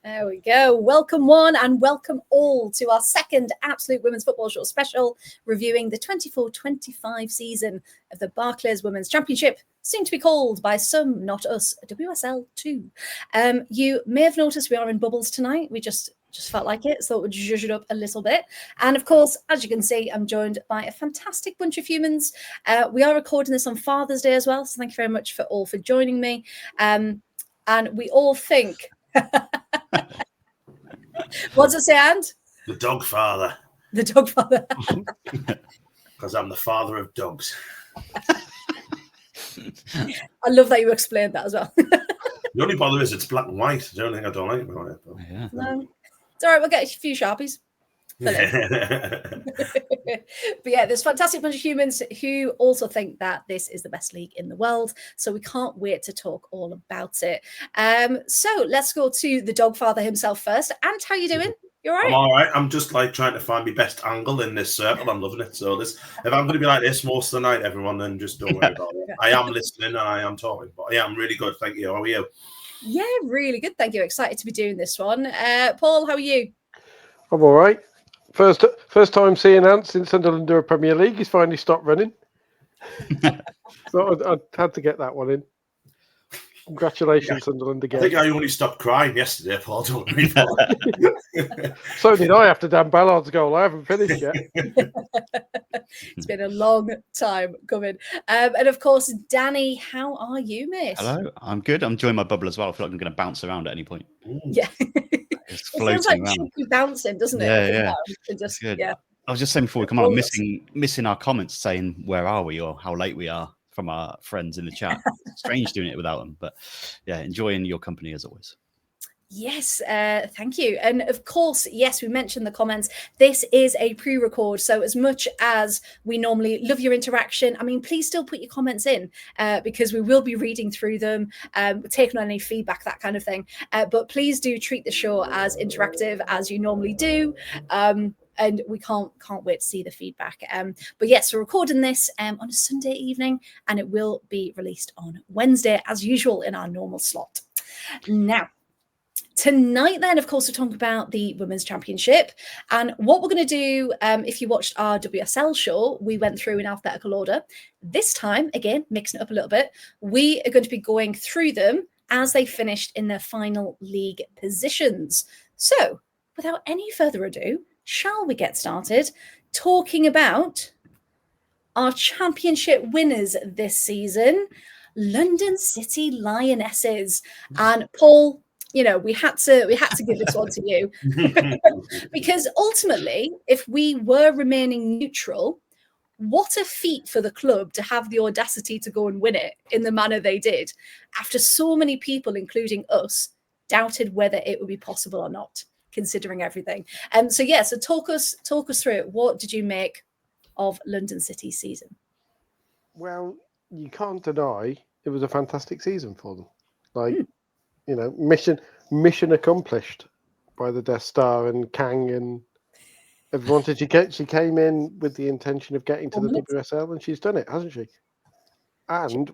There we go. Welcome one and welcome all to our second Absolute Women's Football Show special, reviewing the 24-25 season of the Barclays Women's Championship, soon to be called by some, not us, WSL 2. You may have noticed we are in bubbles tonight. We just felt like it, so we'd zhuzh it up a little bit. And of course, as you can see, I'm joined by a fantastic bunch of humans. We are recording this on Father's Day as well, so thank you very much for joining me. And we all think... What's it say, And? The dog father. The dog father. Because I'm the father of dogs. I love that you explained that as well. The only bother is it's black and white. The only thing I don't like about it. But... Yeah. No, it's all right. We'll get a few Sharpies. But yeah, there's a fantastic bunch of humans who also think that this is the best league in the world. So we can't wait to talk all about it. So let's go to the dog father himself first. Ant, how you doing? You all right? I'm all right. I'm just like trying to find my best angle in this circle. I'm loving it. So if I'm going to be like this most of the night, everyone, then just don't worry about it. I am listening and I am talking. But yeah, I'm really good. Thank you. How are you? Yeah, really good. Thank you. Excited to be doing this one. Paul, how are you? I'm all right. First time seeing Ant since Sunderland are a Premier League. He's finally stopped running. So I had to get that one in. Congratulations, Sunderland again. I think I only stopped crying yesterday, Paul. Don't worry. So did I after Dan Ballard's goal. I haven't finished yet. It's been a long time coming. And of course, Danny, how are you, mate? Hello, I'm good. I'm enjoying my bubble as well. I feel like I'm going to bounce around at any point. Yeah. It feels like chunky bouncing, doesn't it? Yeah. Just, good. Yeah. I was just saying before we come on, I'm missing our comments saying where are we or how late we are from our friends in the chat. Strange doing it without them, but yeah, enjoying your company as always. Yes, thank you. And of course, yes, we mentioned the comments. This is a pre-record. So as much as we normally love your interaction, I mean, please still put your comments in because we will be reading through them, taking on any feedback, that kind of thing. But please do treat the show as interactive as you normally do. And we can't wait to see the feedback. But yes, we're recording this on a Sunday evening and it will be released on Wednesday as usual in our normal slot. Now, tonight, then, of course, we're talking about the Women's Championship. And what we're going to do, if you watched our WSL show, we went through in alphabetical order. This time, again, mixing it up a little bit, we are going to be going through them as they finished in their final league positions. So, without any further ado, shall we get started talking about our championship winners this season, London City Lionesses? And Paul, you know, we had to give this one to you because ultimately, if we were remaining neutral, what a feat for the club to have the audacity to go and win it in the manner they did, after so many people, including us, doubted whether it would be possible or not, considering everything. So talk us through it. What did you make of London City's season? Well, you can't deny it was a fantastic season for them. Like, you know, mission accomplished by the Death Star and Kang and everyone. She came in with the intention of getting to the WSL, and she's done it, hasn't she? And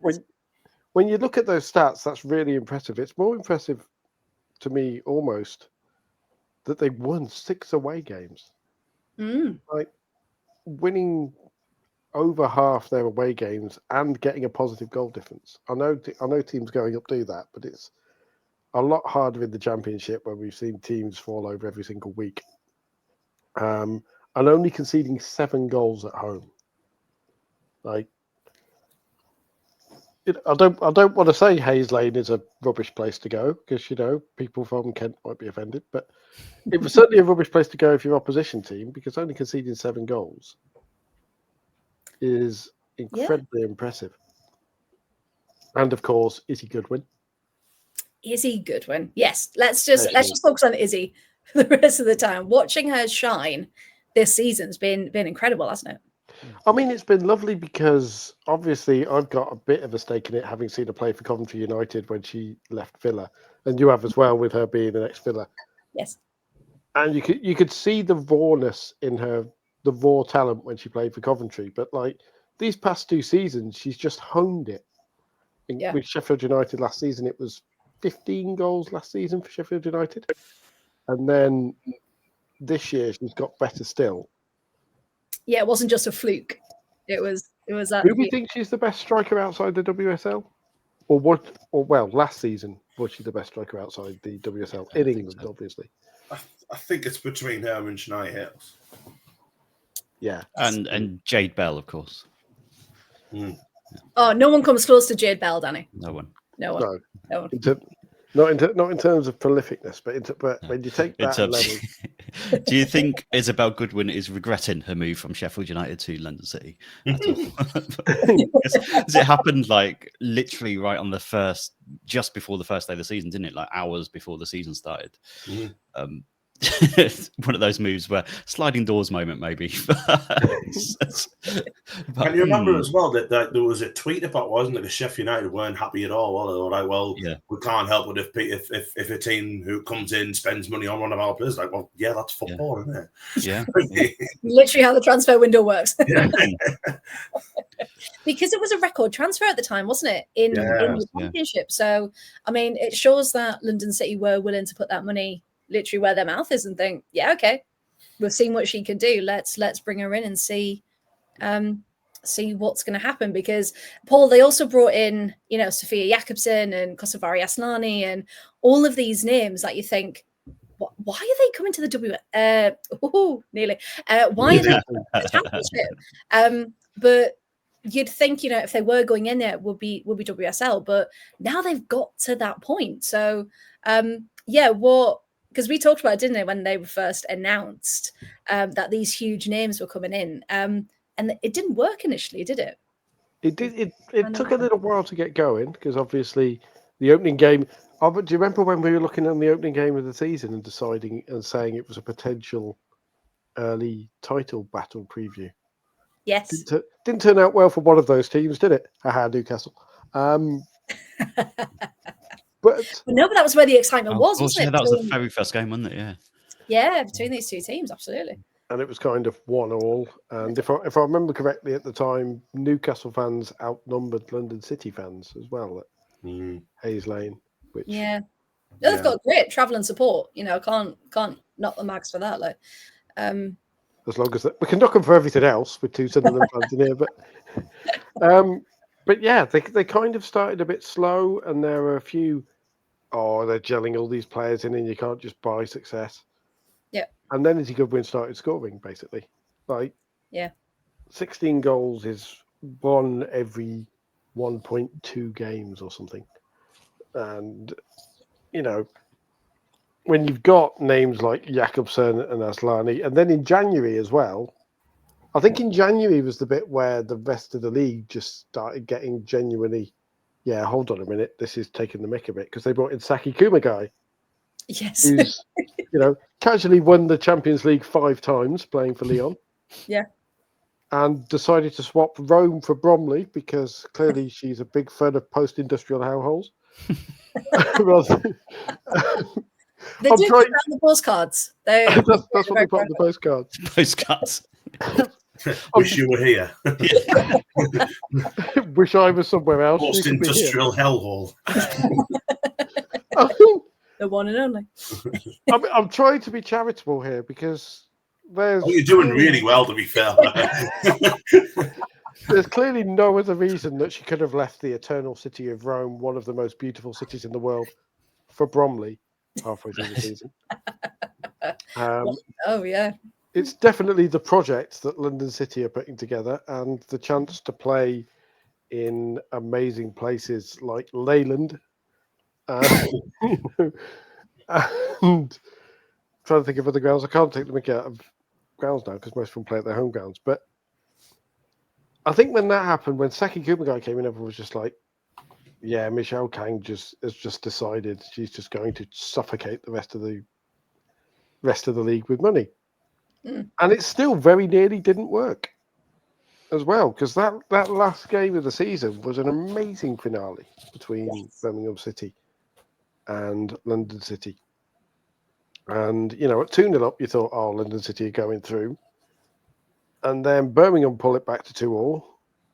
when you look at those stats, that's really impressive. It's more impressive to me almost that they won 6 away games. Like winning over half their away games and getting a positive goal difference. I know teams going up do that, but it's a lot harder in the Championship when we've seen teams fall over every single week. And only conceding 7 goals at home. Like, I don't want to say Hayes Lane is a rubbish place to go because, you know, people from Kent might be offended, but it was certainly a rubbish place to go if you're opposition team, because only conceding 7 goals is incredibly impressive. And of course, Izzy Goodwin. Izzy Goodwin. Yes, let's just focus on Izzy for the rest of the time. Watching her shine this season's been incredible, hasn't it? I mean, it's been lovely because obviously I've got a bit of a stake in it, having seen her play for Coventry United when she left Villa, and you have as well with her being an ex-Villa. Yes. And you could see the rawness in her, the raw talent when she played for Coventry. But like these past 2 seasons, she's just honed it. With Sheffield United last season, it was 15 goals last season for Sheffield United. And then this year she's got better still. Yeah, it wasn't just a fluke. It was that. Do we think she's the best striker outside the WSL? Or last season was she the best striker outside the WSL in England, obviously. I think it's between her and Shania Hills. Yeah. And Jade Bell, of course. Oh, no one comes close to Jade Bell, Danny. No one. No one. No one. Not in terms of prolificness, but when you take that level. Do you think Isabel Goodwin is regretting her move from Sheffield United to London City at all? Because it happened like literally right on just before the first day of the season, didn't it? Like hours before the season started. One of those moves where sliding doors moment, maybe. Can you remember as well that there was a tweet about, wasn't it? The Sheffield United weren't happy at all. They were like, well, we can't help it if a team who comes in spends money on one of our players. Like, well, yeah, that's football, isn't it? Yeah. Literally how the transfer window works. Because it was a record transfer at the time, wasn't it? In the Championship. So, I mean, it shows that London City were willing to put that money literally where their mouth is and think, yeah, okay, we've seen what she can do. Let's bring her in and see what's going to happen. Because Paul, they also brought in, Sophia Jakobsen and Kosovari Aslani and all of these names that you think, why are they coming to the why are they coming to the Championship? But you'd think, if they were going in there, it would be WSL. But now they've got to that point. So because we talked about it, didn't they, when they were first announced that these huge names were coming in, and it didn't work initially, did it? It did. It took a little while to get going because obviously the opening game. Oh, but do you remember when we were looking at the opening game of the season and deciding and saying it was a potential early title battle preview? Yes. Didn't turn out well for one of those teams, did it? Haha, Newcastle. But that was where the excitement wasn't it? That was the very first game, wasn't it? Yeah. Yeah, between these two teams, absolutely. And it was kind of 1-1. And if I remember correctly at the time, Newcastle fans outnumbered London City fans as well at Hayes Lane. They've got great travelling support. Can't knock the mags for that. Like, as long as we can knock them for everything else with two Sunderland fans in here, but yeah, they kind of started a bit slow, and there were a few. Oh, they're gelling all these players in, and you can't just buy success. Yeah. And then Izzy Goodwin started scoring, basically. 16 goals is one every 1.2 games or something. And, when you've got names like Jakobsen and Aslani, and then in January as well, I think in January was the bit where the rest of the league just started getting genuinely, hold on a minute, this is taking the mick a bit, because they brought in Saki Kumagai. Yes. Who's, casually won the Champions League 5 times playing for Lyon. Yeah. And decided to swap Rome for Bromley because clearly she's a big fan of post-industrial hellholes. They do put around the postcards. That's what they put on the postcards. Postcards. Wish you were here. Wish I was somewhere else. Post-industrial hellhole. The one and only. I'm trying to be charitable here because you're doing really well, to be fair. There's clearly no other reason that she could have left the eternal city of Rome, one of the most beautiful cities in the world, for Bromley halfway through the season. It's definitely the project that London City are putting together, and the chance to play in amazing places like Leyland. And trying to think of other grounds. I can't take the mickey out of grounds now because most of them play at their home grounds. But I think when that happened, when Saki Kumagai came in, everyone was just like, yeah, Michelle Kang has just decided she's just going to suffocate the rest of the league with money. And it still very nearly didn't work as well, because that last game of the season was an amazing finale between Birmingham City and London City. And, at 2-0 up, you thought, oh, London City are going through. And then Birmingham pull it back to 2-2.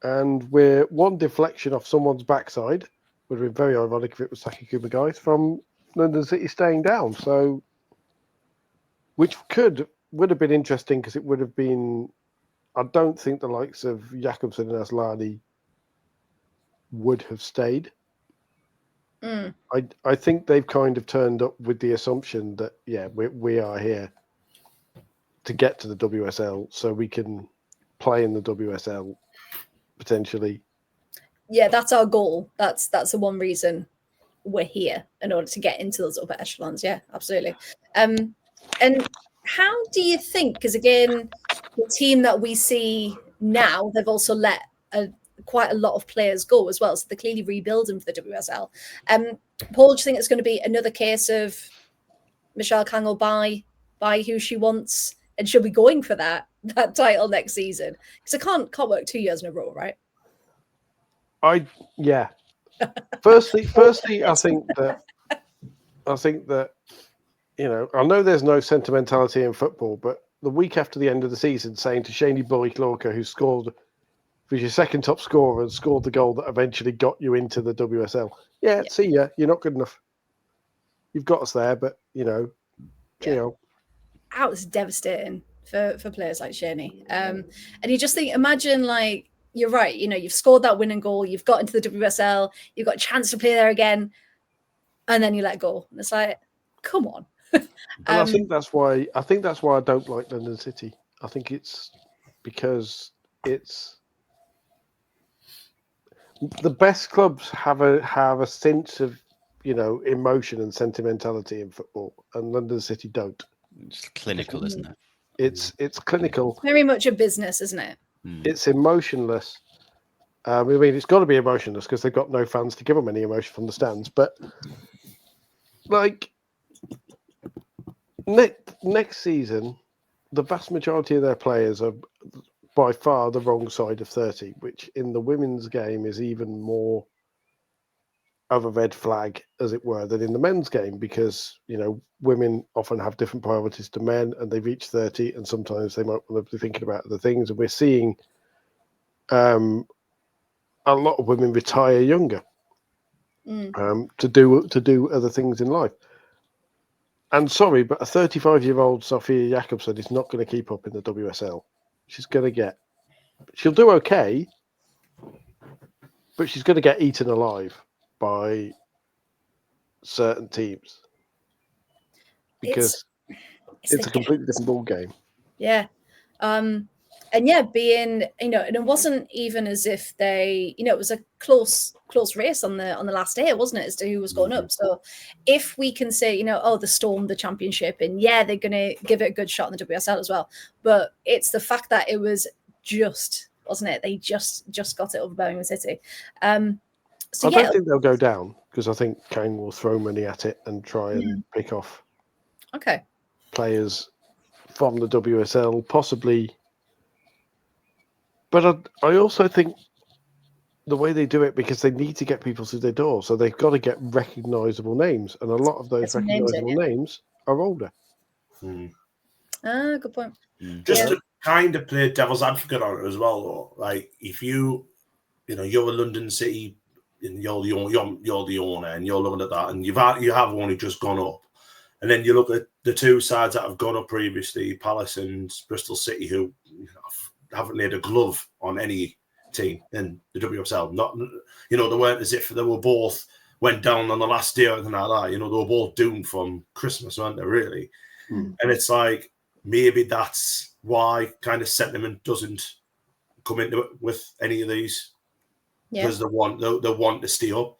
And we're one deflection off someone's backside Would have been very ironic if it was Sakakuma guys from London City staying down. So, which would have been interesting because it would have been. I don't think the likes of Jakobsen and Aslani would have stayed. I think they've kind of turned up with the assumption that we are here to get to the WSL, so we can play in the WSL potentially. Yeah, that's our goal. That's the one reason we're here, in order to get into those upper echelons. Yeah, absolutely. And how do you think? Because again, the team that we see now, they've also let quite a lot of players go as well, so they're clearly rebuilding for the WSL. Paul, do you think it's going to be another case of Michelle Kang will buy who she wants, and she'll be going for that title next season? Because it can't work 2 years in a row, right? Firstly, I think that I know there's no sentimentality in football, but the week after the end of the season, saying to Shani Boyk-Lorca, who scored, was your second top scorer and scored the goal that eventually got you into the WSL. Yeah. See ya. You're not good enough. You've got us there, but you know. That was devastating for players like Shani. And you just think, imagine, like, you're right. You've scored that winning goal. You've got into the WSL. You've got a chance to play there again, and then you let go. And it's like, come on. And I think that's why I don't like London City. I think it's because it's the best clubs have a sense of emotion and sentimentality in football, and London City don't. It's clinical, isn't it? It's clinical. It's very much a business, isn't it? It's emotionless. I mean, it's got to be emotionless because they've got no fans to give them any emotion from the stands. But like next season, the vast majority of their players are by far the wrong side of 30, which in the women's game is even more of a red flag, as it were, than in the men's game, because women often have different priorities to men, and they reach 30, and sometimes they might want to be thinking about other things. And we're seeing a lot of women retire younger to do other things in life. And sorry, but a 35-year-old Sofia Jakobsen is not going to keep up in the WSL. She'll do okay, but she's going to get eaten alive by certain teams because it's a completely different ball game. Yeah. And being, and it wasn't even as if they, it was a close race on the last day, wasn't it, as to who was going up. So if we can say, the Storm, the championship, and they're going to give it a good shot in the WSL as well. But it's the fact that it was just, wasn't it? They just got it over Birmingham City. So I don't think they'll go down, because I think Kang will throw money at it and try and pick off players from the WSL, possibly. But I also think the way they do it, because they need to get people through their door, so they've got to get recognisable names, and a lot of those recognisable names are older. Good point. Just to kind of play devil's advocate on it as well, though. Like, if you're a London City, and you're the owner, and you're looking at that, and you have only just gone up, and then you look at the two sides that have gone up previously, Palace and Bristol City, who haven't laid a glove on any team in the WSL. Not, they weren't as if they were both went down on the last day or anything like that. They were both doomed from Christmas, weren't they, really? And it's like, maybe that's why kind of sentiment doesn't come into it with any of these. Because they want to stay up,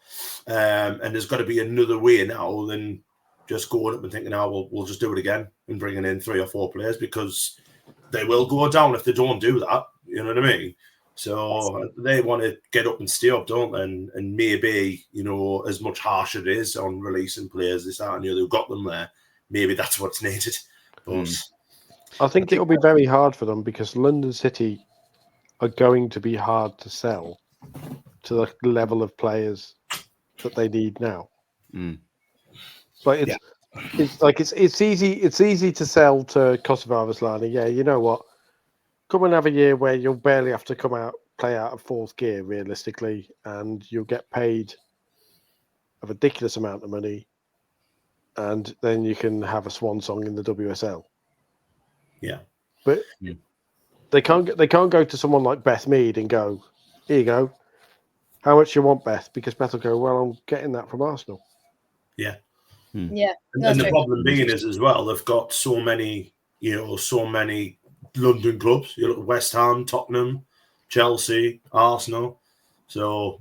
and there's got to be another way now than just going up and thinking, we'll just do it again and bringing in 3 or 4 players, because they will go down if they don't do that. You know what I mean? So they want to get up and stay up, don't they? And maybe, as much harsher it is on releasing players, this, that, and the other, who got them there, maybe that's what's needed. But I think it'll be very hard for them, because London City are going to be hard to sell to the level of players that they need now. Like it's easy to sell to Kosovo Aslani. Yeah, you know what? Come and have a year where you'll barely have to play out of 4th gear realistically, and you'll get paid a ridiculous amount of money, and then you can have a swan song in the WSL. Yeah, but they can't go to someone like Beth Mead and go, "Here you go. How much you want, Beth?" Because Beth will go, "Well, I'm getting that from Arsenal." Yeah. Yeah. And the problem being is as well, they've got so many London clubs. You look at West Ham, Tottenham, Chelsea, Arsenal. So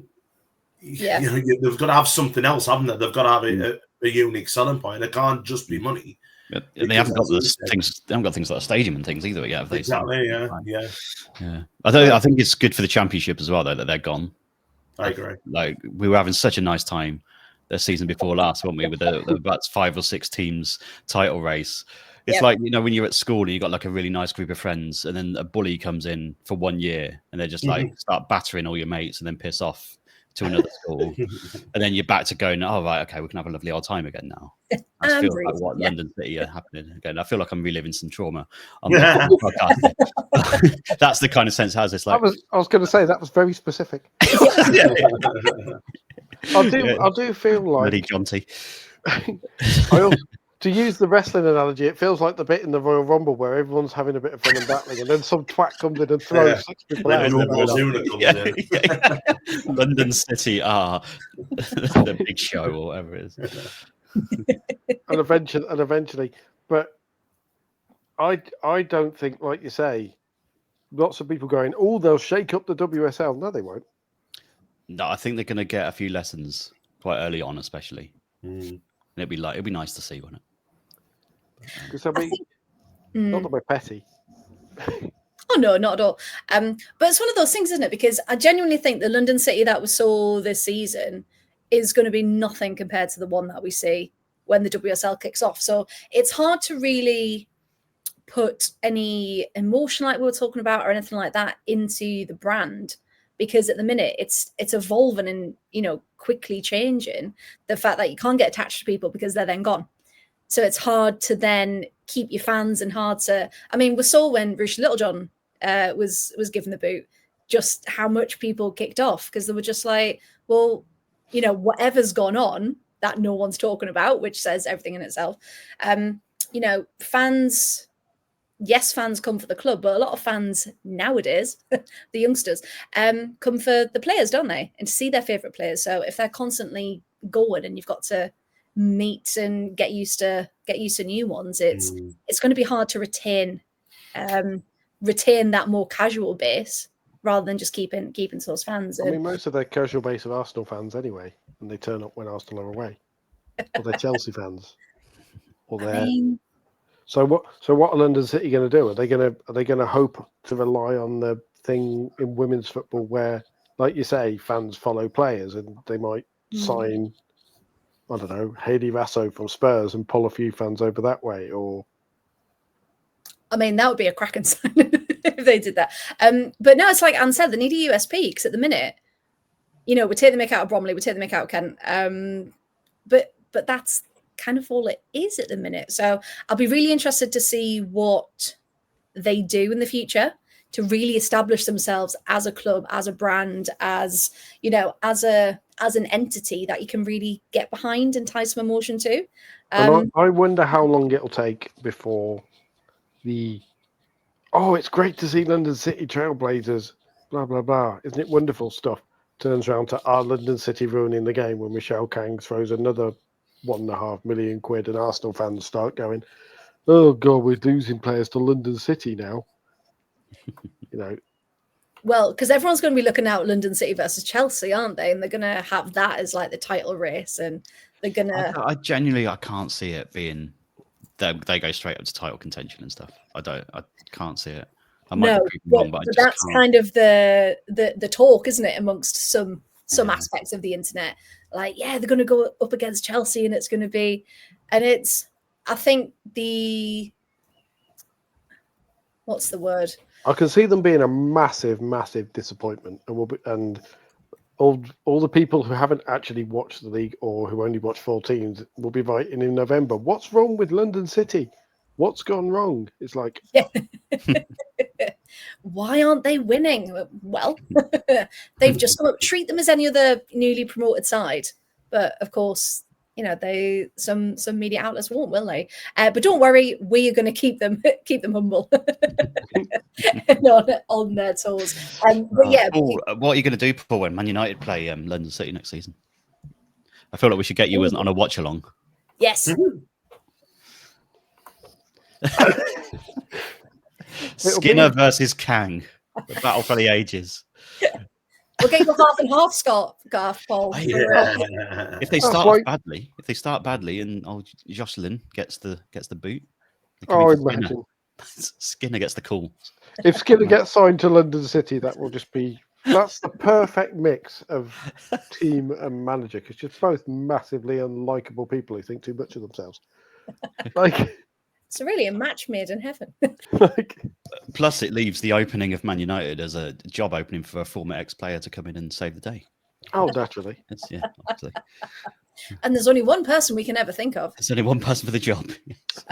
they've got to have something else, haven't they? They've got to have a unique selling point. It can't just be money. They haven't got things. They haven't got things like a stadium and things either yet, have they? Exactly. Yeah. I think it's good for the championship as well, though, that they're gone. I agree. Like, we were having such a nice time the season before last, weren't we? With the about 5 or 6 teams title race. It's like, when you're at school and you've got like a really nice group of friends, and then a bully comes in for 1 year, and they just like start battering all your mates, and then piss off to another school, and then you're back to going, oh right, okay, we can have a lovely old time again now. I feel like what London City are happening again. I feel like I'm reliving some trauma on the podcast. That's the kind of sense it has. It's like I was going to say that was very specific. I do feel like Bloody Jonty. To use the wrestling analogy, it feels like the bit in the Royal Rumble where everyone's having a bit of fun and battling, and then some twat comes in and throws 6 people out. London City are the big show or whatever it is. and eventually, but I don't think, like you say, lots of people going, "Oh, they'll shake up the WSL." No, they won't. No, I think they're going to get a few lessons quite early on, especially. And it'd be nice to see, wouldn't it? Because not that we're petty. Oh no, not at all. But it's one of those things, isn't it? Because I genuinely think the London City that we saw this season is going to be nothing compared to the one that we see when the WSL kicks off. So it's hard to really put any emotion like we were talking about or anything like that into the brand, because at the minute it's evolving and quickly changing. The fact that you can't get attached to people because they're then gone, so it's hard to then keep your fans and hard to. I mean, we saw when Rush Littlejohn was given the boot, just how much people kicked off because they were just like, well, whatever's gone on that no one's talking about, which says everything in itself. Fans. Yes, fans come for the club, but a lot of fans nowadays, the youngsters, come for the players, don't they? And to see their favourite players. So if they're constantly going and you've got to meet and get used to new ones, it's going to be hard to retain that more casual base rather than just keeping to those fans. I mean, most of their casual base of Arsenal fans anyway, and they turn up when Arsenal are away, or they're Chelsea fans, or they're. So what are London City going to do? Are they going to hope to rely on the thing in women's football where, like you say, fans follow players and they might sign, I don't know, Hayley Raso from Spurs and pull a few fans over that way? Or, I mean, that would be a cracking sign if they did that. But no, it's like Anne said, they need a USP because at the minute, we're taking the mick out of Bromley, we're taking the mick out of Kent, but that's kind of all it is at the minute. So I'll be really interested to see what they do in the future to really establish themselves as a club, as a brand, as as an entity that you can really get behind and tie some emotion to. I wonder how long it'll take before it's great to see London City Trailblazers, blah blah blah, isn't it wonderful stuff, turns around to our London City ruining the game when Michelle Kang throws another £1.5 million and Arsenal fans start going, "Oh God, we're losing players to London City now." Well, because everyone's going to be looking out London City versus Chelsea, aren't they? And they're going to have that as like the title race, and they're going to. I can't see it being. They go straight up to title contention and stuff. I can't see it. I might be wrong, but that's kind of the talk, isn't it, amongst some aspects of the internet? Like, they're going to go up against Chelsea, and it's going to be, and it's. I think what's the word? I can see them being a massive, massive disappointment, and all the people who haven't actually watched the league or who only watch 4 teams will be writing in November, "What's wrong with London City? What's gone wrong?" It's like, why aren't they winning? Well, they've just come up. Treat them as any other newly promoted side. but of course, you know, some media outlets won't, will they? But don't worry, we are going to keep them humble on their tours. But yeah, Paul, what are you going to do, Paul, when Man United play London City next season? I feel like we should get you on a watch along. Yes. Skinner versus Kang, the battle for the ages. We'll get you half and half, Garth, Paul. If they start badly, and old Jocelyn gets the boot. Imagine Skinner gets the call. if Skinner gets signed to London City, that's the perfect mix of team and manager, because just both massively unlikable people who think too much of themselves. It's really a match made in heaven. Plus, it leaves the opening of Man United as a job opening for a former ex-player to come in and save the day. Oh, naturally. Obviously. And there's only one person we can ever think of. There's only one person for the job.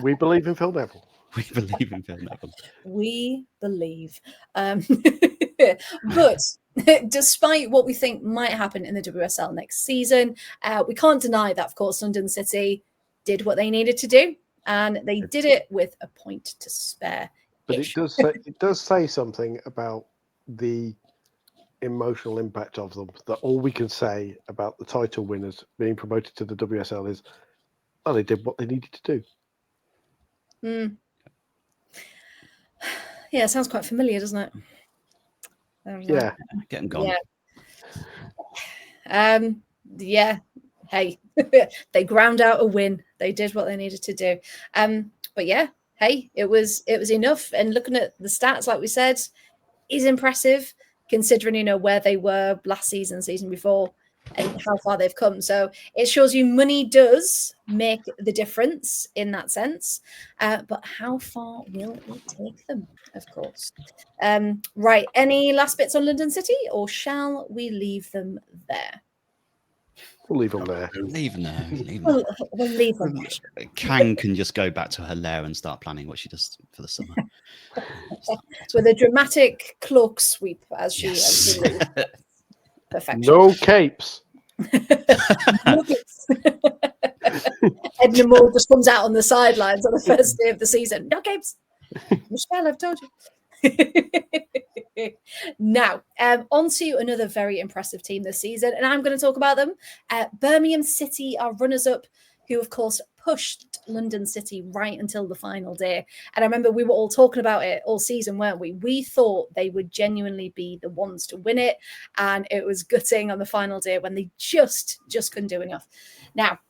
We believe in Phil Neville. We believe in Phil Neville. We believe. But despite what we think might happen in the WSL next season, we can't deny that, of course, London City did what they needed to do. And they did it with a point to spare. But it does say something about the emotional impact of them, that all we can say about the title winners being promoted to the WSL is, they did what they needed to do. Yeah, it sounds quite familiar, doesn't it? Yeah. Getting gone. Yeah. Hey, they ground out a win. They did what they needed to do. But yeah, hey, it was enough. And looking at the stats, like we said, is impressive considering, where they were last season before, and how far they've come. So it shows you money does make the difference in that sense. But how far will it take them, of course? Right. Any last bits on London City, or shall we leave them there? We'll leave them there. Leave them there. We'll leave them there. Kang can just go back to her lair and start planning what she does for the summer. With a dramatic cloak sweep as she leaves. Perfection. No capes. No capes. Edna Moore just comes out on the sidelines on the first day of the season. No capes. Michelle, I've told you. Now, on to another very impressive team this season, and I'm going to talk about them. Birmingham City are runners-up, who, of course, pushed London City right until the final day. And I remember we were all talking about it all season, weren't we? We thought they would genuinely be the ones to win it, and it was gutting on the final day when they just couldn't do enough. Now,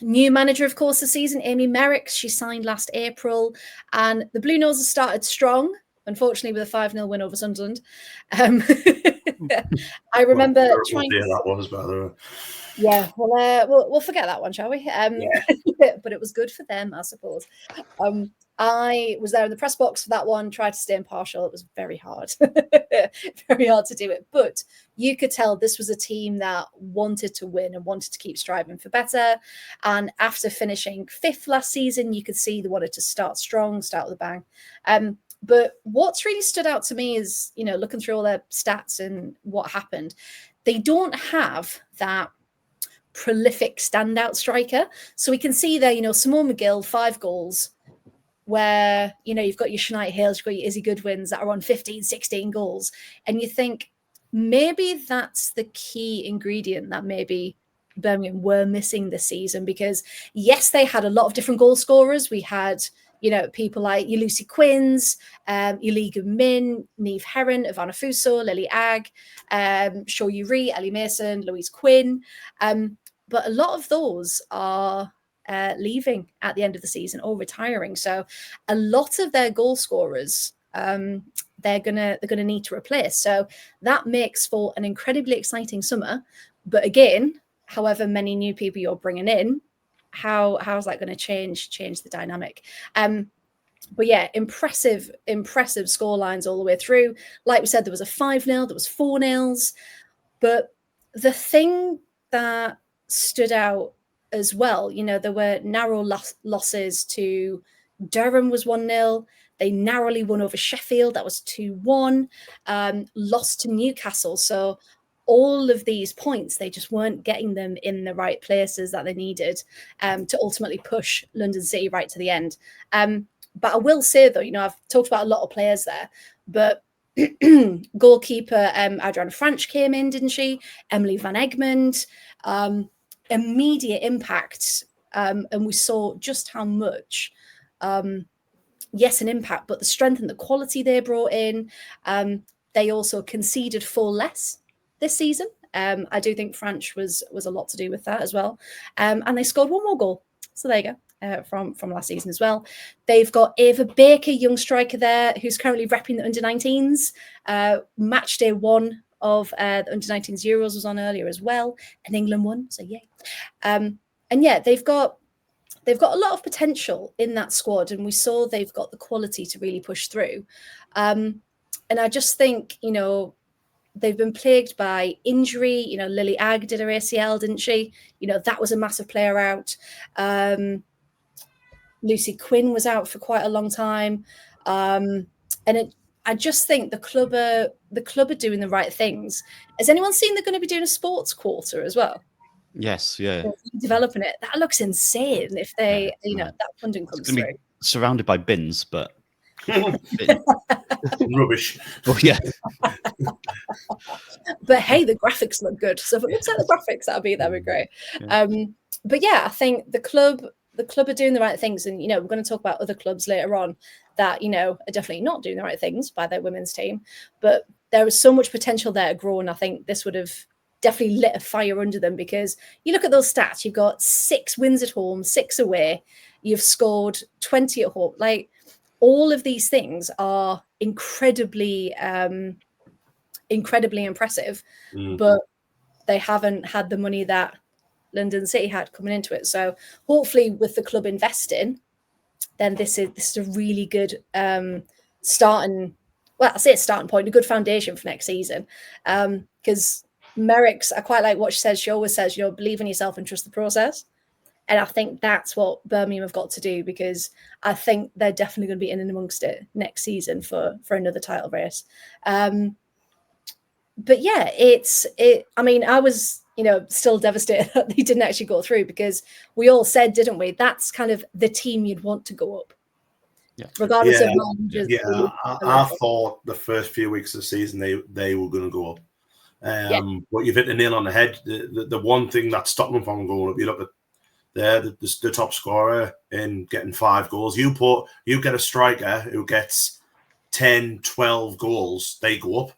new manager, of course, this season, Amy Merrick. She signed last April, and the Blue Noses started strong. Unfortunately, with a 5-0 win over Sunderland. I remember trying to... that was, by the way. Yeah, we'll forget that one, shall we? But it was good for them, I suppose. I was there in the press box for that one, tried to stay impartial. It was very hard. Very hard to do it. But you could tell this was a team that wanted to win and wanted to keep striving for better. And after finishing 5th last season, you could see they wanted to start strong, start with a bang. But what's really stood out to me is, looking through all their stats and what happened, they don't have that prolific standout striker. So we can see there, Simone McGill, 5 goals, where, you've got your Shania Hales, you've got your Izzy Goodwins that are on 15, 16 goals. And you think maybe that's the key ingredient that maybe Birmingham were missing this season, because yes, they had a lot of different goal scorers. We had, people like your Lucy Quinns, your Liga Min, Niamh Heron, Ivana Fuso, Lily Agg, Shaw Uri, Ellie Mason, Louise Quinn. But a lot of those are leaving at the end of the season or retiring. So a lot of their goal scorers, they're gonna need to replace. So that makes for an incredibly exciting summer. But again, however many new people you're bringing in, how's that going to change the dynamic? But yeah, impressive score lines all the way through. Like we said, there was a 5-0, there was 4-0s. But the thing that stood out as well, there were narrow losses to Durham was 1-0. They narrowly won over Sheffield. That was 2-1. Lost to Newcastle. So all of these points, they just weren't getting them in the right places that they needed to ultimately push London City right to the end. But I will say, though, I've talked about a lot of players there, but goalkeeper Adriana Franch came in, didn't she? Emily Van Egmond, immediate impact. And we saw just how much, yes, an impact, but the strength and the quality they brought in. They also conceded 4 less this season. I do think Franch was a lot to do with that as well. And they scored 1 more goal. So there you go. From last season as well. They've got Ava Baker, young striker there, who's currently repping the under-19s. Match day 1 of the under-19s Euros was on earlier as well, and England won, so yay. And yeah, they've got a lot of potential in that squad, and we saw they've got the quality to really push through. And I just think, they've been plagued by injury. Lily Agg did her ACL, didn't she? That was a massive player out. Lucy Quinn was out for quite a long time. I just think the club are doing the right things. Has anyone seen they're going to be doing a sports quarter as well? Yes, yeah. Developing it. That looks insane if they, that funding comes through. Surrounded by bins, but rubbish. Oh yeah. But hey, the graphics look good. So if it looks like the graphics, that'd be great. Yeah. But yeah, I think the club are doing the right things, and we're going to talk about other clubs later on that are definitely not doing the right things by their women's team. But there was so much potential there to grow, and I think this would have definitely lit a fire under them, because you look at those stats. You've got 6 wins at home, 6 away. You've scored 20 at home. Like, all of these things are incredibly impressive, but they haven't had the money that London City had coming into it. So hopefully with the club investing, then this is a really good starting point, a good foundation for next season. Because Merrick's, I quite like what she says. She always says, believe in yourself and trust the process. And I think that's what Birmingham have got to do, because I think they're definitely going to be in and amongst it next season for another title race. But yeah, I mean, I was, still devastated that they didn't actually go through, because we all said, didn't we? That's kind of the team you'd want to go up. Yeah. Regardless of managers. Yeah, I thought the first few weeks of the season they were going to go up. But you've hit the nail on the head. The one thing that stopped them from going up, you look at the top scorer in getting 5 goals. You get a striker who gets 10, 12 goals, they go up.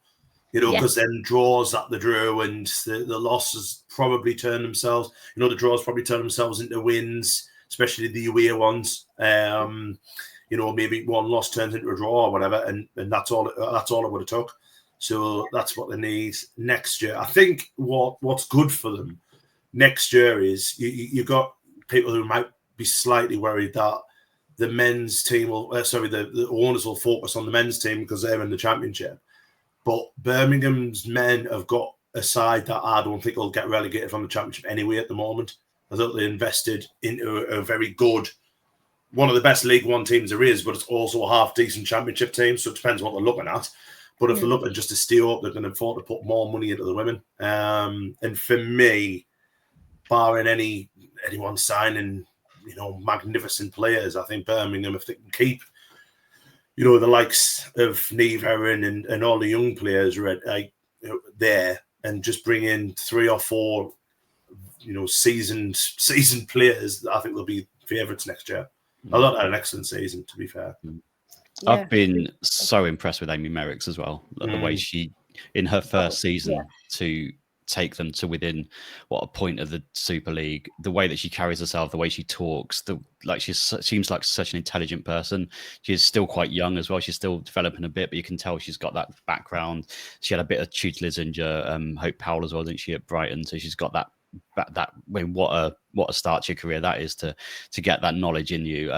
Because then draws that they drew, and the losses probably turn themselves. The draws probably turn themselves into wins, especially the away ones. Maybe one loss turns into a draw or whatever, and that's all it would have took. So that's what they need next year. I think what's good for them next year is you got people who might be slightly worried that the men's team the owners will focus on the men's team because they're in the championship. But Birmingham's men have got a side that I don't think will get relegated from the championship anyway at the moment. I thought they invested into a very good, one of the best League One teams there is, but it's also a half-decent championship team, so it depends what they're looking at. But if they're looking just to stay up, they're going to afford to put more money into the women. And for me, barring anyone signing, magnificent players, I think Birmingham, if they can keep the likes of Neve Herron and all the young players there, and just bring in 3 or 4, seasoned players, I think they'll be favourites next year. I thought they had an excellent season, to be fair. Yeah. I've been so impressed with Amy Merricks as well. The way she, in her first season, to take them to within a point of the Super League, the way that she carries herself, the way she talks, she seems like such an intelligent person. She's still quite young as well. She's still developing a bit, but you can tell she's got that background. She had a bit of tutelage under Hope Powell as well, didn't she, at Brighton? So she's got that. I mean, what a start to your career that is, to get that knowledge in you.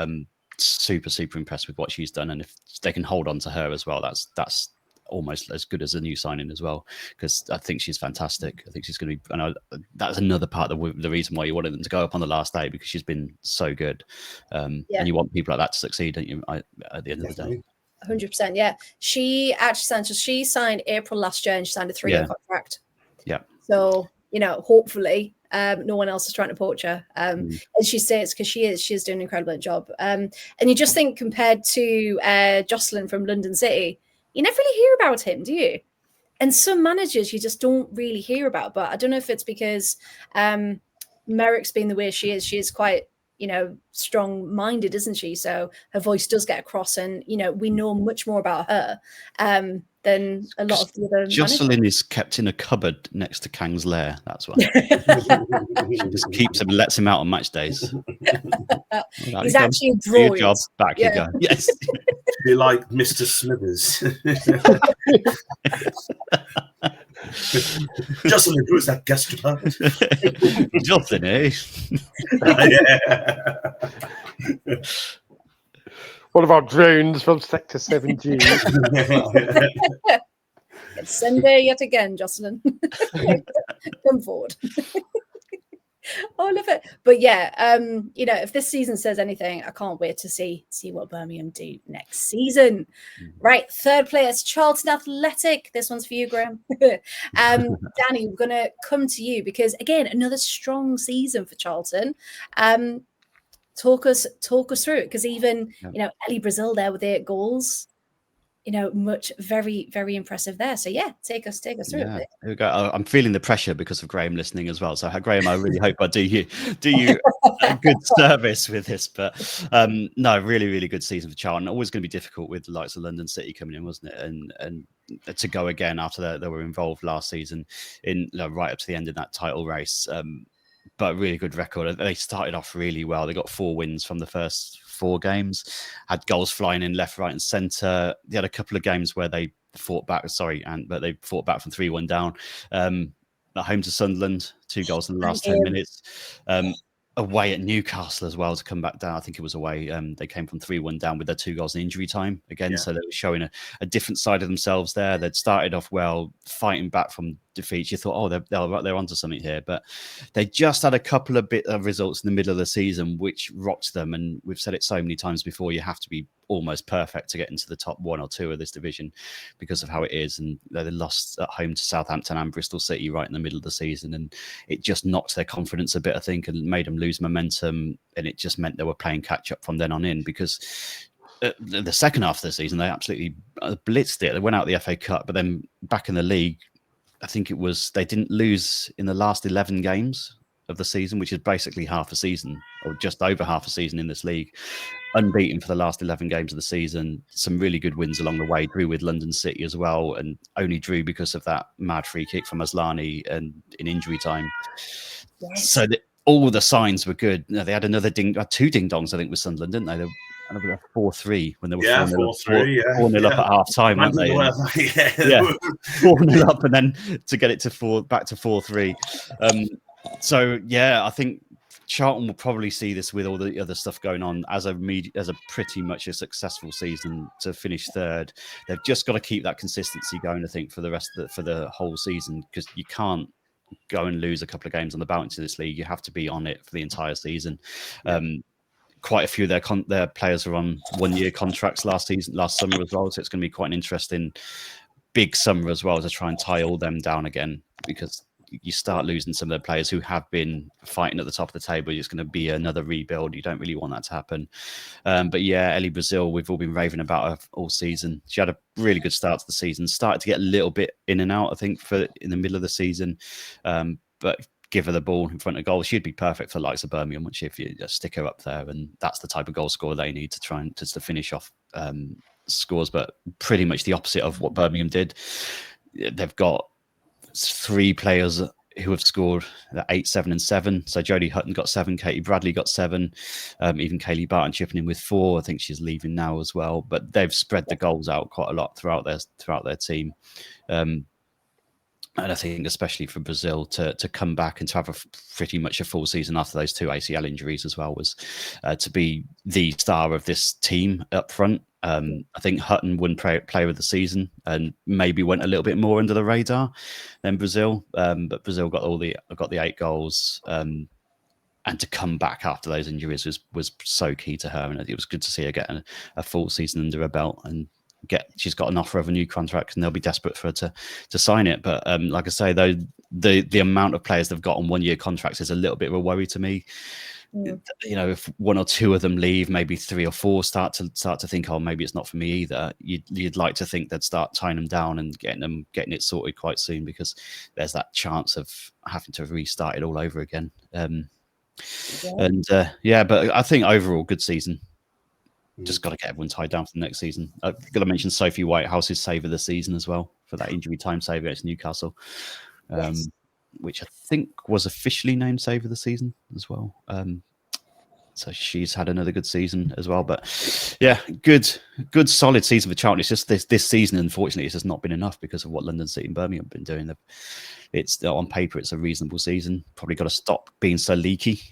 Super impressed with what she's done, and if they can hold on to her as well, that's almost as good as a new signing as well, because I think she's fantastic. I think she's going to be, and that's another part of the reason why you wanted them to go up on the last day, because she's been so good. And you want people like that to succeed, don't you? At the end of the day. 100%. Yeah, she actually signed April last year, and she signed a 3-year contract. Yeah. So, hopefully no one else is trying to poach her. As she says, because she is doing an incredible job. And you just think compared to Jocelyn from London City, you never really hear about him, do you? And some managers you just don't really hear about. But I don't know if it's because Merrick's being the way she is quite, strong-minded, isn't she? So her voice does get across, and we know much more about her than a lot of the other Jocelyn managers. is kept in a cupboard next to Kang's lair. That's why. She just keeps him, lets him out on match days. He's actually a Do your droid. job. Back you go. Yes. Be like Mr. Smithers. Jocelyn, who's that guest about? Jocelyn, eh? Yeah. What about drones from Sector 7G? Send her yet again, Jocelyn. Come forward. Oh, I love it. But yeah, if this season says anything, I can't wait to see what Birmingham do next season. Right, third place, Charlton Athletic. This one's for you, Graham. Danny, we're going to come to you because, again, another strong season for Charlton. Talk us through it, because even Ellie Brazil there with 8 goals. Very, very impressive there. So yeah, take us through it. Here we go. I'm feeling the pressure because of Graham listening as well. So Graham, I really hope I do you a good service with this. But no, really, really good season for Charlton. Always going to be difficult with the likes of London City coming in, wasn't it? And to go again after they were involved last season in right up to the end of that title race. But really good record. They started off really well. They got 4 wins from the first 4 games, had goals flying in left, right, and centre. They had a couple of games where they fought back. But they fought back from 3-1 down. At home to Sunderland, 2 goals in the last 10 minutes. Away at Newcastle as well to come back down. I think it was away. They came from 3-1 down with their 2 goals in injury time again. So they were showing a different side of themselves there. They'd started off well, fighting back from defeats. You thought, oh, they're onto something here. But they just had a couple of bit of results in the middle of the season, which rocked them. And we've said it so many times before, you have to be almost perfect to get into the top 1 or 2 of this division because of how it is. And they lost at home to Southampton and Bristol City right in the middle of the season. And it just knocked their confidence a bit, I think, and made them lose momentum. And it just meant they were playing catch up from then on in, because the second half of the season, they absolutely blitzed it. They went out the FA Cup, but then back in the league, I think it was, they didn't lose in the last 11 games of the season, which is basically half a season or just over half a season in this league. Unbeaten for the last 11 games of the season. Some really good wins along the way. Drew with London City as well, and only drew because of that mad free kick from Aslani and in injury time. Yes. So all the signs were good. They had another 2 ding-dongs, I think, with Sunderland, didn't they? They were 4-3 when they were 4-0 up at half time, weren't they? 4-0 up, and then to get it to back to 4-3. So yeah, I think Charlton will probably see this with all the other stuff going on as a pretty much a successful season to finish 3rd. They've just got to keep that consistency going, I think, for the whole season, because you can't go and lose a couple of games on the bounce in this league. You have to be on it for the entire season. Quite a few of their players are on 1-year contracts last summer as well, so it's going to be quite an interesting big summer as well to try and tie all them down again, because you start losing some of the players who have been fighting at the top of the table. It's going to be another rebuild. You don't really want that to happen. But yeah, Ellie Brazil, we've all been raving about her all season. She had a really good start to the season, started to get a little bit in and out, I think, in the middle of the season. But give her the ball in front of goal, she'd be perfect for the likes of Birmingham, wouldn't she, if you just stick her up there. And that's the type of goal scorer they need to try and to finish off scores. But pretty much the opposite of what Birmingham did. They've got 3 players who have scored 8, 7, and 7. So Jodie Hutton got 7, Katie Bradley got 7, even Kaylee Barton chipping in with 4. I think she's leaving now as well. But they've spread the goals out quite a lot throughout their team. And I think especially for Brazil to come back and to have pretty much a full season after those 2 ACL injuries as well was to be the star of this team up front. I think Hutton won player of the season and maybe went a little bit more under the radar than Brazil. But Brazil got the 8 goals. And to come back after those injuries was so key to her. And it was good to see her get a full season under her belt. And she's got an offer of a new contract, and they'll be desperate for her to sign it. But like I say, though, the amount of players they've got on 1-year contracts is a little bit of a worry to me. You know, if 1 or 2 of them leave, maybe 3 or 4 start to think, oh, maybe it's not for me either. You'd like to think they'd start tying them down and getting it sorted quite soon, because there's that chance of having to restart it all over again. But I think overall good season. Just got to get everyone tied down for the next season. I've got to mention Sophie Whitehouse's save of the season as well, for that injury time save against Newcastle, which I think was officially named save of the season as well. So she's had another good season as well. But yeah, good solid season for Charlton. It's just this season, unfortunately, it's just not been enough because of what London City and Birmingham have been doing. It's on paper, it's a reasonable season. Probably got to stop being so leaky,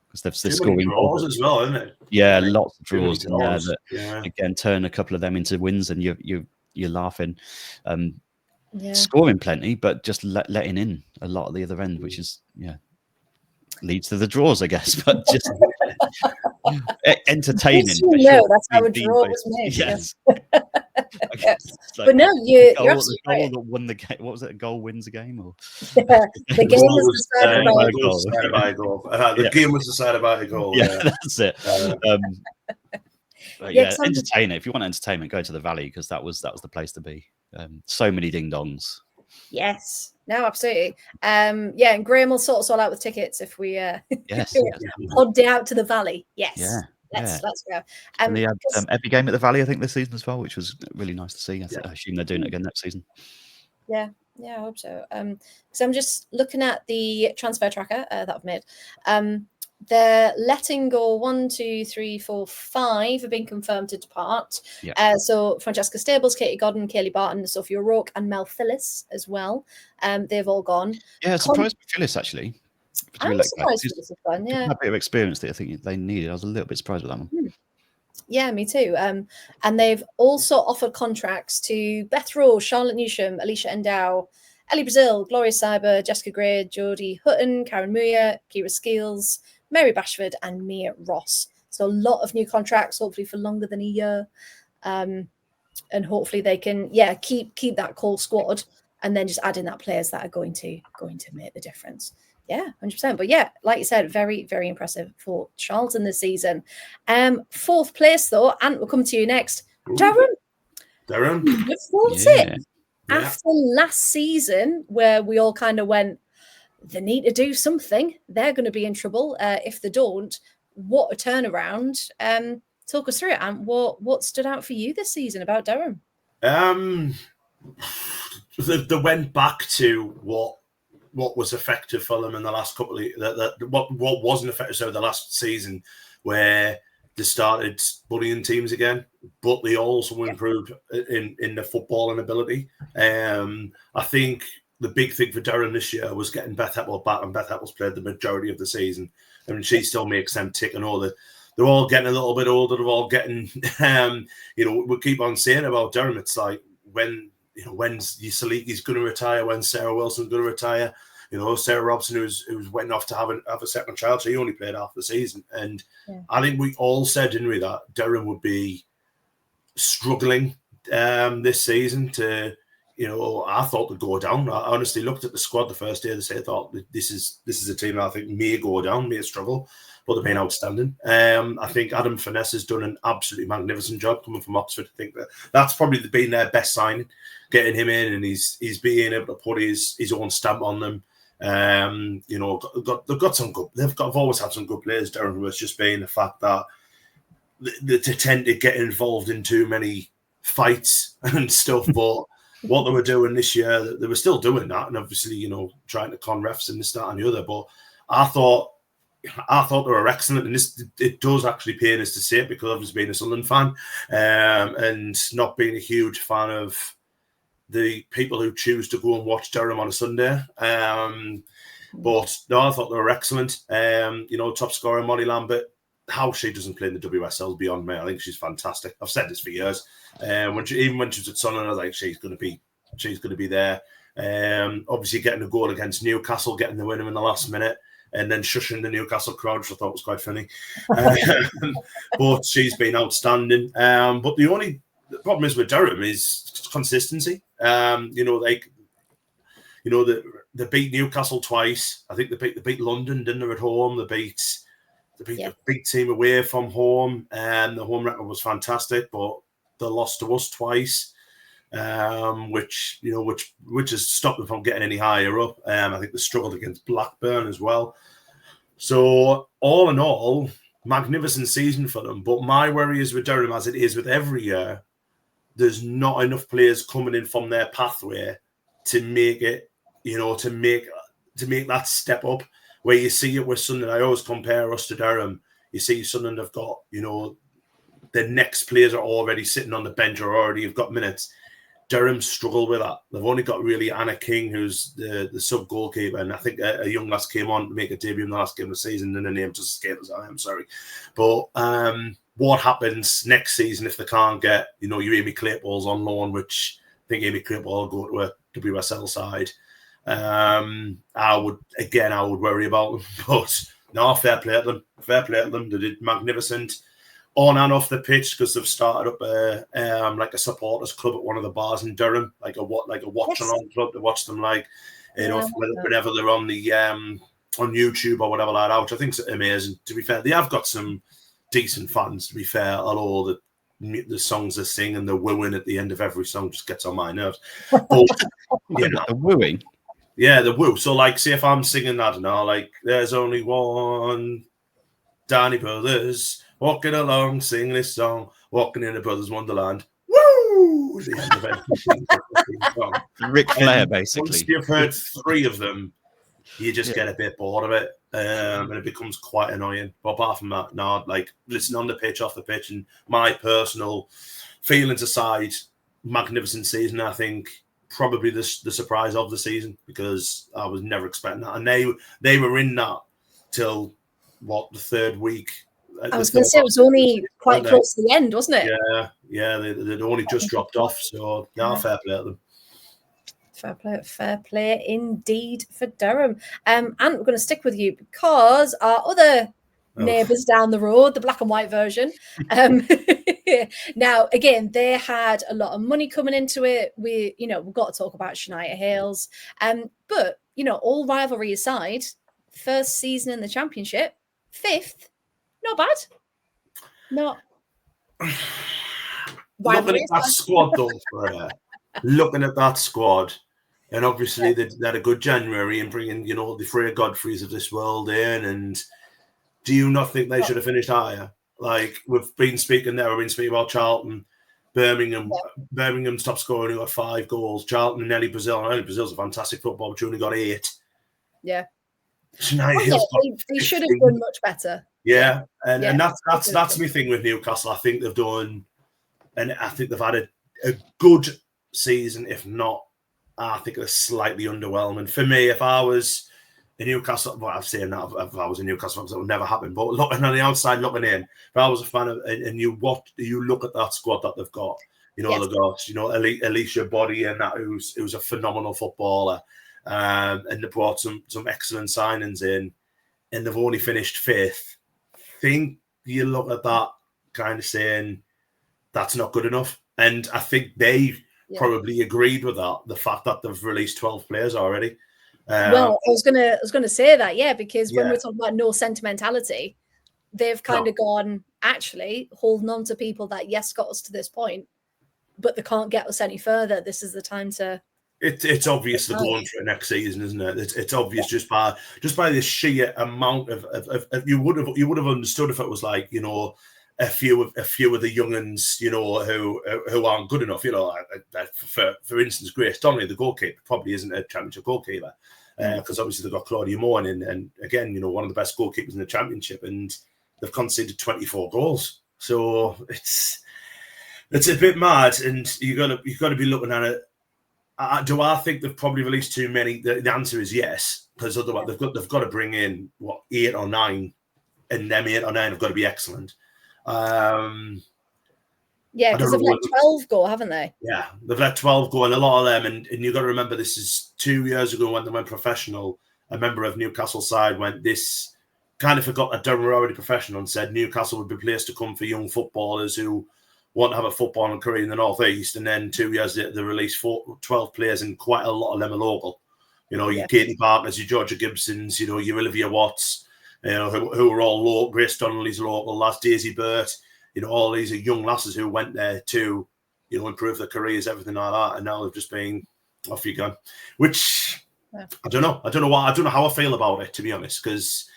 because they're scoring draws as well, isn't it? Yeah, lots of draws in there that again turn a couple of them into wins, and you're laughing. Scoring plenty, but just letting in a lot at the other end, which is leads to the draws, I guess. But just entertaining. That's how a draw was made. Yes. But no, you're absolutely right. That won the game. What was it? A goal wins a game, or the game was decided by a goal. The game was decided by a goal. Yeah, that's it. Entertain it. If you want entertainment, go to the Valley, because that was the place to be. So many ding dongs. Yes. No, absolutely. And Graham will sort us all out with tickets if we pod it out to the Valley. Yes. Yeah. Let's go. And they had every game at the Valley, I think, this season as well, which was really nice to see. I assume they're doing it again next season. Yeah, I hope so. Because I'm just looking at the transfer tracker that I've made. They're letting go 1, 2, 3, 4, 5 have been confirmed to depart. Yeah. So Francesca Stables, Katie Godden, Kaylee Barton, Sophia O'Rourke, and Mel Phillis as well. They've all gone. Yeah, surprised with Phillis, actually. I'm surprised Phillis has gone. Yeah, a bit of experience that I think they needed. I was a little bit surprised with that one. Yeah, me too. And they've also offered contracts to Beth Rose, Charlotte Newsham, Alicia Endow, Ellie Brazil, Gloria Cyber, Jessica Gray, Jodie Hutton, Karen Muir, Kira Skeels, Mary Bashford, and Mia Ross. So a lot of new contracts, hopefully for longer than a year. And hopefully they can, keep that core squad, and then just add in that players that are going to make the difference. Yeah, 100%. But yeah, like you said, very, very impressive for Charlton this season. 4th place, though, and we'll come to you next. Darren. Your 4th after last season, where we all kind of went, they need to do something. They're going to be in trouble if they don't. What a turnaround. Talk us through it, and what stood out for you this season about Durham? They went back to what was effective for them in the last couple of what wasn't effective over the last season, where they started bullying teams again, but they also improved in the footballing ability. I think the big thing for Durham this year was getting Beth Heppel back, and Beth Heppel's played the majority of the season. I mean, she still makes them tick, and they're all getting a little bit older. They're all getting, we keep on saying about Durham. It's like when's Saliki's going to retire, when Sarah Wilson's going to retire. Sarah Robson, who's went off to have a second child, so he only played half the season. And I think we all said, didn't we, that Durham would be struggling this season to. I thought they'd go down. I honestly looked at the squad the first day. I thought this is a team that I think may go down, may struggle, but they've been outstanding. I think Adam Finesse has done an absolutely magnificent job coming from Oxford. I think that's probably been their best signing, getting him in, and he's being able to put his own stamp on them. They've always had some good players, Durham. It's just been the fact that they tend to get involved in too many fights and stuff, but. What they were doing this year, they were still doing that, and obviously, trying to con refs and this, that, and the other. But I thought they were excellent, and it does actually pain us to say it, because obviously being a Sunderland fan and not being a huge fan of the people who choose to go and watch Durham on a Sunday. But no, I thought they were excellent. Top scorer Molly Lambert. How she doesn't play in the WSL is beyond me. I think she's fantastic. I've said this for years. When she was at Sunderland, I was like, she's going to be there. Obviously, getting a goal against Newcastle, getting the winner in the last minute, and then shushing the Newcastle crowd, which I thought was quite funny. But she's been outstanding. But the the problem is with Durham is consistency. They beat Newcastle twice. I think they beat London, didn't they, at home? They beat a big team away from home, and the home record was fantastic, but they lost to us twice, which has stopped them from getting any higher up. I think they struggled against Blackburn as well. So all in all, magnificent season for them. But my worry is with Durham, as it is with every year, there's not enough players coming in from their pathway to make it, to make that step up. Where you see it with Sunderland, I always compare us to Durham. You see Sunderland have got, the next players are already sitting on the bench or already have got minutes. Durham struggle with that. They've only got really Anna King, who's the sub goalkeeper, and I think a young lass came on to make a debut in the last game of the season, and the name just escaped us. I'm sorry, but what happens next season if they can't get, your Amy Claypool's on loan, which I think Amy Claypool will go to a WSL side. I would worry about them, but no, fair play to them. Fair play to them. They did magnificent on and off the pitch, because they've started up like a supporters club at one of the bars in Durham, like a watch along club to watch them, whenever they're on the on YouTube or whatever like that, which I think is amazing. To be fair, they have got some decent fans. To be fair, although the songs they sing and the wooing at the end of every song just gets on my nerves. But, the wooing. Yeah, the woo. So, say if I'm singing that, there's only one Danny Brothers walking along, singing this song, walking in a Brothers Wonderland. Woo! At the end of every song. Ric Flair, basically. Once you've heard three of them, you just get a bit bored of it, and it becomes quite annoying. But apart from that, no, listen on the pitch, off the pitch, and my personal feelings aside, magnificent season, I think. Probably the surprise of the season, because I was never expecting that, and they were in that till the third week. I was going to say it was only quite close to the end, wasn't it? Yeah, they'd only just dropped off. So fair play to them. Fair play indeed for Durham. And we're going to stick with you because our other neighbours down the road, the black and white version. Now, again, they had a lot of money coming into it. We've got to talk about Shania Hales. But, all rivalry aside, first season in the championship, 5th, not bad. Not. Looking at that squad, though, looking at that squad, and obviously they had a good January and bringing, the Freya Godfreys of this world in, and do you not think they should have finished higher? We've been speaking about Charlton, Birmingham. Yeah. Birmingham top scorer who got 5 goals. Charlton and Ellie Brazil. Ellie Brazil's a fantastic footballer, but she only got 8. Yeah. They should have done much better. Yeah, and that's my thing with Newcastle. I think they've done, and I think they've had a good season. If not, I think it's slightly underwhelming. For me, if I was in Newcastle, I'm saying that if I was in Newcastle, that would never happen. But looking on the outside, looking in, if I was a fan of, and you look at that squad that they've got, they've got, Alicia Body and that, who's a phenomenal footballer, and they brought some excellent signings in, and they've only finished 5th. I think you look at that kind of saying that's not good enough, and I think they probably agreed with that. The fact that they've released 12 players already. Well, I was gonna say that, because when we're talking about no sentimentality, they've kind of gone, actually holding on to people that got us to this point, but they can't get us any further. This is the time to. It's obvious they're going for it next season, isn't it? It's obvious just by the sheer amount of you would have understood if it was a few of the young'uns, who aren't good enough. For instance, Grace Donnelly, the goalkeeper, probably isn't a championship goalkeeper, because obviously they've got Claudia Moore and again, one of the best goalkeepers in the championship, and they've conceded 24 goals. So it's a bit mad, and you got to be looking at it. Do I think they've probably released too many? The answer is yes, because otherwise they've got to bring in 8 or 9, and them 8 or 9 have got to be excellent. Because they've let 12 go, haven't they? Yeah, they've let 12 go, and a lot of them, and you've got to remember, this is 2 years ago when they went professional. A member of Newcastle side went, this kind of forgot that Durham were already professional, and said Newcastle would be a place to come for young footballers who want to have a footballing career in the North East, and then 2 years later they release 12 players, and quite a lot of them are local. You know, your Katie Parkers, your Georgia Gibsons, you know, your Olivia Watts, you know, who are all local. Grace Donnelly's local, last Daisy Burt, you know, all these are young lasses who went there to, you know, improve their careers, everything like that, and now they've just been off you go. Which I don't know. I don't know how I feel about it, to be honest, because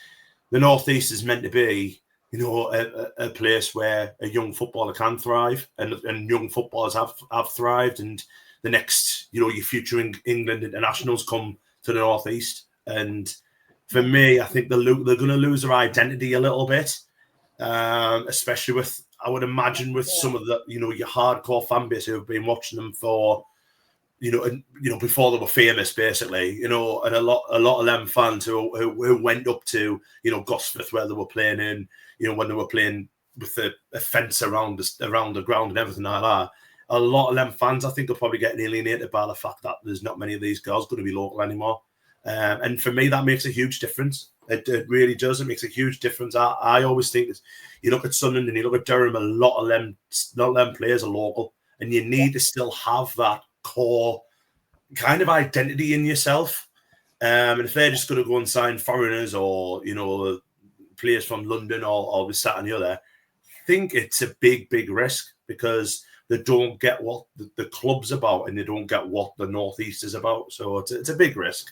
the North East is meant to be, you know, a place where a young footballer can thrive, and young footballers have thrived, and the next, you know, your future England internationals come to the North East. And for me, I think they're going to lose their identity a little bit, especially with, I would imagine, with some of the, you know, your hardcore fan base who have been watching them for, you know, before they were famous, basically, you know, and a lot of them fans who went up to, you know, Gosforth, where they were playing in, you know, when they were playing with a fence around the ground and everything like that. A lot of them fans, I think, are probably getting alienated by the fact that there's not many of these girls going to be local anymore. And for me, that makes a huge difference. It really does. It makes a huge difference. I always think, you look at Sunderland and you look at Durham, a lot of them players are local, and you need to still have that core kind of identity in yourself. And if they're just going to go and sign foreigners, or, you know, players from London, or this, that, and the other, I think it's a big, big risk, because they don't get what the club's about, and they don't get what the North East is about. So it's a big risk.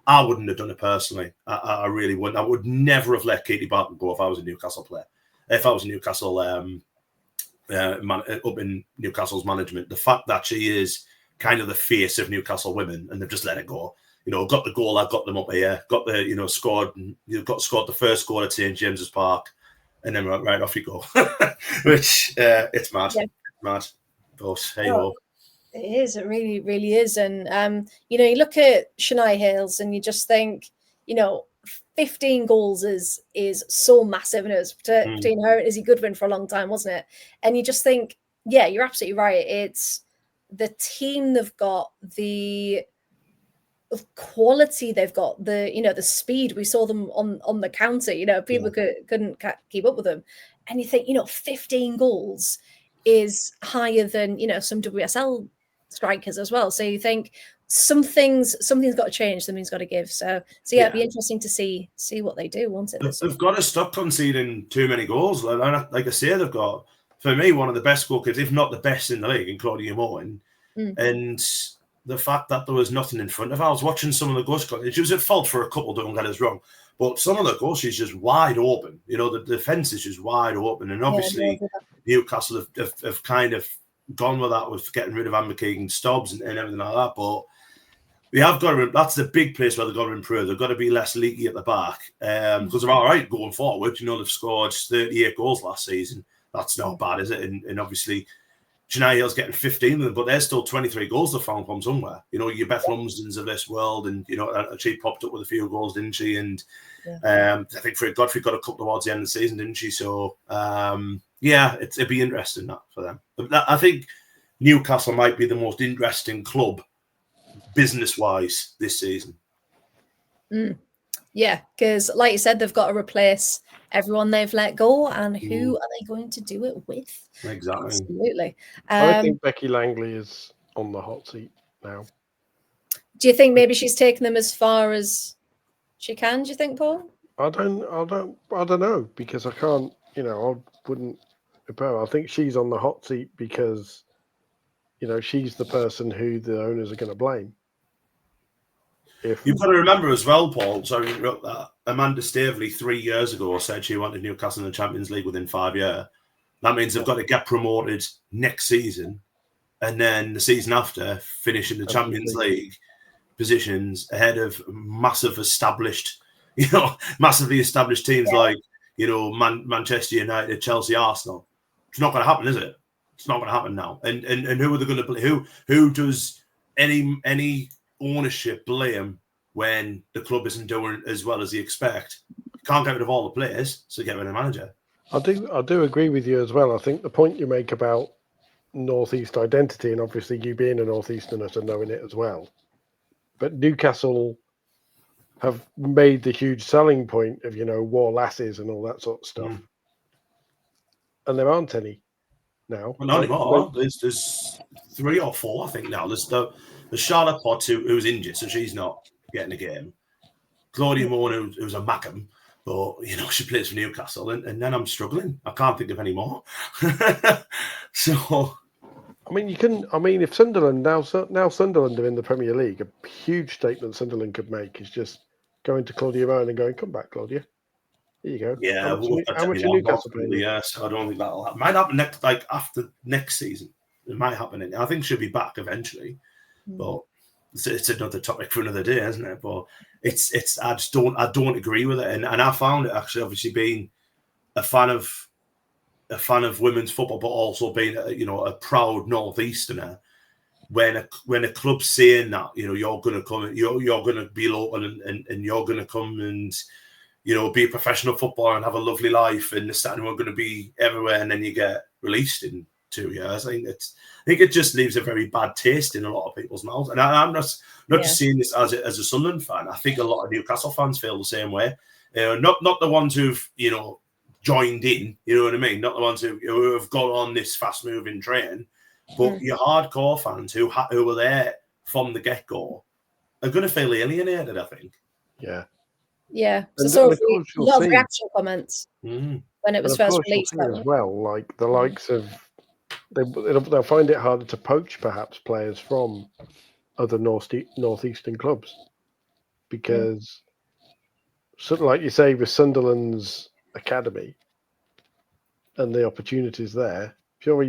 I wouldn't have done it personally. I really wouldn't. I would never have let Katie Barton go if I was a Newcastle player. If I was a Newcastle up in Newcastle's management, the fact that she is kind of the face of Newcastle women, and they've just let it go. You know, got the goal, I got them up here, got the, you know, scored the first goal at St James's Park, and then right off you go. Which it's mad. Yeah. Mad. But hey ho. It is. It really, really is. And you know, you look at Shania Hales, and you just think, you know, 15 goals is so massive, and it was between her and Izzy Goodwin for a long time, wasn't it? And you just think, yeah, you're absolutely right. It's the team they've got, the quality they've got, the, you know, the speed. We saw them on the counter. You know, people couldn't keep up with them. And you think, you know, 15 goals is higher than, you know, some WSL strikers as well. So you think something's got to change, something's got to give. So yeah, it'd be interesting to see what they do, won't it? They've got to stop conceding too many goals. Like I say, they've got, for me, one of the best goalkeepers, if not the best in the league, in Claudia Morton. And the fact that there was nothing in front of her. I was watching some of the goals. She was at fault for a couple, don't get us wrong. But some of the goals, she's just wide open. You know, the defence is just wide open. And obviously, Newcastle have kind of gone with that, with getting rid of Amber Keegan Stubbs and everything like that. But we have got to, that's the big place where they've got to improve. They've got to be less leaky at the back, because they're all right going forward. You know, they've scored 38 goals last season. That's not bad, is it? And obviously, Shania Hale's getting 15 of them, but there's still 23 goals they found from somewhere. You know, your Beth Lumsdens of this world, and, you know, she popped up with a few goals, didn't she? And I think Fred Godfrey got a couple towards the end of the season, didn't she? So, yeah, it'd be interesting that for them. I think Newcastle might be the most interesting club business-wise this season. Yeah, because like you said, they've got to replace everyone they've let go, and who are they going to do it with? Exactly. Absolutely. I think Becky Langley is on the hot seat now. Do you think maybe she's taken them as far as she can? Do you think, Paul? I don't know, because I can't. You know, I wouldn't. I think she's on the hot seat because, you know, she's the person who the owners are going to blame. You've got to remember as well, Paul, sorry to interrupt that, Amanda Staveley 3 years ago said she wanted Newcastle in the Champions League within 5 years. That means they've got to get promoted next season, and then the season after finish in the Champions League positions ahead of massively established teams like, you know, Manchester United, Chelsea, Arsenal. It's not going to happen, is it? It's not going to happen now. And who are they going to play? Who does any ownership blame when the club isn't doing as well as they expect? You can't get rid of all the players, so get rid of the manager. I do agree with you as well. I think the point you make about Northeast identity, and obviously you being a Northeasterner and knowing it as well, but Newcastle have made the huge selling point of, you know, war lasses and all that sort of stuff, and there aren't any. now. Well, not anymore. There's 3 or 4, I think, now. There's the Charlotte Potts who's injured, so she's not getting a game. Claudia Moore, who's a Mackham, but she plays for Newcastle, and then I'm struggling. I can't think of any more. So, if Sunderland now Sunderland are in the Premier League, a huge statement Sunderland could make is just going to Claudia Moore and going, "Come back, Claudia. Here you go." Yeah, how much are Newcastle paying? Yes, I don't think that'll happen. Might happen after next season. It might happen. I think she'll be back eventually, but it's another topic for another day, isn't it? But I don't agree with it, and I found it actually, obviously, being a fan of women's football, but also being a proud northeasterner. When a club's saying that you're going to come, you're going to be local, and you're going to come and be a professional footballer and have a lovely life, and this and we're going to be everywhere, and then you get released in 2 years. I think it just leaves a very bad taste in a lot of people's mouths. And I'm not just seeing this as a Sunderland fan. I think a lot of Newcastle fans feel the same way. Not the ones who've joined in. You know what I mean? Not the ones who have got on this fast moving train, but your hardcore fans who were there from the get go are going to feel alienated, I think. Yeah. Yeah, so a lot of reaction comments when it was first released as well. Like the likes of they'll find it harder to poach perhaps players from other northeastern clubs because, sort of like you say, with Sunderland's academy and the opportunities there. If you're a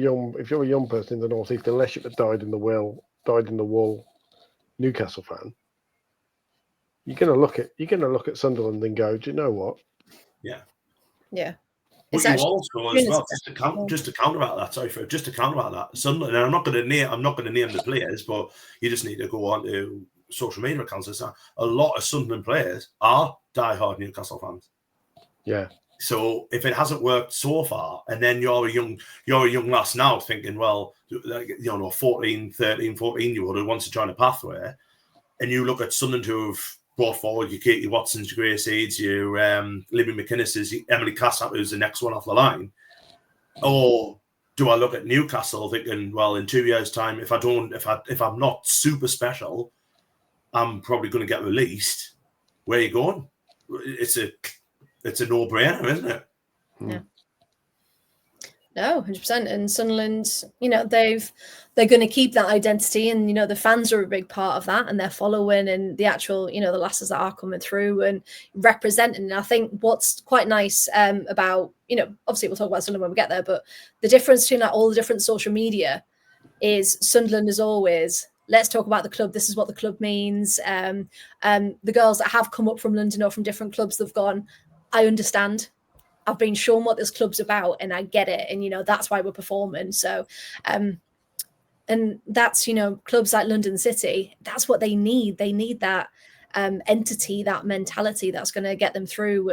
young person in the northeast, unless you've died in the wall, Newcastle fan. You're gonna look at Sunderland and go, do you know what? Yeah. Yeah. But you also as well, just to counter that. Sunderland, and I'm not going to name the players, but you just need to go on to social media accounts and say a lot of Sunderland players are diehard Newcastle fans. Yeah. So if it hasn't worked so far, and then you're a young lass now thinking, well, 14, 13, 14-year-old who wants to join a pathway, and you look at Sunderland who've brought forward your Katie Watsons, your Grace Eads, your Libby McInnes's, Emily Cassap, who's the next one off the line. Or do I look at Newcastle thinking, well, in 2 years' time, if I'm not super special, I'm probably going to get released. Where are you going? It's a no-brainer, isn't it? Yeah. No, 100%. And Sunderland, they're going to keep that identity, and the fans are a big part of that, and they're following, and the actual, the lasses that are coming through and representing. And I think what's quite nice about, obviously we'll talk about Sunderland when we get there, but the difference between all the different social media is Sunderland is always, let's talk about the club. This is what the club means. The girls that have come up from London or from different clubs, they've gone, I understand. I've been shown what this club's about, and I get it, and that's why we're performing. So, and that's clubs like London City. That's what they need. They need that entity, that mentality that's going to get them through,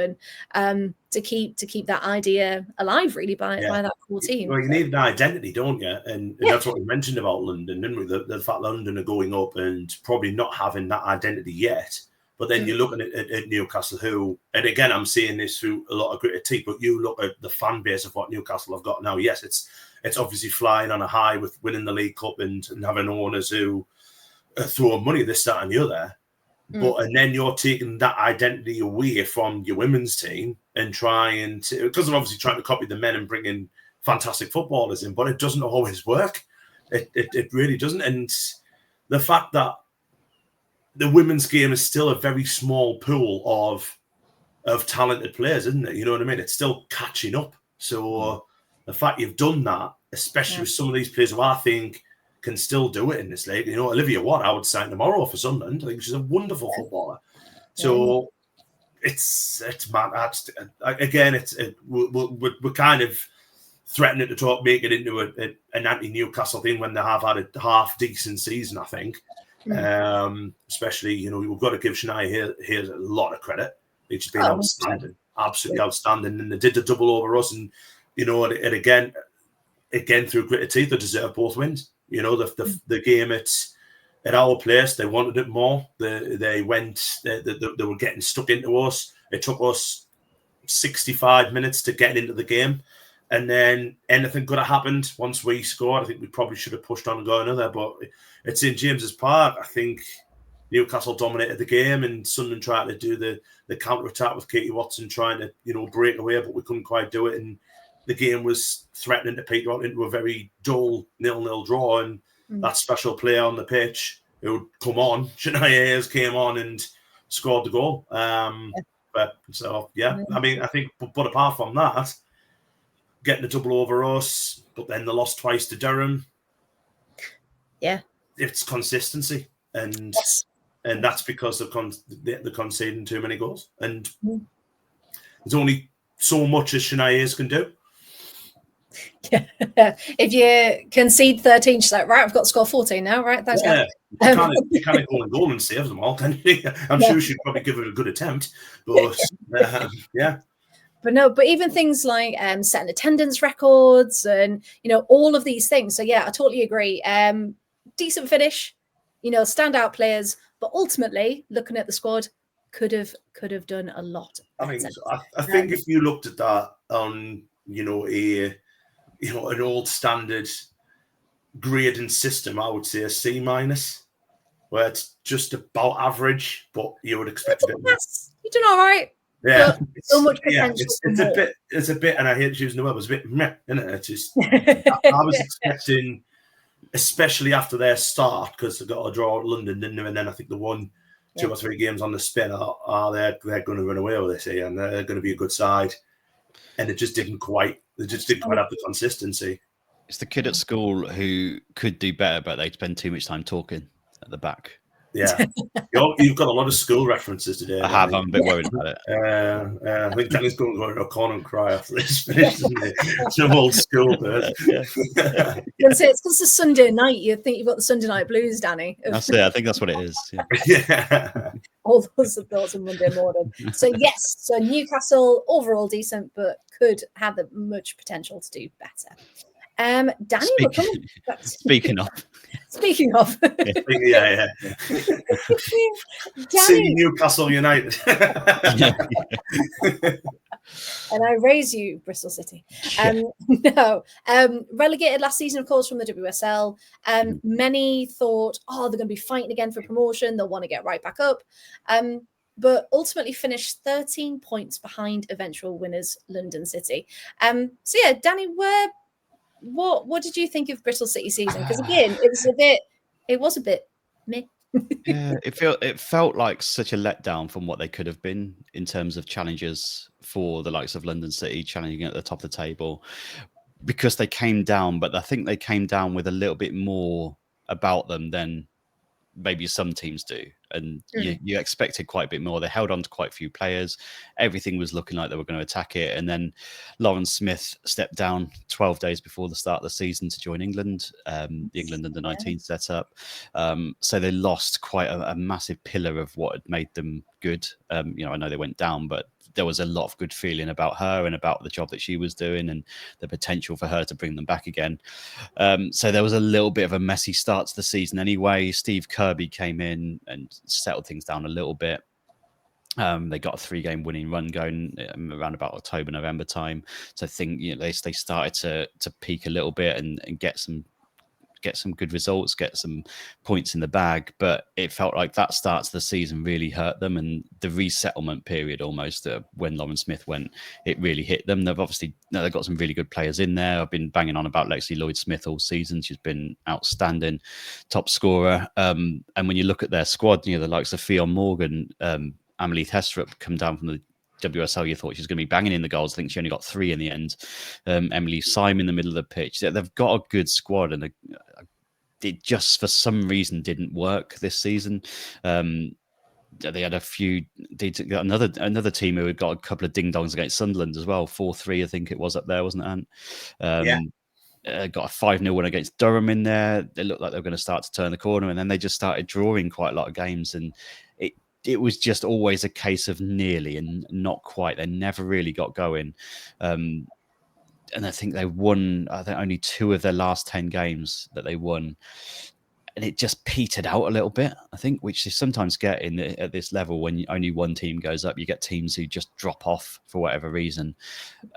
and to keep that idea alive, really, by that core team. Well, you need an identity, don't you? And that's what we mentioned about London, didn't we? The fact London are going up and probably not having that identity yet. But then you're looking at Newcastle, who, and again, I'm seeing this through a lot of gritted teeth, but you look at the fan base of what Newcastle have got now. Yes, it's obviously flying on a high with winning the League Cup and having owners who throw money this, that, and the other. And then you're taking that identity away from your women's team and trying to, because they're obviously trying to copy the men and bring in fantastic footballers in, but it doesn't always work. It really doesn't. And the fact that the women's game is still a very small pool of talented players, isn't it? You know what I mean? It's still catching up. So the fact you've done that, especially with some of these players who I think can still do it in this league. Olivia Watt, I would sign tomorrow for Sunderland. I think she's a wonderful footballer. So it's mad. Again, we're kind of threatening to make it into an anti-Newcastle thing when they have had a half decent season, I think. Especially, we've got to give Shania here a lot of credit. She's been outstanding, absolutely outstanding. And they did the double over us, and and again through gritted teeth, they deserve both wins. The game at our place, they wanted it more. They were getting stuck into us. It took us 65 minutes to get into the game. And then anything could have happened once we scored. I think we probably should have pushed on and got another, but it's in James's Park. I think Newcastle dominated the game, and Sunderland tried to do the counter attack with Katie Watson trying to break away, but we couldn't quite do it. And the game was threatening to peter out into a very dull 0-0 draw. And that special player on the pitch who would come on, Shania Ayers, came on and scored the goal. I mean, I think, but apart from that, getting a double over us, but then they lost twice to Durham. Yeah, it's consistency, and that's because they're conceding too many goals, and there's only so much as Shania Ayers can do. Yeah. If you concede 13, she's like, right, I've got to score 14 now, right? Thanks, guys. You can't go and goal and save them all, can you? I'm sure she'd probably give it a good attempt, but yeah. But even things like setting attendance records and, all of these things. So, yeah, I totally agree. Decent finish, standout players. But ultimately, looking at the squad, could have done a lot better. I mean, I think if you looked at that on, an old standard grading system, I would say a C-, where it's just about average, but you would expect a bit more. You're doing all right. Yeah, so much potential. It's a bit, and I hate using the word, it's a bit meh, isn't it? It's just, I was expecting, especially after their start, because they got a draw at London, didn't they? And then I think they won 2 or 3 games on the spin. They're going to run away with this here, and they're going to be a good side. And it just didn't quite. They just didn't quite have the consistency. It's the kid at school who could do better, but they spend too much time talking at the back. Yeah, you've got a lot of school references today. I have. I'm a bit worried about it. I think Danny's going to go to a corner and cry after this finish, isn't he? Some old school bird. It's because it's Sunday night. You think you've got the Sunday night blues, Danny. That's it. I think that's what it is. Yeah. All those thoughts on Monday morning. So yes, so Newcastle overall decent, but could have much potential to do better. Danny, speaking of. Yeah. See Newcastle United. And I raise you, Bristol City. No. Relegated last season, of course, from the WSL. Many thought, they're going to be fighting again for promotion. They'll want to get right back up. But ultimately finished 13 points behind eventual winners, London City. So yeah, Danny, what did you think of Bristol City season? Because again, it was a bit meh. Yeah, it felt like such a letdown from what they could have been in terms of challenges for the likes of London City, challenging at the top of the table, because they came down. But I think they came down with a little bit more about them than maybe some teams do, and you expected quite a bit more. They held on to quite a few players. Everything was looking like they were going to attack it, and then Lauren Smith stepped down 12 days before the start of the season to join England, the England under-19 setup. So they lost quite a massive pillar of what had made them good. I know they went down, but there was a lot of good feeling about her and about the job that she was doing and the potential for her to bring them back again. So there was a little bit of a messy start to the season anyway. Steve Kirby came in and settled things down a little bit. They got a 3-game winning run going around about October, November time. So I think they started to peak a little bit and get some good results, get some points in the bag, but it felt like that start to the season really hurt them, and the resettlement period almost when Lauren Smith went, it really hit them. They've got some really good players in there. I've been banging on about Lexi Lloyd-Smith all season. She's been outstanding, top scorer. And when you look at their squad, the likes of Fionn Morgan, Amelie Thestrup come down from the WSL, you thought she was going to be banging in the goals. I think she only got 3 in the end. Emily Syme in the middle of the pitch. They've got a good squad, and it just for some reason didn't work this season. They had another team who had got a couple of ding dongs against Sunderland as well. 4-3, I think it was up there, wasn't it, Ant? Got a 5-0 win against Durham in there. They looked like they were going to start to turn the corner, and then they just started drawing quite a lot of games, and it was just always a case of nearly and not quite. They never really got going. And I think they won, only 2 of their last 10 games that they won. and it just petered out a little bit, I think, which you sometimes get at this level when only one team goes up. You get teams who just drop off for whatever reason.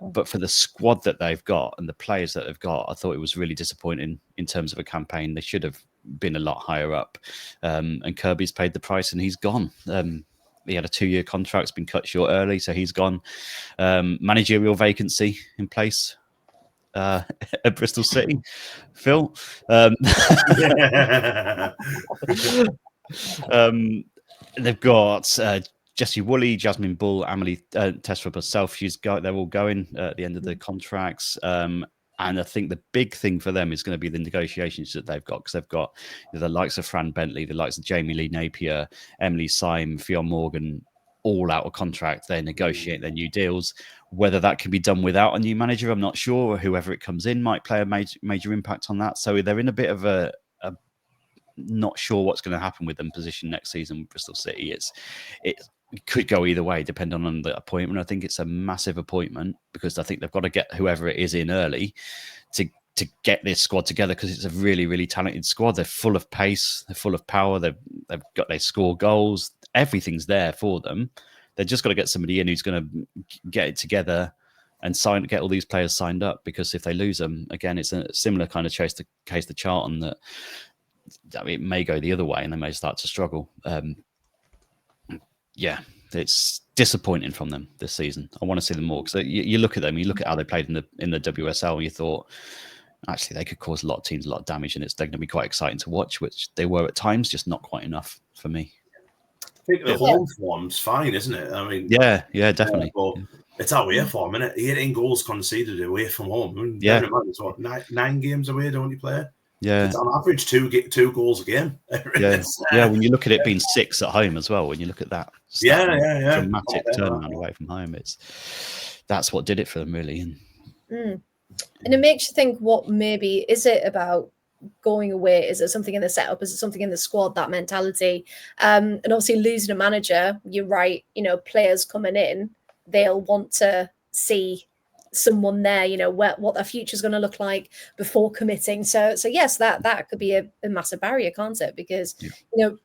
But for the squad that they've got and the players that they've got, I thought it was really disappointing in terms of a campaign. They should have been a lot higher up. And Kirby's paid the price and he's gone. He had a 2-year contract, it's been cut short early, so he's gone. Managerial vacancy in place at Bristol City. Phil? They've got Jessie Woolley, Jasmine Bull, Amelie Tesfaye herself. They're all going at the end of the contracts. And I think the big thing for them is going to be the negotiations that they've got, because they've got the likes of Fran Bentley, the likes of Jamie Lee Napier, Emily Syme, Fionn Morgan, all out of contract. They negotiate their new deals. Whether that can be done without a new manager, I'm not sure. Whoever it comes in might play a major impact on that. So they're in a bit of a not sure what's going to happen with them position next season with Bristol City. It could go either way, depending on the appointment. I think it's a massive appointment because I think they've got to get whoever it is in early to get this squad together, because it's a really, really talented squad. They're full of pace, they're full of power, they score goals, everything's there for them. They've just got to get somebody in who's going to get it together and get all these players signed up, because if they lose them, again, it's a similar kind of case to Charlton, that it may go the other way and they may start to struggle. Yeah, it's disappointing from them this season. I want to see them more, because you look at them, you look at how they played in the WSL, and you thought, actually, they could cause a lot of teams a lot of damage, and they're going to be quite exciting to watch, which they were at times, just not quite enough for me. I think the home form's fine, isn't it? I mean, yeah, definitely. But it's away form, isn't it? 18 goals conceded away from home. I mean, yeah, it's what, 9 games away, don't you play? Yeah, it's on average two goals a game. Yeah. When you look at it being 6 at home as well, when you look at that, dramatic turnaround away from home, that's what did it for them, really. And it makes you think, what maybe is it about going away? Is it something in the setup? Is it something in the squad, that mentality? And obviously losing a manager, you're right, players coming in, they'll want to see someone there, what their future is going to look like before committing. So yes, that could be a massive barrier, can't it? Because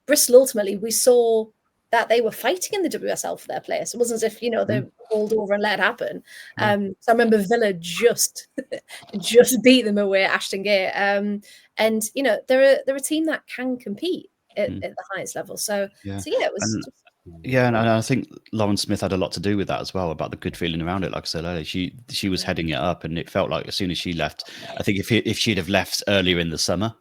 Bristol, ultimately, we saw that they were fighting in the WSL for their players. It wasn't as if they rolled over and let it happen. So I remember Villa just beat them away at Ashton Gate. And they're a team that can compete at the highest level. So it was. And I think Lauren Smith had a lot to do with that as well, about the good feeling around it. Like I said earlier, she was heading it up, and it felt like as soon as she left, I think if she'd have left earlier in the summer,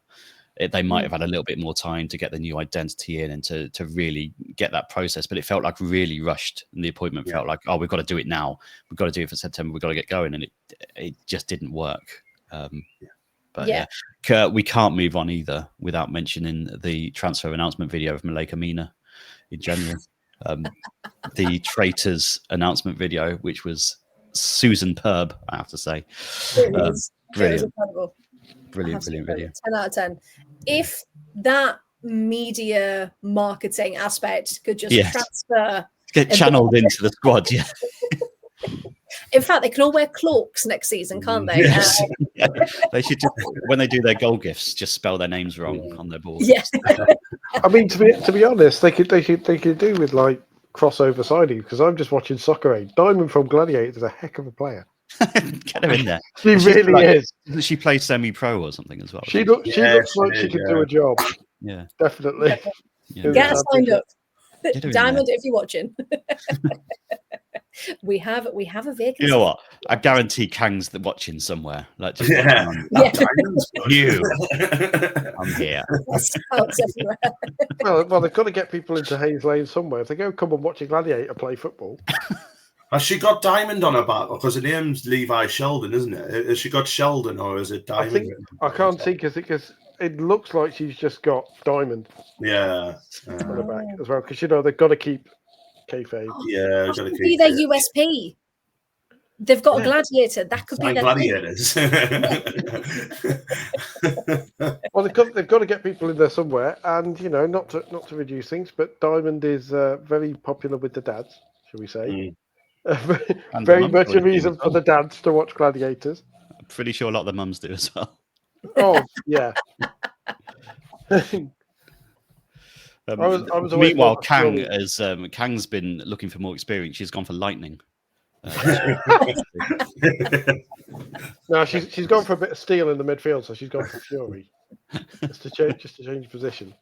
they might have had a little bit more time to get the new identity in and to really get that process. But it felt like really rushed, and the appointment felt like, we've got to do it now. We've got to do it for September. We've got to get going, and it just didn't work. But we can't move on either without mentioning the transfer announcement video of Malika Mina in January. The Traitors announcement video, which was Susan Perb, I have to say. Brilliant. Brilliant video. 10 out of 10. If that media marketing aspect could just get channeled into the squad, In fact, they can all wear cloaks next season, can't they? Yes. They should just, when they do their goal gifts, just spell their names wrong on their board. Yeah. I mean, to be honest, they could do with like crossover signing, because I'm just watching Soccer Aid. Diamond from Gladiator is a heck of a player. Get her in there. She really is. She plays semi-pro or something as well. She looks like she can do a job. Yeah, definitely. Yeah. Get her signed up, Diamond, if you're watching. We have a vacancy. You know what? I guarantee Kang's watching somewhere. Like, just you. I'm here. Well, they've got to get people into Hayes Lane somewhere. If they go, come and watch a Gladiator play football. Has she got Diamond on her back? Because her name's Levi Sheldon, isn't it? Has she got Sheldon, or is it Diamond? I can't see, because it looks like she's just got Diamond. Yeah. On her back as well, because they've got to keep kayfabe. Yeah, that could be their USP. They've got a gladiator. That could be their gladiators. Well, they've got to get people in there somewhere, and not to reduce things, but Diamond is very popular with the dads, shall we say? Very much a reason for the dads to watch Gladiators. I'm pretty sure a lot of the mums do as well. Oh yeah. I was meanwhile, Kang's been looking for more experience. She's gone for lightning. No, she's gone for a bit of steel in the midfield, so she's gone for fury, just to change position.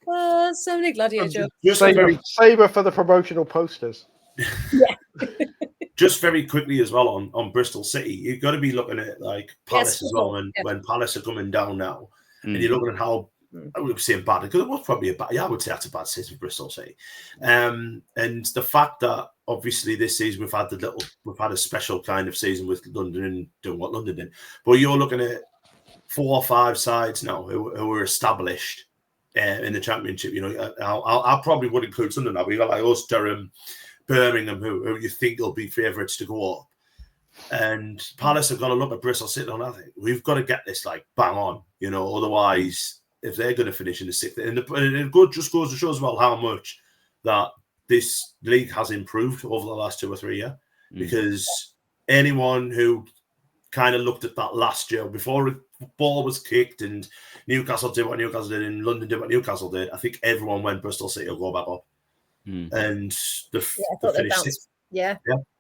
Oh, so many gladiator. Saber for the promotional posters. Yeah. Just very quickly as well on Bristol City, you've got to be looking at like Palace as well. When Palace are coming down now, and you're looking at how I would say bad, because it was probably a bad. Yeah, I would say that's a bad season for Bristol City. And the fact that obviously this season we've had a special kind of season with London and doing what London did. But you're looking at 4 or 5 sides now who are established in the Championship. You know, I probably would include Sunderland now. We got like us, Durham, Birmingham, who you think will be favourites to go up. And Palace have got to look at Bristol City and I think we've got to get this like bang on, you know, otherwise if they're going to finish in the 6th, and it just goes to show as well how much that this league has improved over the last 2 or 3 years. Because anyone who kind of looked at that last year before the ball was kicked and Newcastle did what Newcastle did and London did what Newcastle did, I think everyone went Bristol City will go back up. And the finished 6th. Yeah.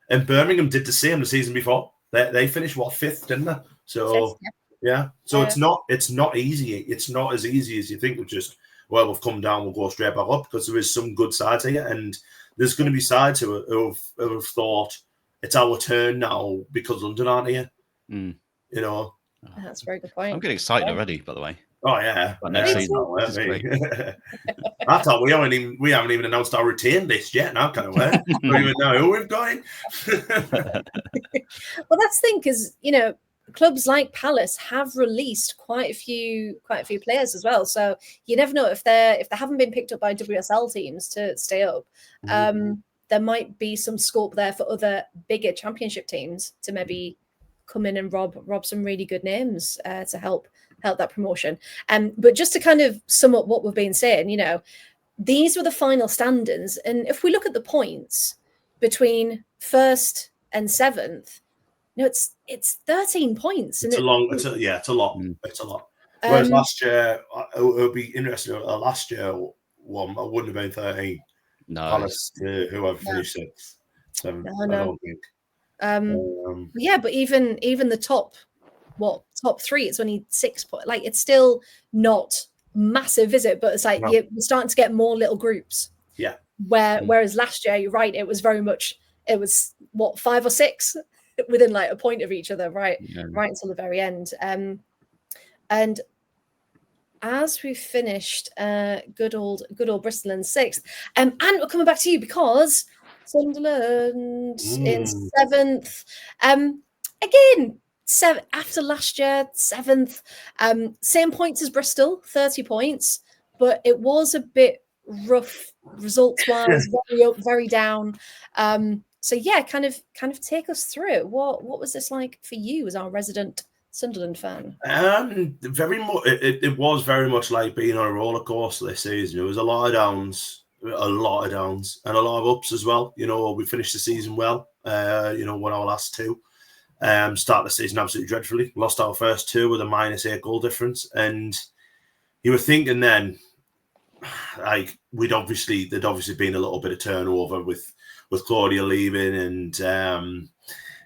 And Birmingham did the same the season before. They finished 5th, didn't they? So 5th, yeah. So it's not easy. It's not as easy as you think. Of just we've come down, we'll go straight back up, because there is some good sides here, and there's going to be sides who have thought it's our turn now because London aren't here. You know, that's a very good point. I'm getting excited already. By the way. Oh yeah, next season. I thought we haven't even announced our retain list yet. Now kind of way. We don't even know who we've got in. Well, that's the thing, because you know clubs like Palace have released quite a few players as well. So you never know if they haven't been picked up by WSL teams to stay up. There might be some scope there for other bigger Championship teams to maybe come in and rob some really good names to help that promotion. But just to kind of sum up what we've been saying, you know, these were the final standings, and if we look at the points between 1st and 7th, you know, it's 13 points. It's a lot. It's a lot. Whereas last year, it would be interesting. Last year one wouldn't have been 13. No, Palace to whoever finished 6th. 7th. I don't think. Yeah, but even the top 3, it's only 6 points. Like, it's still not massive, is it? But it's like you're starting to get more little groups. Yeah. Whereas last year, you're right, it was very much, it was 5 or 6 within like a point of each other, right until the very end. And as we finished, good old Bristol in 6th, and we're coming back to you because Sunderland in 7th. Again, after last year, 7th. Same points as Bristol, 30 points, but it was a bit rough results-wise, very up, very down. So yeah, kind of take us through it. What was this like for you as our resident Sunderland fan? Very much. It was very much like being on a roller coaster this season. It was a lot of downs, and a lot of ups as well. You know, we finished the season well. Won our last 2. Started the season absolutely dreadfully. Lost our first 2 with a -8 goal difference, and you were thinking then, like there'd obviously been a little bit of turnover with Claudia leaving, and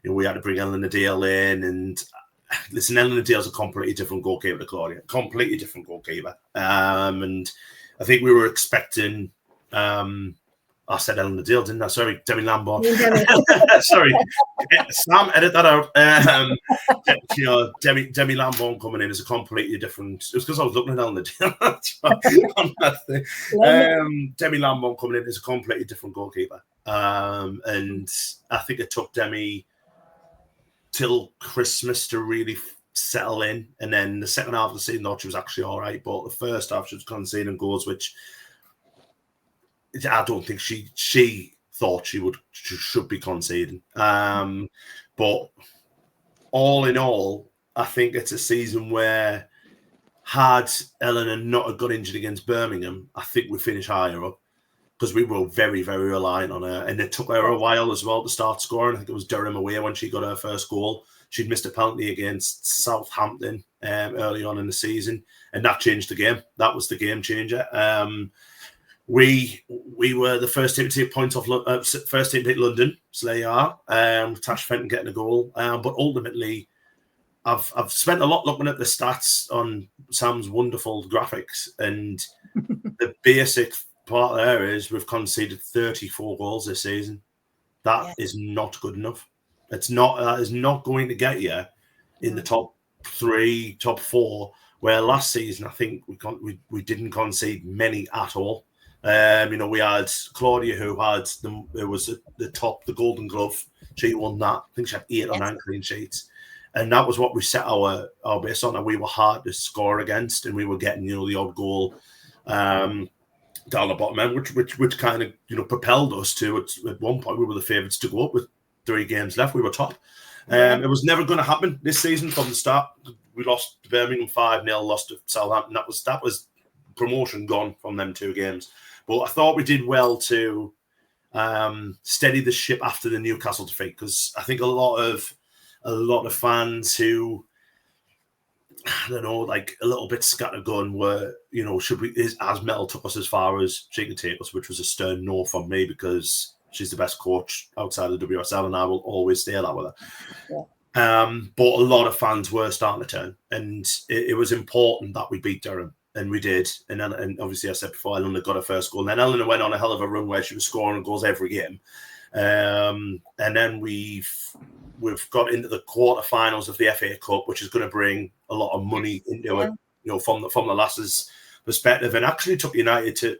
we had to bring Ellen Adele in. And listen, Ellen Adele's a completely different goalkeeper to Claudia, completely different goalkeeper. And I think we were expecting. I said Ellen Adele, didn't I? Sorry, Demi Lamborn. Sorry, Sam, edit that out. Demi Lamborn coming in is a completely different. It was because I was looking at Ellen Adele on that thing. Demi Lamborn coming in is a completely different goalkeeper, and I think it took Demi till Christmas to really settle in, and then the second half of the season, she was actually all right, but the first half she was conceding goals, which I don't think she thought she should be conceding. But all in all, I think it's a season where had Eleanor not got injured against Birmingham, I think we finish higher up, because we were very, very reliant on her. And it took her a while as well to start scoring. I think it was Durham away when she got her first goal. She'd missed a penalty against Southampton early on in the season, and that changed the game. That was the game changer. We were the first team to take points off first team to hit London, so they are. Tash Fenton getting a goal, but ultimately, I've spent a lot looking at the stats on Sam's wonderful graphics, and the basic part there is we've conceded 34 goals this season. That is not good enough. That is not going to get you in the top 3, top 4. Where last season I think we didn't concede many at all. We had Claudia who had the Golden Glove. She won that. I think she had 8 or 9 clean sheets. And that was what we set our base on, and we were hard to score against, and we were getting, the odd goal down the bottom end, which kind of, propelled us to, at one point, we were the favourites to go up with 3 games left. We were top. It was never going to happen this season from the start. We lost to Birmingham 5-0, lost to Southampton. That was promotion gone from them 2 games. But I thought we did well to steady the ship after the Newcastle defeat, because I think a lot of fans who, I don't know, like a little bit scattergun were, as Metal took us as far as she could take us, which was a stern no from me, because she's the best coach outside of the WSL, and I will always stay that with her. Yeah. But a lot of fans were starting to turn, and it was important that we beat Durham, and we did. And obviously, I said before, Eleanor got her first goal, and then Eleanor went on a hell of a run where she was scoring goals every game. And then we've got into the quarterfinals of the FA Cup, which is going to bring a lot of money into it, from the lasses' perspective, and actually took United to.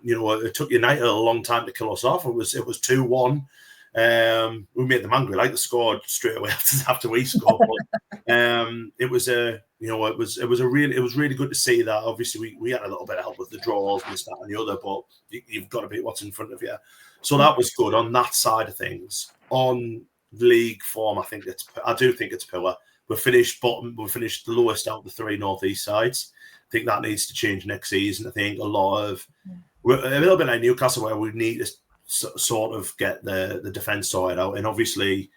It took United a long time to kill us off. It was 2-1. We made them angry. Like, they scored straight away after we scored. But it was really good to see that. Obviously, we had a little bit of help with the draws and this, that, and the other. But you've got to beat what's in front of you. So that was good on that side of things. On league form, I do think it's poor. We finished bottom. We finished the lowest out of the 3 northeast sides. I think that needs to change next season. I think we're a little bit like Newcastle, where we need to sort of get the defence sorted out. And obviously,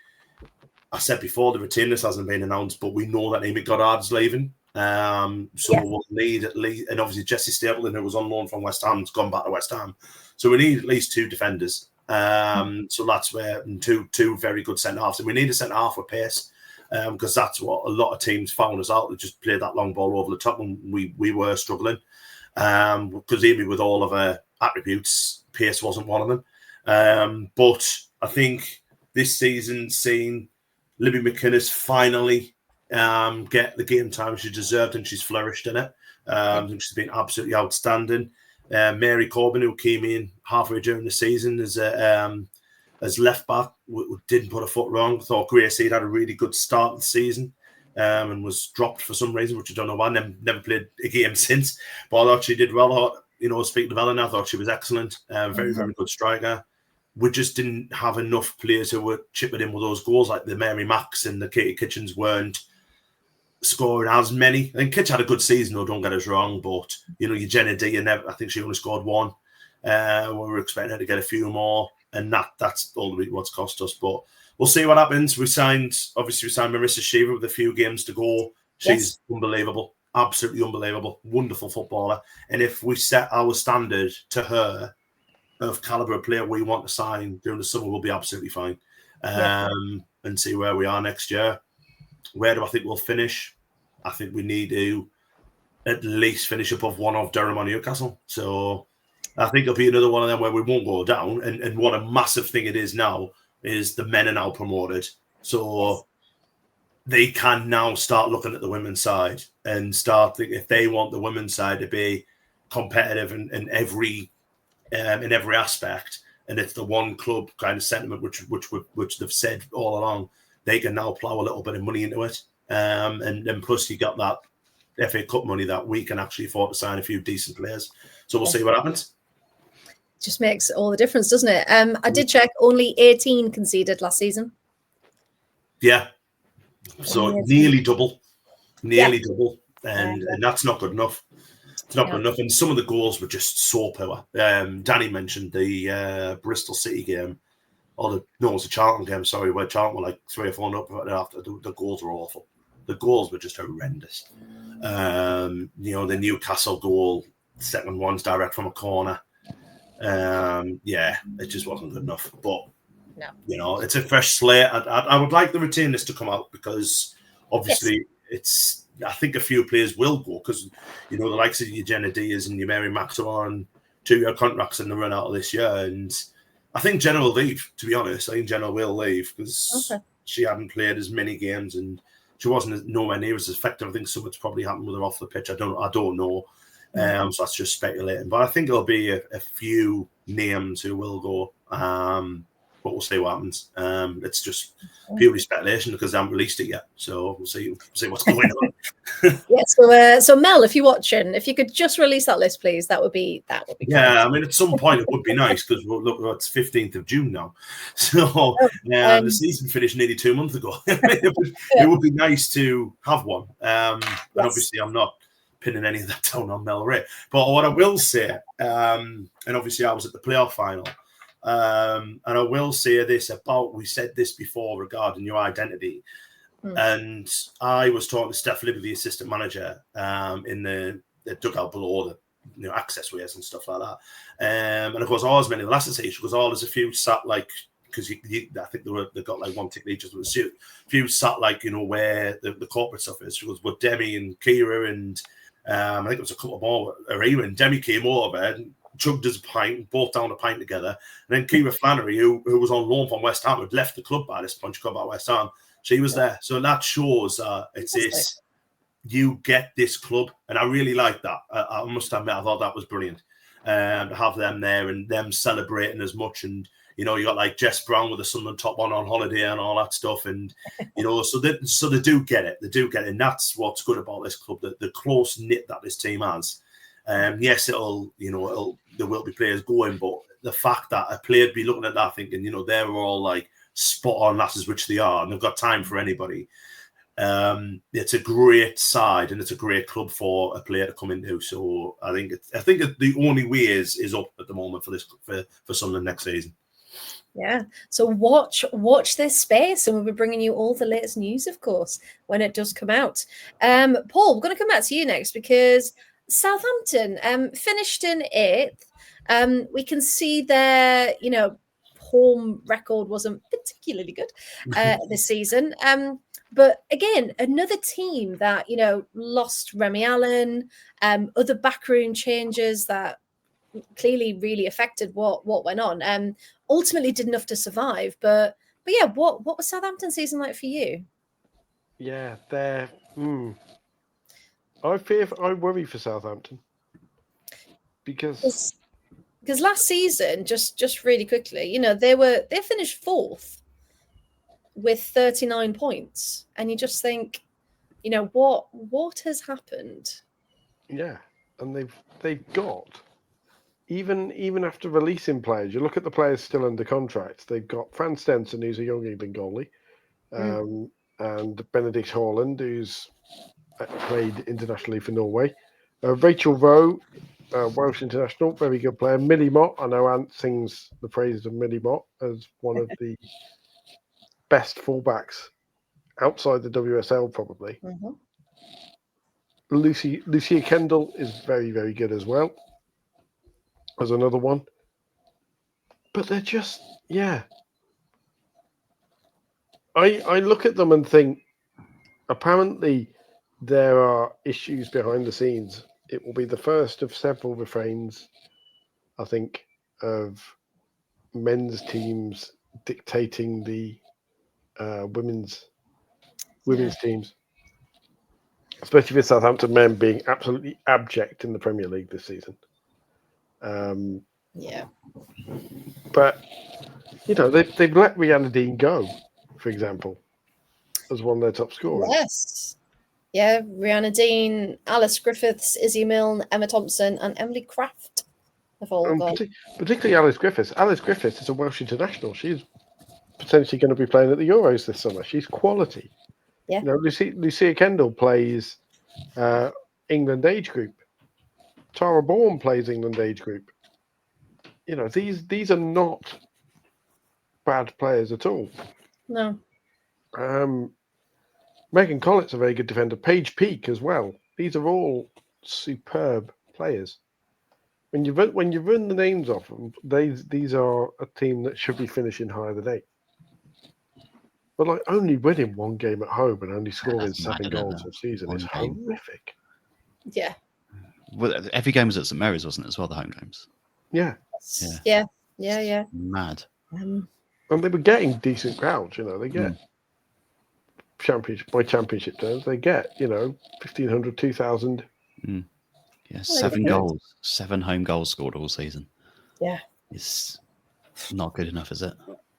I said before, the retainers hasn't been announced, but we know that Amy Goddard's leaving. We'll need at least, and obviously Jessie Stapleton, who was on loan from West Ham, has gone back to West Ham. So we need at least 2 defenders. So that's where two very good centre-halves. And we need a centre-half with pace, because that's what a lot of teams found us out. They just played that long ball over the top, and we were struggling. Because Amy, with all of her attributes, pace wasn't one of them. But I think this season, seeing Libby McInnes finally get the game time she deserved, and she's flourished in it. I think she's been absolutely outstanding. Mary Corbin, who came in halfway during the season as left back, didn't put a foot wrong. Thought Gracie had a really good start of the season. And was dropped for some reason, which I don't know why. Never played a game since. But I thought she did well. Speaking of Eleanor, I thought she was excellent. Very, very good striker. We just didn't have enough players who were chipping in with those goals, like the Mary Macks and the Katie Kitchens weren't scoring as many. I think Kitch had a good season, though, don't get us wrong. But, your Jenna D, I think she only scored 1. We were expecting her to get a few more. And that's all what's cost us. But we'll see what happens. We signed Marissa Shiva with a few games to go. She's unbelievable, absolutely unbelievable, wonderful footballer. And if we set our standard to her of caliber of player we want to sign during the summer, we'll be absolutely fine. And see where we are next year. Where do I think we'll finish? I think we need to at least finish above one of Durham or Newcastle. So I think it'll be another one of them where we won't go down. And what a massive thing it is now is the men are now promoted. So they can now start looking at the women's side and start thinking, if they want the women's side to be competitive in every aspect, and it's the one club kind of sentiment which they've said all along, they can now plow a little bit of money into it. And plus you got that FA Cup money that we can actually afford to sign a few decent players. So we'll see what happens. Just makes all the difference, doesn't it? I did check, only 18 conceded last season. Yeah. So nearly double. And that's not good enough. It's not good enough. And some of the goals were just so poor. Danny mentioned the Bristol City game. It was a Charlton game, sorry, where Charlton were like 3 or 4 up after. The goals were awful. the goals were just horrendous. The Newcastle goal, second one's direct from a corner. It just wasn't good enough. But no, it's a fresh slate. I would like the retain list to come out because obviously it's. I think a few players will go because the likes of your Jenna Diaz and your Mary Max are on 2-year contracts in the run out of this year, and I think Jenna will leave. To be honest, I think Jenna will leave because she hadn't played as many games and she wasn't nowhere near as effective. I think something's probably happened with her off the pitch. I don't know. So that's just speculating. But I think it'll be a few names who will go. But we'll see what happens. It's just purely speculation because they haven't released it yet. So we'll see what's going on. So Mel, if you're watching, if you could just release that list, please, that would be yeah. I mean, at some point it would be nice because look, it's 15th of June now, so the season finished nearly 2 months ago. It would be nice to have one. And obviously, I'm not pinning any of that down on Mel Ray. But what I will say, and obviously, I was at the playoff final. And I will say this we said this before regarding your identity. And I was talking to Steph Libby, the assistant manager, in the dugout below the access ways and stuff like that. And of course, ours, many of the last stage, because there's a few sat like, because I think they got like one ticket each with a suit. A few sat like, where the corporate stuff is. She goes, with Demi and Kira and I think it was a couple more. And Demi came over and chugged us a pint, both down a pint together. And then Kira Flannery, who was on loan from West Ham, had left the club by this point. She got back West Ham. She was there. So that shows it's this, you get this club. And I really like that. I must admit, I thought that was brilliant. To have them there and them celebrating as much. And, you got like Jess Brown with the Sunderland top on holiday and all that stuff. And, so they do get it. They do get it. And that's what's good about this club, the close knit that this team has. Yes, there will be players going, but the fact that a player would be looking at that thinking, they're all like spot on, that is which they are, and they've got time for anybody. It's a great side and it's a great club for a player to come into. So I think the only way is up at the moment for Sunderland next season. Yeah. So watch this space, and we'll be bringing you all the latest news, of course, when it does come out. Paul, we're going to come back to you next because Southampton finished in 8th. We can see their, home record wasn't particularly good this season. But again, another team that, lost Remy Allen, other backroom changes that clearly really affected what went on. Ultimately did enough to survive. But yeah, what was Southampton season like for you? Yeah, they're... I worry for Southampton because last season, just really quickly, they finished 4th with 39 points, and you just think, what has happened? Yeah, and they've got even after releasing players, you look at the players still under contract. They've got Fran Stenson, who's a young England goalie, and Benedict Haaland, who's played internationally for Norway. Rachel Rowe, Welsh international, very good player. Millie Mott, I know Ant sings the praises of Millie Mott as one of the best fullbacks outside the WSL, probably. Lucia Kendall is very, very good as well, as another one. But they're just, I look at them and think, apparently there are issues behind the scenes. It will be the first of several refrains, I think, of men's teams dictating the women's teams, especially with Southampton men being absolutely abject in the Premier League this season. But they've let Rhiannon Dean go, for example, as one of their top scorers. Yes. Yeah, Rhiannon Dean, Alice Griffiths, Izzy Milne, Emma Thompson, and Emily Kraft have all gone. Particularly Alice Griffiths. Alice Griffiths is a Welsh international. She's potentially going to be playing at the Euros this summer. She's quality. Yeah. Lucia Kendall plays England age group. Tara Bourne plays England age group. These are not bad players at all. No. Megan Collett's a very good defender. Paige Peake as well. These are all superb players. When you run the names off them, these are a team that should be finishing higher than 8. But like only winning one game at home and only scoring 7 goals all season is horrific. Yeah. Well, every game was at St Mary's, wasn't it, as well, the home games? Yeah. Mad. And they were getting decent crowds, they get championship terms, they get, 1,500, 2,000. Yeah, 7 goals, 7 home goals scored all season. Yeah. It's not good enough, is it?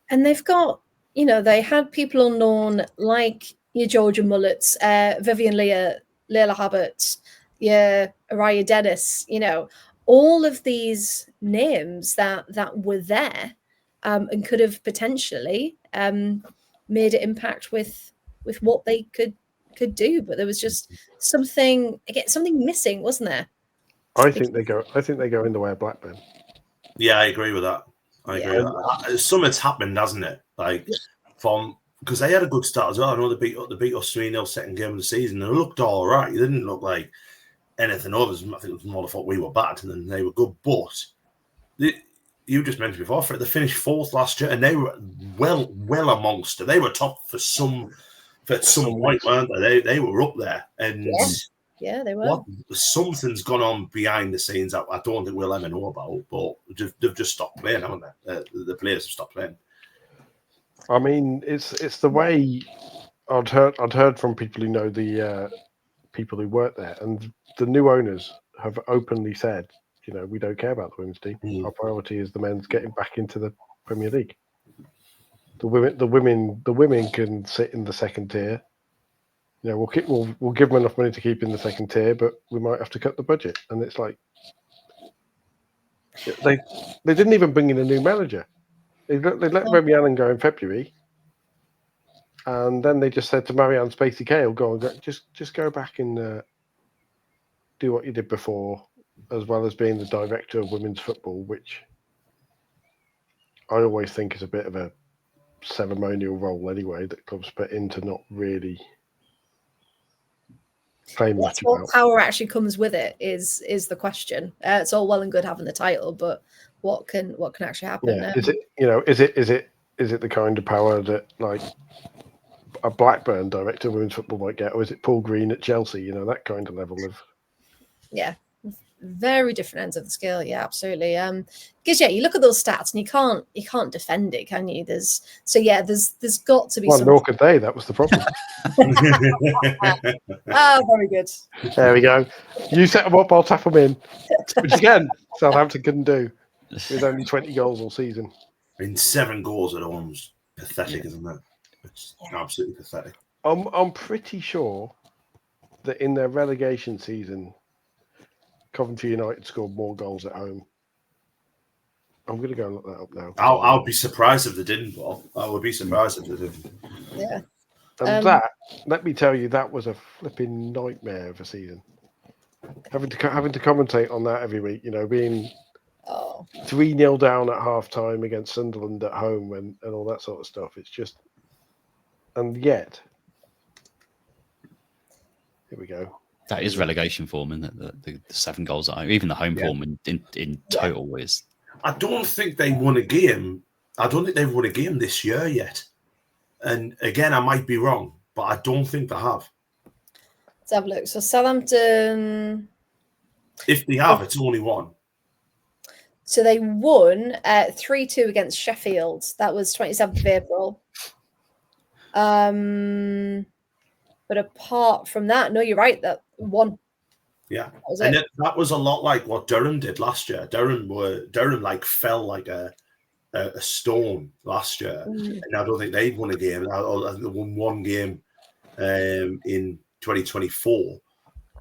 And they've got, they had people on loan like your Georgia Mullets, Vivian Leila Habert, your Araya Dennis, all of these names that were there and could have potentially made an impact with what they could do. But there was just something missing, wasn't there? I think they go in the way of Blackburn. Yeah, I agree with that. I agree with that. Something's happened, hasn't it? Because they had a good start as well. I know they beat us 3-0 second game of the season. And it looked all right. It didn't look like anything other. I think it was more the fault we were bad and then they were good. But you just mentioned before, they finished 4th last year and they were well amongst it. They were top for some point, weren't they? They were up there. And yeah, they were. Something's gone on behind the scenes that I don't think we'll ever know about, but they've just stopped playing, haven't they? The players have stopped playing. I mean, it's the way I'd heard from people who know the people who work there, and the new owners have openly said, we don't care about the women's team. Our priority is the men's getting back into the Premier League. The women can sit in the second tier. We'll give them enough money to keep in the second tier, but we might have to cut the budget. And it's like they didn't even bring in a new manager. They let Remy Allen go in February, and then they just said to Marianne Spacey Cale, just go back and do what you did before, as well as being the director of women's football, which I always think is a bit of a ceremonial role anyway that clubs put into not really claim much about. What power actually comes with it is the question. It's all well and good having the title, but what can actually happen? Yeah. Is it the kind of power that like a Blackburn director of women's football might get, or is it Paul Green at Chelsea? That kind of level of. Yeah, very different ends of the scale. Yeah, absolutely. Because you look at those stats and you can't defend it, can you? There's got to be. Well, nor could they. That was the problem. Very good. There we go. You set them up, I'll tap them in. Which again, Southampton couldn't do with only 20 goals all season. 7 goals at home is pathetic, isn't it? It's absolutely pathetic. I'm pretty sure that in their relegation season, Coventry United scored more goals at home. I'm going to go and look that up now. I'll be surprised if they didn't, Paul. I would be surprised if they didn't. Yeah. And let me tell you, that was a flipping nightmare of a season. Having to commentate on that every week, being 3-0 down at half time against Sunderland at home and all that sort of stuff. It's just, and yet, here we go. That is relegation form, and the 7 goals at home, even the home form in total is. I don't think they won a game. I don't think they've won a game this year yet. And again, I might be wrong, but I don't think they have. Let's have a look. So Southampton. If they have, it's only one. So they won 3-2 against Sheffield. That was 27th of April. But apart from that, no, you're right. That one. Yeah, that was a lot like what Durham did last year. Durham fell like a stone last year, and I don't think they've won a game. I think they won one game in 2024,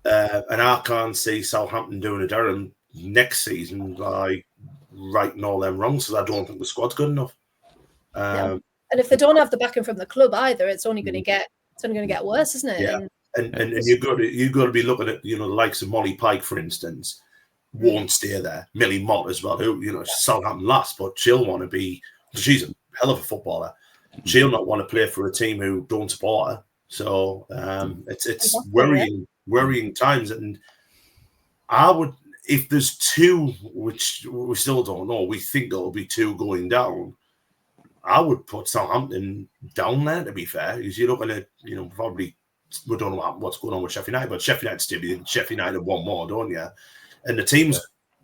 and I can't see Southampton doing a Durham next season by righting all them wrongs. Because I don't think the squad's good enough. And if they don't have the backing from the club either, it's only going to get worse, isn't it? Yeah. And you've got to be looking at the likes of Molly Pike, for instance, won't stay there. Millie Mott as well, who she's Southampton last, but she'll want to be. She's a hell of a footballer. She'll not want to play for a team who don't support her. So it's worrying times. And I would, if there's two, which we still don't know, we think there'll be two going down, I would put Southampton down there, to be fair, because you're not going to, probably, we don't know what's going on with Sheffield United, but Sheffield United still be Sheffield United one more, don't you? And the teams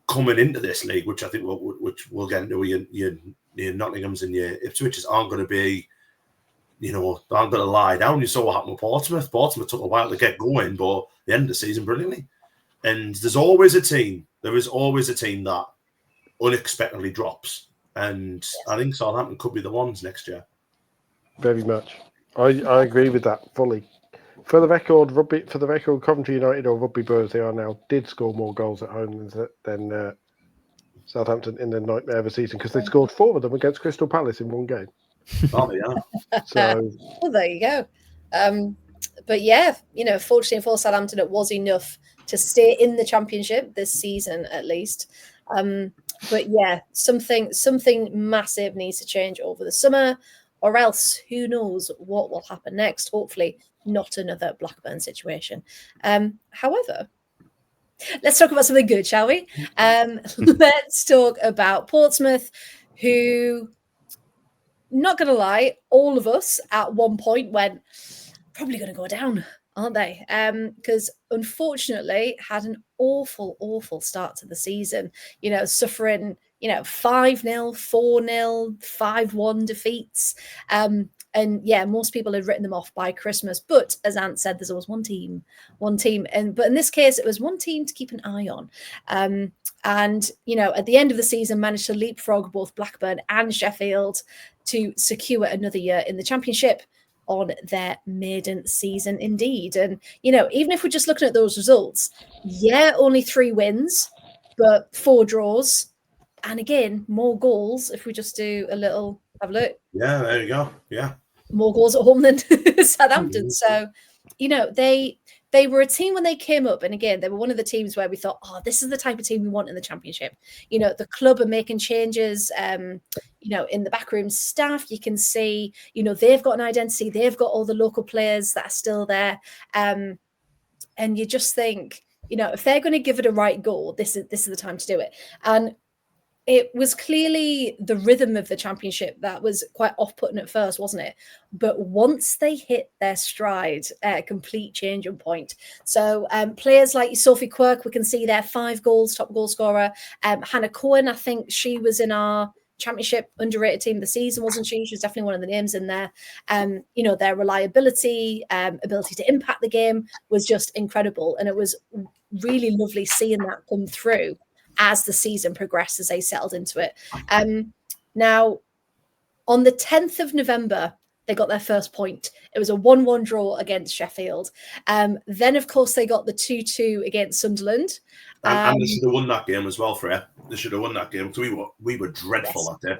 coming into this league, which I think we'll get into, your Nottinghams and your Ipswiches aren't going to be, aren't going to lie down. You saw what happened with Portsmouth. Portsmouth took a while to get going, but the end of the season brilliantly. And there is always a team that unexpectedly drops. And I think Southampton could be the ones next year. Very much. I agree with that fully. For the record, Coventry United, or Rugby Bros they are now, did score more goals at home than Southampton in the nightmare of a season, because they scored 4 of them against Crystal Palace in one game. Oh, yeah. So, well, there you go. But yeah, fortunately for Southampton, it was enough to stay in the Championship this season, at least. But yeah, something massive needs to change over the summer, or else who knows what will happen next. Hopefully not another Blackburn situation. However, let's talk about something good, shall we? Let's talk about Portsmouth, who, not going to lie, all of us at one point went, probably going to go down, aren't they? Because unfortunately had an awful start to the season, suffering, 5-0, 4-0, 5-1 defeats. And yeah, most people had written them off by Christmas. But as Ant said, there's always one team. But in this case, it was one team to keep an eye on. And, at the end of the season, managed to leapfrog both Blackburn and Sheffield to secure another year in the Championship on their maiden season indeed. And, even if we're just looking at those results, only 3 wins, but 4 draws. And again, more goals if we just do have a look. Yeah, there you go. Yeah. More goals at home than Southampton. So, they were a team when they came up. And again, they were one of the teams where we thought, this is the type of team we want in the Championship. The club are making changes, in the backroom staff. You can see, they've got an identity. They've got all the local players that are still there. And you just think, if they're going to give it a right go, this is the time to do it. And it was clearly the rhythm of the Championship that was quite off-putting at first, wasn't it? But once they hit their stride, a complete changing point. So players like Sophie Quirk, we can see there, 5 goals, top goal scorer. Hannah Cohen, I think she was in our Championship underrated team of the season, wasn't she? She was definitely one of the names in there. Their reliability, ability to impact the game was just incredible. And it was really lovely seeing that come through as the season progressed, as they settled into it. Now, on the 10th of November, they got their first point. It was a 1-1 draw against Sheffield. Then, of course, they got the 2-2 against Sunderland. And they should have won that game as well, Freya. They should have won that game because we were dreadful that day.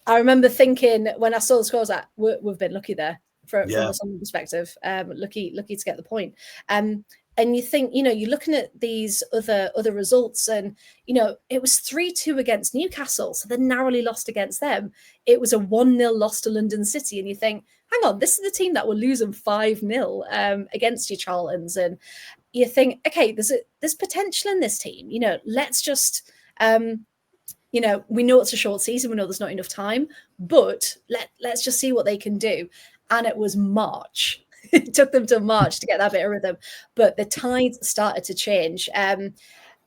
I remember thinking when I saw the scores, we've been lucky there from a Sunderland perspective. Lucky to get the point. And you think, you're looking at these other results, and it was 3-2 against Newcastle, so they narrowly lost against them. It was a 1-0 loss to London City, and you think, hang on, this is the team that will lose them 5-0 against your Charltons, and you think, okay, there's potential in this team. Let's just, we know it's a short season, we know there's not enough time, but let's just see what they can do. And it was March. It took them till March to get that bit of rhythm, but the tides started to change.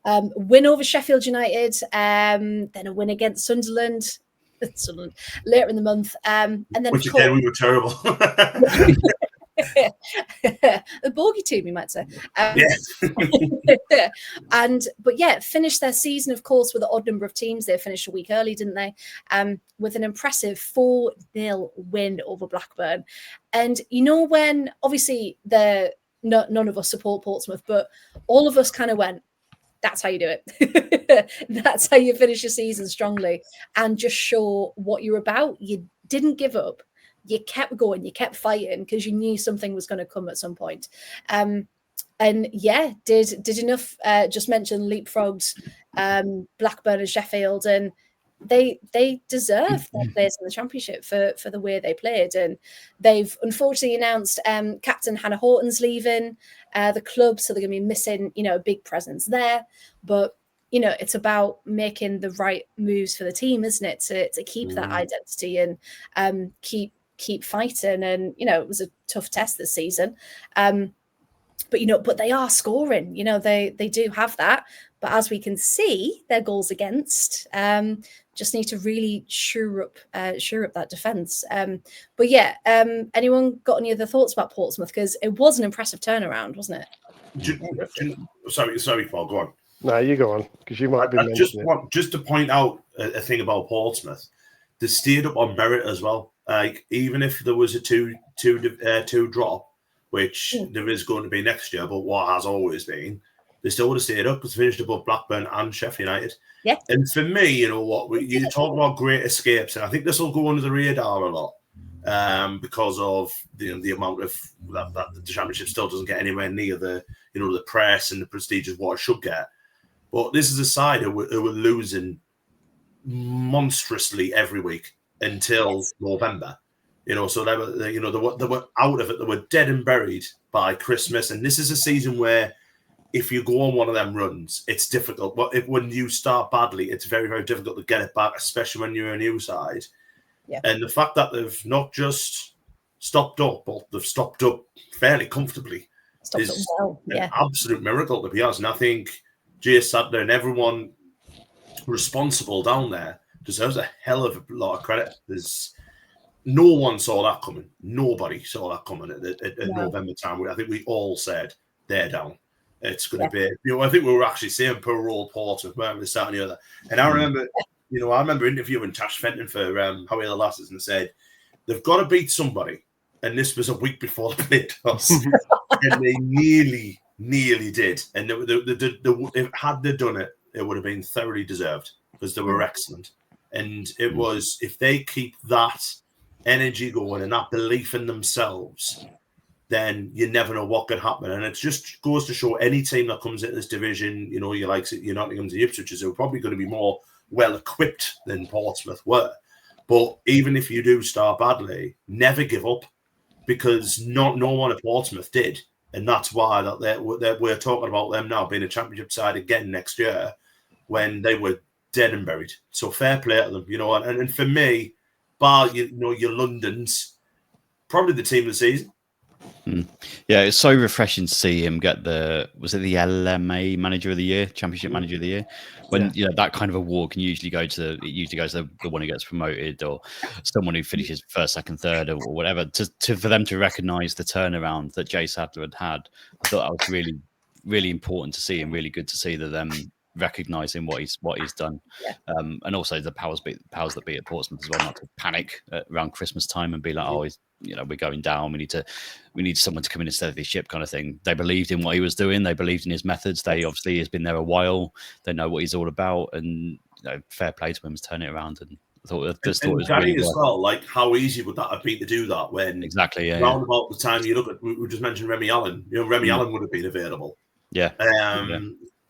Win over Sheffield United, then a win against Sunderland later in the month, and then which again we were terrible. A bogey team, you might say. Yes. Finished their season, of course, with an odd number of teams. They finished a week early, didn't they? With an impressive 4-0 win over Blackburn. And when obviously none of us support Portsmouth, but all of us kind of went, that's how you do it. That's how you finish your season strongly and just show what you're about. You didn't give up. You kept going, you kept fighting because you knew something was going to come at some point. Did enough. Just mentioned leapfrogged Blackburn and Sheffield, and they deserve their place in the Championship for the way they played. And they've unfortunately announced Captain Hannah Horton's leaving the club, so they're going to be missing, a big presence there. But it's about making the right moves for the team, isn't it? To keep that identity and keep fighting. And it was a tough test this season. But they are scoring. They do have that. But as we can see, their goals against just need to really shore up that defence. But yeah, anyone got any other thoughts about Portsmouth? Because it was an impressive turnaround, wasn't it? Sorry, Paul. Go on. No, you go on, because you might be mentioning it. Just to point out a thing about Portsmouth, they stayed up on merit as well. Like, even if there was a two drop, which there is going to be next year, but what has always been, they still would have stayed up because they finished above Blackburn and Sheffield United. Yeah. And for me, you talk about great escapes, and I think this will go under the radar a lot because of the amount of that the Championship still doesn't get anywhere near the the press and the prestige of what it should get. But this is a side who were losing monstrously every week until November. So they were out of it. They were dead and buried by Christmas. And this is a season where if you go on one of them runs, it's difficult. But when you start badly, it's very, very difficult to get it back, especially when you're a new side. Yeah. And the fact that they've not just stopped up, but they've stopped up fairly comfortably is an absolute miracle, to be honest. And I think Jay Sadler and everyone responsible down there deserves a hell of a lot of credit. No one saw that coming. Nobody saw that coming at November time. I think we all said they're down. It's going to be. I think we were actually saying poor old Portsmouth, weren't we? Starting the other. And I remember, I remember interviewing Tash Fenton for Howie the Lasses, and they said they've got to beat somebody. And this was a week before they played us, and they nearly did. And had they done it, it would have been thoroughly deserved because they were excellent. And it was, if they keep that energy going and that belief in themselves, then you never know what could happen. And it just goes to show any team that comes into this division, your Nottinghams and Ipswich's are probably going to be more well equipped than Portsmouth were. But even if you do start badly, never give up, because no one at Portsmouth did. And that's why we're talking about them now being a Championship side again next year when they were dead and buried. So fair play to them, and for me, bar your Londons, probably the team of the season. Yeah, it's so refreshing to see him get the LMA Manager of the Year, Championship Manager of the Year. When that kind of award can usually goes to the one who gets promoted or someone who finishes first, second, third, or whatever. For them to recognise the turnaround that Jay Sadler had, I thought that was really, really important to see and really good to see that them recognising what he's done, and also the powers that be at Portsmouth as well, not to panic around Christmas time and be like, we're going down. We need someone to come in instead of the ship, kind of thing. They believed in what he was doing. They believed in his methods. They obviously has been there a while. They know what he's all about, and fair play to him to turn it around. And I thought it was really as well. Like, how easy would that have been to do that when round about the time you look at, we just mentioned Remy Allen. Remy Allen would have been available.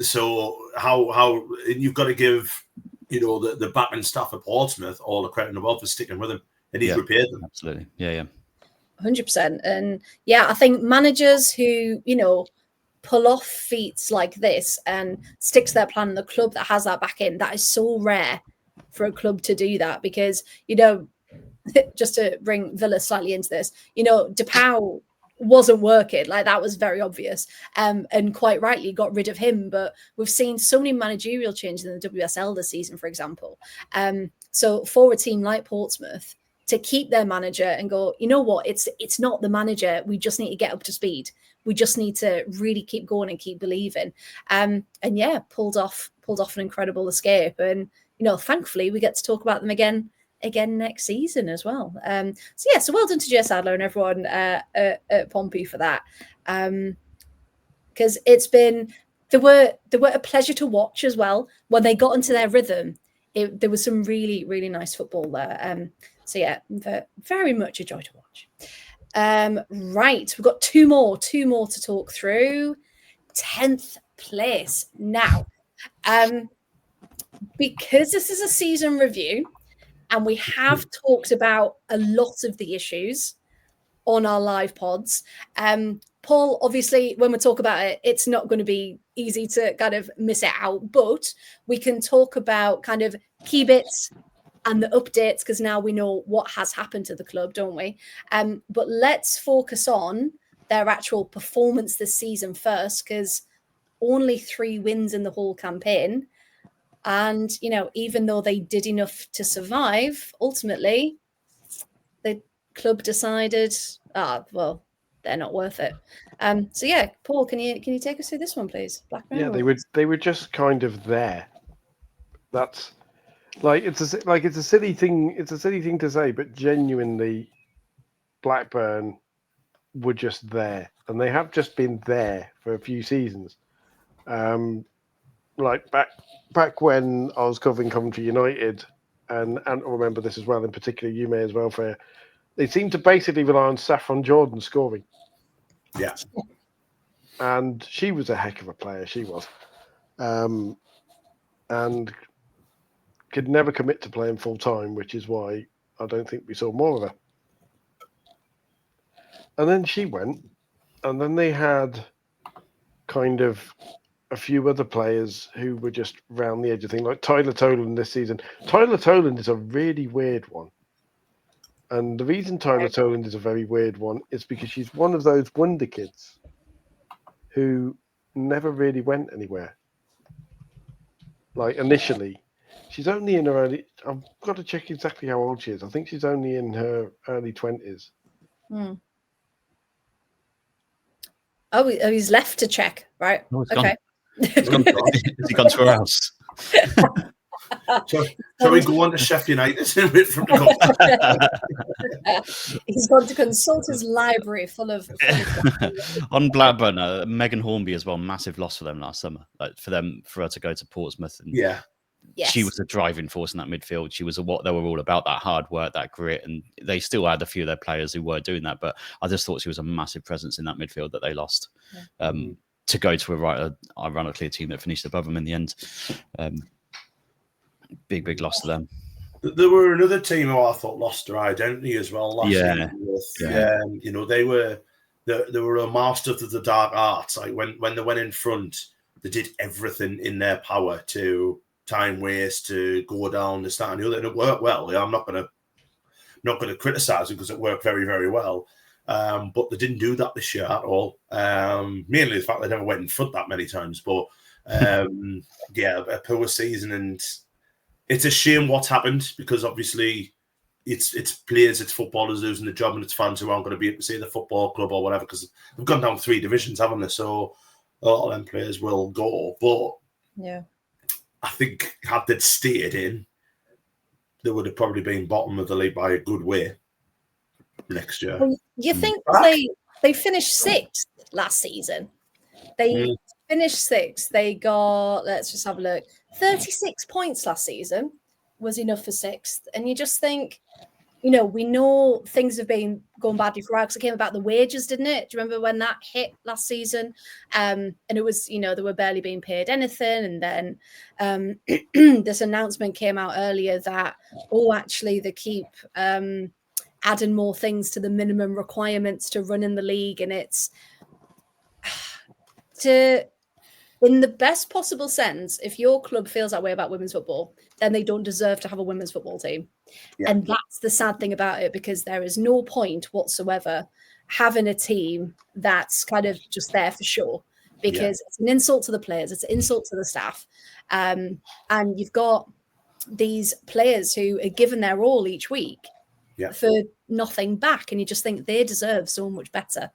So how you've got to give the backman staff at Portsmouth all the credit in the world for sticking with him, and he's repaired them. Absolutely, 100%. And I think managers who pull off feats like this and stick to their plan in the club that has that back in, that is so rare for a club to do that, because just to bring Villa slightly into this, DePau wasn't working. Like, that was very obvious, and quite rightly got rid of him. But we've seen so many managerial changes in the WSL this season, for example. So for a team like Portsmouth to keep their manager and go, you know what, it's not the manager, we just need to get up to speed, we just need to really keep going and keep believing, and pulled off an incredible escape. And thankfully we get to talk about them again next season as well. So well done to Jay Sadler and everyone at Pompey for that, because they were a pleasure to watch as well. When they got into their rhythm, there was some really, really nice football there. Very much a joy to watch. Right, we've got two more to talk through. 10th place now. because this is a season review and we have talked about a lot of the issues on our live pods. Paul, obviously, when we talk about it, it's not going to be easy to kind of miss it out, but we can talk about kind of key bits and the updates because now we know what has happened to the club, don't we? But let's focus on their actual performance this season first, because only 3 wins in the whole campaign. And, you know, even though they did enough to survive, ultimately, the club decided, well, they're not worth it. So yeah, Paul, can you take us through this one, please? Yeah, they were just kind of there. That's like it's a silly thing. It's a silly thing to say, but genuinely, Blackburn were just there, and they have just been there for a few seasons. Like back when I was covering Coventry United, and I remember this as well. In particular, you may as well. They seemed to basically rely on Saffron Jordan scoring. Yeah. And she was a heck of a player, she was. And could never commit to playing full time, which is why I don't think we saw more of her. And then she went, and then they had kind of a few other players who were just round the edge of things, like Tyler Toland this season. Tyler Toland is a really weird one. And the reason Tyler Toland is a very weird one is because she's one of those wonder kids who never really went anywhere. Like initially, she's only in her early. I've got to check exactly how old she is. I think she's only in her early 20s. Oh, he's left to check, right? Oh, okay. Has he gone to her house? Shall we go on to Sheffield United? He's gone to consult his library full of on Blackburn, Megan Hornby as well. Massive loss for them last summer. Like for her to go to Portsmouth, and she was a driving force in that midfield. She was what they were all about, that hard work, that grit, and they still had a few of their players who were doing that. But I just thought she was a massive presence in that midfield that they lost. To go to ironically a team that finished above them in the end. Big loss to them. There were another team who I thought lost their identity as well last year. You know, they were a master of the dark arts. Like when they went in front, they did everything in their power to time waste, to go down, this, that, and the other, and it worked well. I'm not gonna criticize it because it worked very, very well. But they didn't do that this year at all. Mainly the fact they never went in front that many times. But a poor season, and it's a shame what's happened because obviously it's players, it's footballers losing the job, and it's fans who aren't going to be able to see the football club or whatever because they've gone down 3 divisions, haven't they? So a lot of them players will go. But I think had they stayed in, they would have probably been bottom of the league by a good way next year. Well, you think they finished 6th last season? They finished 6th. They got, let's just have a look, 36 points last season was enough for 6th. And you just think, you know, we know things have been going badly for us. It came about the wages, didn't it? Do you remember when that hit last season? And it was, you know, they were barely being paid anything. And then this announcement came out earlier that, actually they keep adding more things to the minimum requirements to run in the league. And it's in the best possible sense, if your club feels that way about women's football, then they don't deserve to have a women's football team. Yeah. And that's the sad thing about it, because there is no point whatsoever having a team that's kind of just there for show, because it's an insult to the players, it's an insult to the staff. And you've got these players who are given their all each week for nothing back, and you just think they deserve so much better.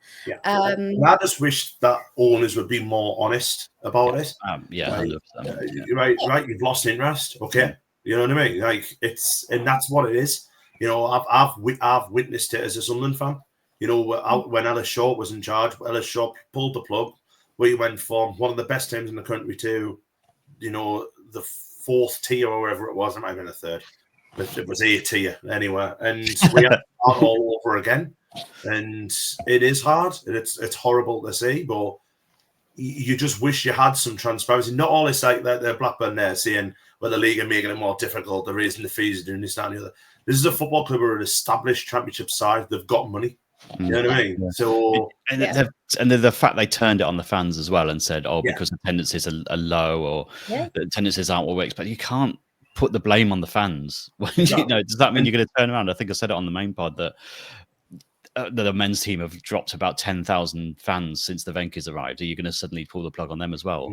I just wish that owners would be more honest about it. Right, you've lost interest, okay, you know what I mean? Like and that's what it is. You know, I've witnessed it as a Sunderland fan. You know, when Ellis Shaw was in charge, Ellis Shaw pulled the plug. We went from one of the best teams in the country to, you know, the 4th tier or wherever it was. It might have been a 3rd. It was 8 tier anyway, and we have to start all over again. And it is hard, and it's horrible to see. But you just wish you had some transparency. Not all this like the Blackburn there saying, well, the league are making it more difficult, they're raising the fees, doing this, that, and the other. This is a football club who are an established championship side. They've got money. You know what I mean? Yeah. So and the fact they turned it on the fans as well and said, "Oh, because attendances are low or the attendances aren't what we expect." You can't put the blame on the fans. You know, does that mean you're going to turn around? I think I said it on the main pod that the men's team have dropped about 10,000 fans since the Venkis arrived. Are you going to suddenly pull the plug on them as well?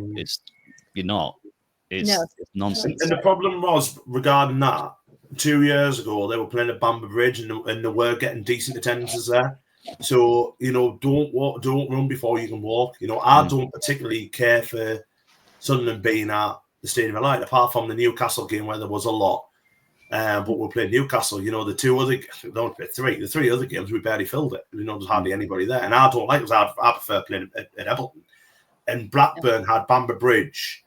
You're not. It's nonsense. And the problem was regarding that. 2 years ago, they were playing at Bamber Bridge, and they were getting decent attendances there. So don't run before you can walk. I don't particularly care for Sunderland being at the Stadium of Light, apart from the Newcastle game where there was a lot. But we're playing Newcastle. The three other games we barely filled it. There's hardly anybody there, and I don't like it. I prefer playing at Everton. And Blackburn had Bamber Bridge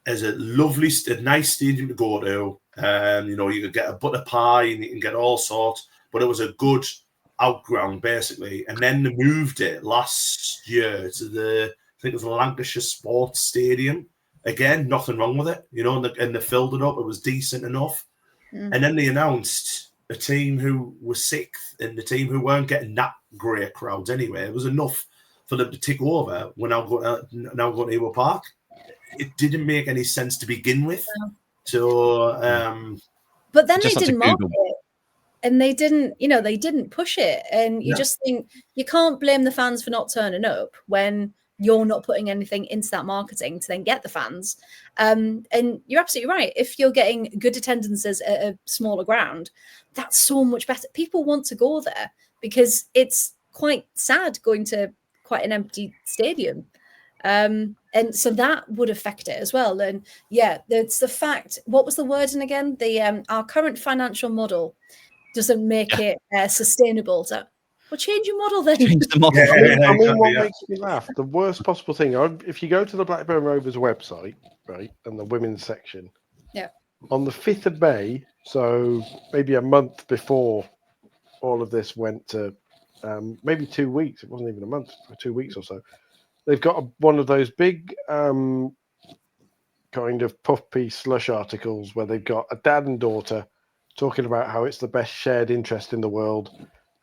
as a nice stadium to go to. You could get a butter pie and you can get all sorts, but it was a good outground basically. And then they moved it last year to I think it was the Lancashire Sports Stadium. Again, nothing wrong with it, and they filled it up. It was decent enough. And then they announced a team who was sixth and the team who weren't getting that great crowds anyway. It was enough for them to tick over. We're now going to Ewo Park. It didn't make any sense to begin with. So, but then they didn't market it, and they didn't push it, and you just think you can't blame the fans for not turning up when you're not putting anything into that marketing to then get the fans. And you're absolutely right. If you're getting good attendances at a smaller ground, that's so much better. People want to go there because it's quite sad going to quite an empty stadium. And so that would affect it as well. And it's the fact, what was the wording again? Our current financial model doesn't make it sustainable. So well, change your model then. Change the model. I mean, what makes me laugh, the worst possible thing, if you go to the Blackburn Rovers website, right, and the women's section, on the 5th of May, so maybe a month before all of this went to maybe 2 weeks, it wasn't even a month, 2 weeks or so, they've got one of those big kind of puffy slush articles where they've got a dad and daughter talking about how it's the best shared interest in the world.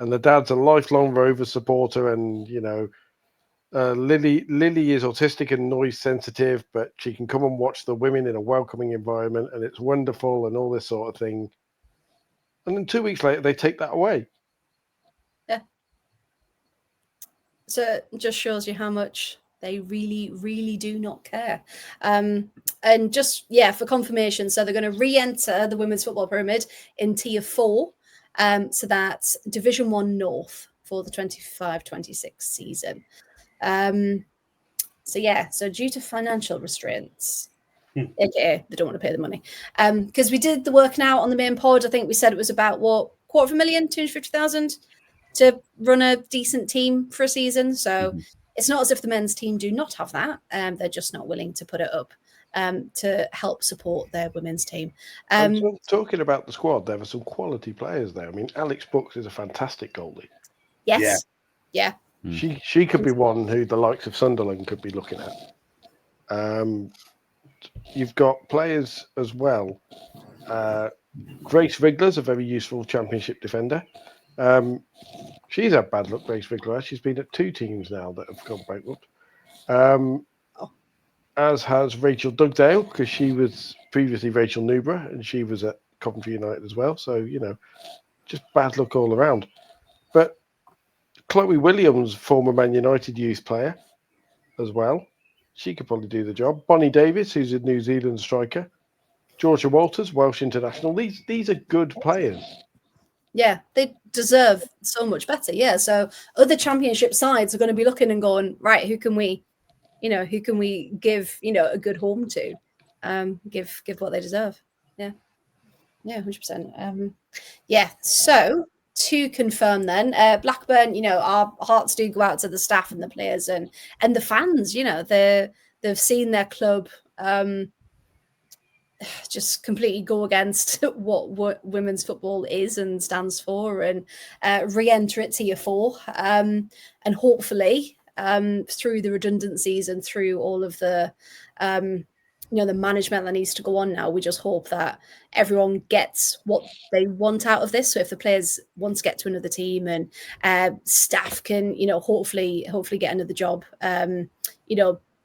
And the dad's a lifelong Rovers supporter, and Lily is autistic and noise sensitive, but she can come and watch the women in a welcoming environment, and it's wonderful, and all this sort of thing. And then 2 weeks later, they take that away. Yeah. So it just shows you how much they really, really do not care. And just for confirmation, so they're going to re-enter the women's football pyramid in Tier 4. So that's Division 1 North for the 25-26 season. So due to financial restraints, aka they don't want to pay the money. Because we did the work now on the main pod. I think we said it was about $250,000, 250,000 to run a decent team for a season. So it's not as if the men's team do not have that. They're just not willing to put it up to help support their women's team. Talking about the squad, there were some quality players there. I mean, Alex Brooks is a fantastic goalie. Yes. Yeah. She could be one who the likes of Sunderland could be looking at. You've got players as well. Grace Rigler's a very useful championship defender. She's had bad luck, Grace Rigler. She's been at 2 teams now that have gone bankrupt. As has Rachel Dugdale, because she was previously Rachel Newborough, and she was at Coventry United as well. So, just bad luck all around. But Chloe Williams, former Man United youth player as well. She could probably do the job. Bonnie Davis, who's a New Zealand striker. Georgia Walters, Welsh international. These are good players. Yeah, they deserve so much better. Yeah, so other championship sides are going to be looking and going, right, who can we give, a good home to, give what they deserve. Yeah, 100%. So to confirm then, Blackburn, our hearts do go out to the staff and the players and the fans. They've seen their club just completely go against what women's football is and stands for, and re-enter it Tier 4, and hopefully through the redundancies and through all of the the management that needs to go on now. We just hope that everyone gets what they want out of this. So if the players want to get to another team, and staff can, hopefully get another job,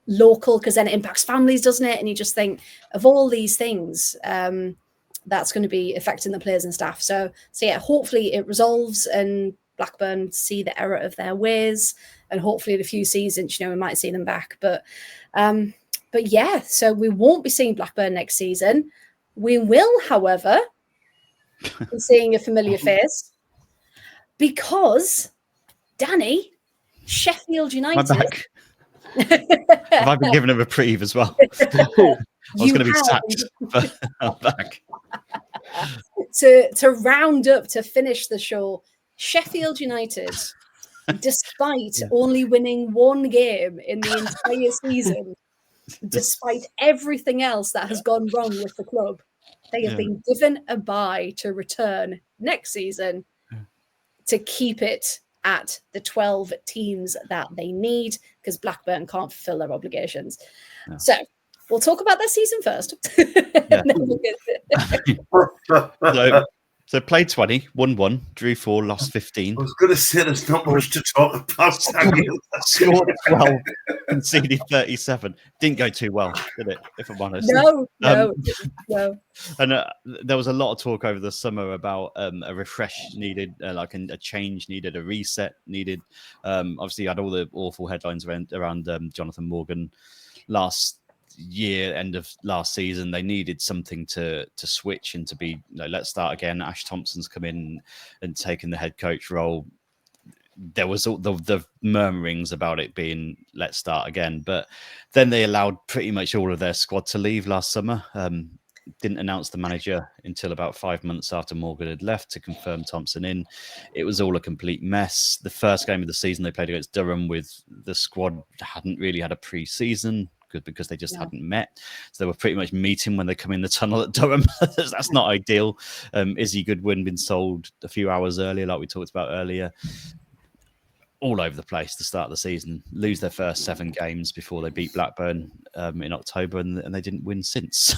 local, because then it impacts families, doesn't it? And you just think of all these things that's going to be affecting the players and staff. So yeah, hopefully it resolves and Blackburn see the error of their ways, and hopefully in a few seasons, we might see them back. But yeah, so we won't be seeing Blackburn next season. We will, however, be seeing a familiar face, because Danny, Sheffield United. I'm back. Have I been given a reprieve as well? I was going to be sacked, but I'm back. To round up, to finish the show, Sheffield United, despite only winning one game in the entire season, despite everything else that has gone wrong with the club, they have been given a bye to return next season to keep it at the 12 teams that they need, because Blackburn can't fulfill their obligations. No. So we'll talk about their season first. So played 20, won 1, drew 4, lost 15. I was going to say there's not much to talk about. Scored 12, conceded 37. Didn't go too well, did it, if I'm honest? No. And there was a lot of talk over the summer about a refresh needed, like a change needed, a reset needed. Obviously, you had all the awful headlines around Jonathan Morgan last year, end of last season. They needed something to switch and to be, let's start again. Ash Thompson's come in and taken the head coach role. There was all the murmurings about it being let's start again, but then they allowed pretty much all of their squad to leave last summer. Didn't announce the manager until about 5 months after Morgan had left to confirm Thompson in. It was all a complete mess. The first game of the season they played against Durham, with the squad hadn't really had a pre-season because they just hadn't met. So they were pretty much meeting when they come in the tunnel at Durham. That's not ideal. Izzy Goodwin been sold a few hours earlier, like we talked about earlier. All over the place to start the season. Lose their first 7 games before they beat Blackburn in October, and they didn't win since.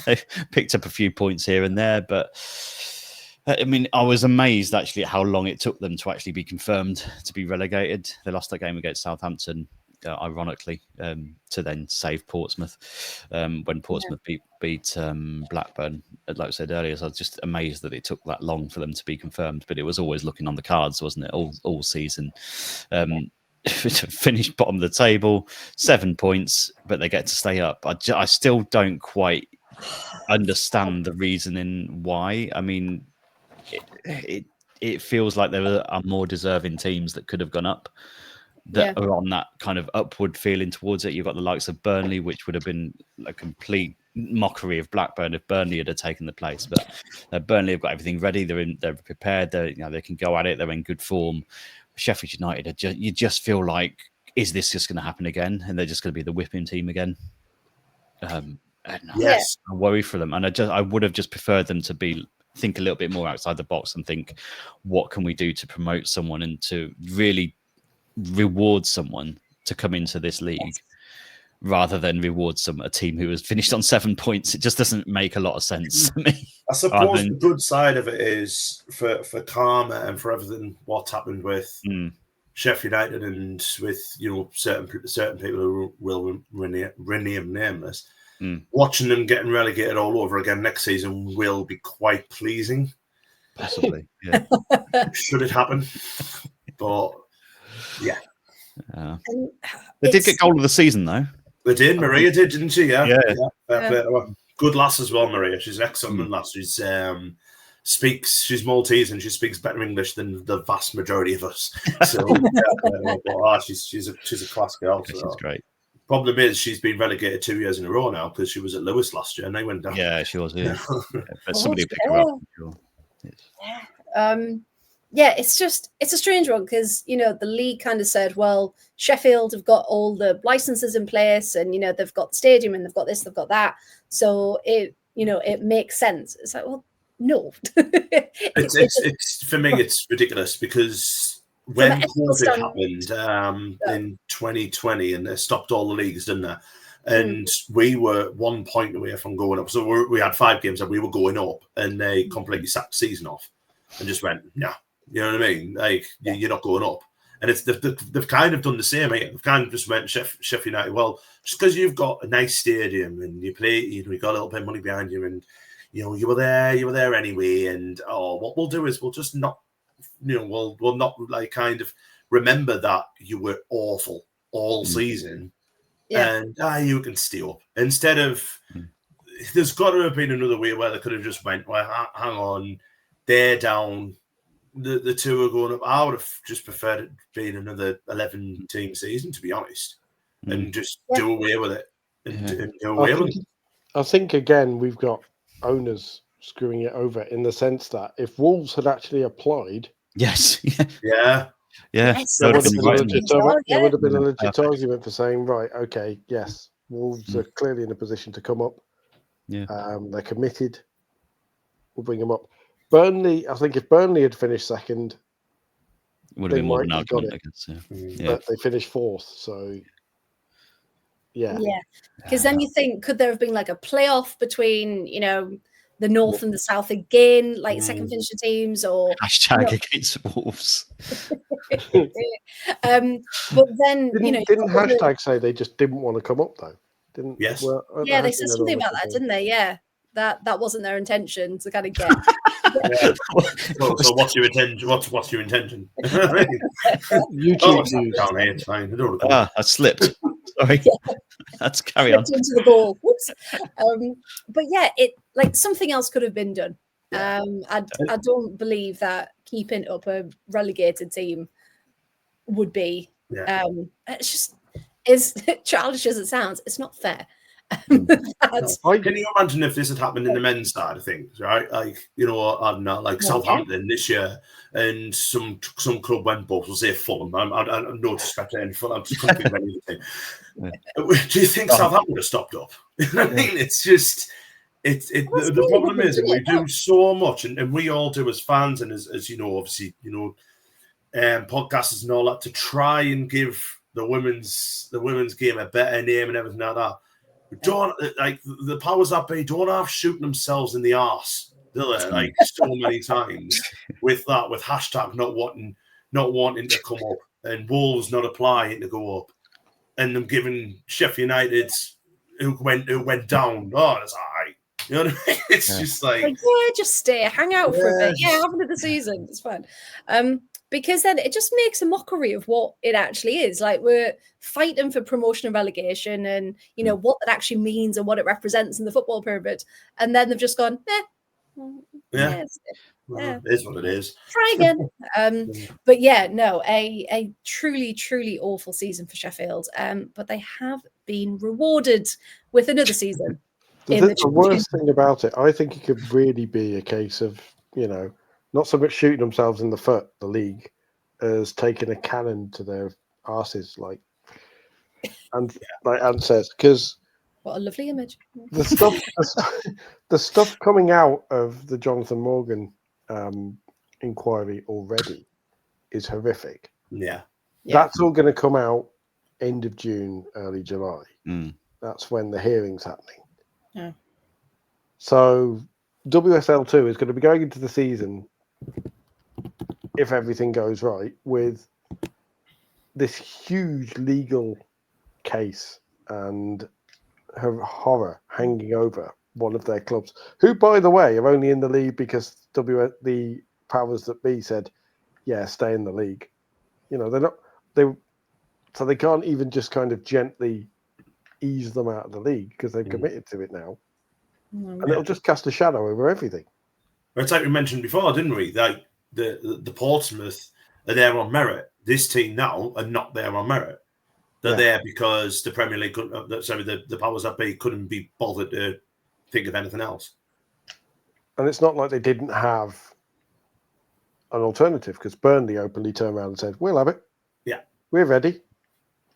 They've picked up a few points here and there, but I mean, I was amazed actually at how long it took them to actually be confirmed to be relegated. They lost that game against Southampton, ironically, to then save Portsmouth when Portsmouth beat Blackburn. Like I said earlier, so I was just amazed that it took that long for them to be confirmed, but it was always looking on the cards, wasn't it, all season. Finished bottom of the table, 7 points, but they get to stay up. I still don't quite understand the reasoning why. I mean, it feels like there are more deserving teams that could have gone up, that are on that kind of upward feeling towards it. You've got the likes of Burnley, which would have been a complete mockery of Blackburn if Burnley had taken the place. But Burnley have got everything ready. They're prepared. They can go at it. They're in good form. Sheffield United, you just feel like, is this just going to happen again? And they're just going to be the whipping team again. Yes, I worry for them, and I would have just preferred them to think a little bit more outside the box and think, what can we do to promote someone and to really reward someone to come into this league, rather than reward a team who has finished on 7 points. It just doesn't make a lot of sense to me. I suppose the good side of it is for Karma and for everything what's happened with Sheffield United and with certain people who will remain nameless. Watching them getting relegated all over again next season will be quite pleasing. Possibly, yeah. Should it happen? But yeah. They did get goal of the season, though. They did. Maria did, didn't she? Yeah. Good lass as well, Maria. She's an excellent lass. She's Maltese and she speaks better English than the vast majority of us. So she's a class girl. Yeah, she's great. Problem is, she's been relegated 2 years in a row now because she was at Lewis last year and they went down. Yeah, she was. Yeah, but somebody pick her up. Sure. It's a strange one because the league kind of said, well, Sheffield have got all the licenses in place and they've got the stadium and they've got this, they've got that, so it makes sense. It's like, well, no. it's for me, it's ridiculous because when COVID happened in 2020, and they stopped all the leagues, didn't they? And we were 1 point away from going up. So we had 5 games and we were going up, and they completely sacked the season off and just went, nah. You know what I mean? Like, you're not going up. And they've kind of done the same. They've kind of just went Sheffield United. Well, just because you've got a nice stadium and you play, you got a little bit of money behind you, and you were there anyway. And what we'll do is we'll just not, we'll not like kind of remember that you were awful all season, and you can stay up instead of. There's got to have been another way where they could have just went, well, hang on, they're down. The 2 are going up. I would have just preferred it being another 11-team season, to be honest, and just do away with it. And do away with it. I think, again, we've got owners screwing it over in the sense that if Wolves had actually applied... Yes. Yeah. Yes. There would have been a legit argument for saying, right, okay, yes, Wolves are clearly in a position to come up. Yeah. They're committed. We'll bring them up. Burnley, I think if Burnley had finished second, would have been more of an argument, I guess. But they finished 4th, so yeah. Because then you think, could there have been like a playoff between, the North and the South again, like second finisher teams, or hashtag against Wolves? But then didn't hashtag say they just didn't want to come up though? Didn't? Yes. Well, they said something about that, didn't they? Yeah, that wasn't their intention to kind of get. So what's your intention? What's your intention? YouTube views. Down here, it's fine. I slipped. Sorry. Let's carry on. Into the ball. Whoops. But yeah, it like something else could have been done. I don't believe that keeping up a relegated team would be. It's just as childish as it sounds. It's not fair. Can you imagine if this had happened in the men's side of things, right? Like, I don't know, like Southampton this year, and some club went bust, we'll say Fulham. I'm no disrespect to any Fulham. I'm just couldn't think of anything. Do you think Southampton would have stopped up? You know what I mean? It's just the problem is we do so much, and we all do as fans, and as obviously, podcasters and all that, to try and give the women's game a better name and everything like that. Don't like the powers that be don't have shooting themselves in the arse, do they? Like so many times with hashtag not wanting to come up, and Wolves not applying to go up, and them giving Sheffield United who went down. Oh, that's all right. You know what I mean? It's just like just stay, hang out for a bit. Yeah, have another season. It's fine. Because then it just makes a mockery of what it actually is. Like, we're fighting for promotion and relegation, and what that actually means and what it represents in the football pyramid. And then they've just gone, it is what it is. Try again. But a truly, truly awful season for Sheffield. But they have been rewarded with another season. The worst thing about it, I think it could really be a case of, not so much shooting themselves in the foot, the league, as taking a cannon to their arses, like Anne says, because what a lovely image. The stuff coming out of the Jonathan Morgan inquiry already is horrific. Yeah. That's all going to come out end of June, early July. That's when the hearing's happening. Yeah. So WSL2 is going to be going into the season, if everything goes right, with this huge legal case and horror hanging over one of their clubs, who, by the way, are only in the league because the powers that be said, stay in the league. They're not, so they can't even just kind of gently ease them out of the league because they've committed to it now. And it'll just cast a shadow over everything. It's like we mentioned before, didn't we? Like the Portsmouth are there on merit. This team now are not there on merit. They're there because the Premier League the powers that be couldn't be bothered to think of anything else. And it's not like they didn't have an alternative, because Burnley openly turned around and said, "We'll have it. Yeah, we're ready."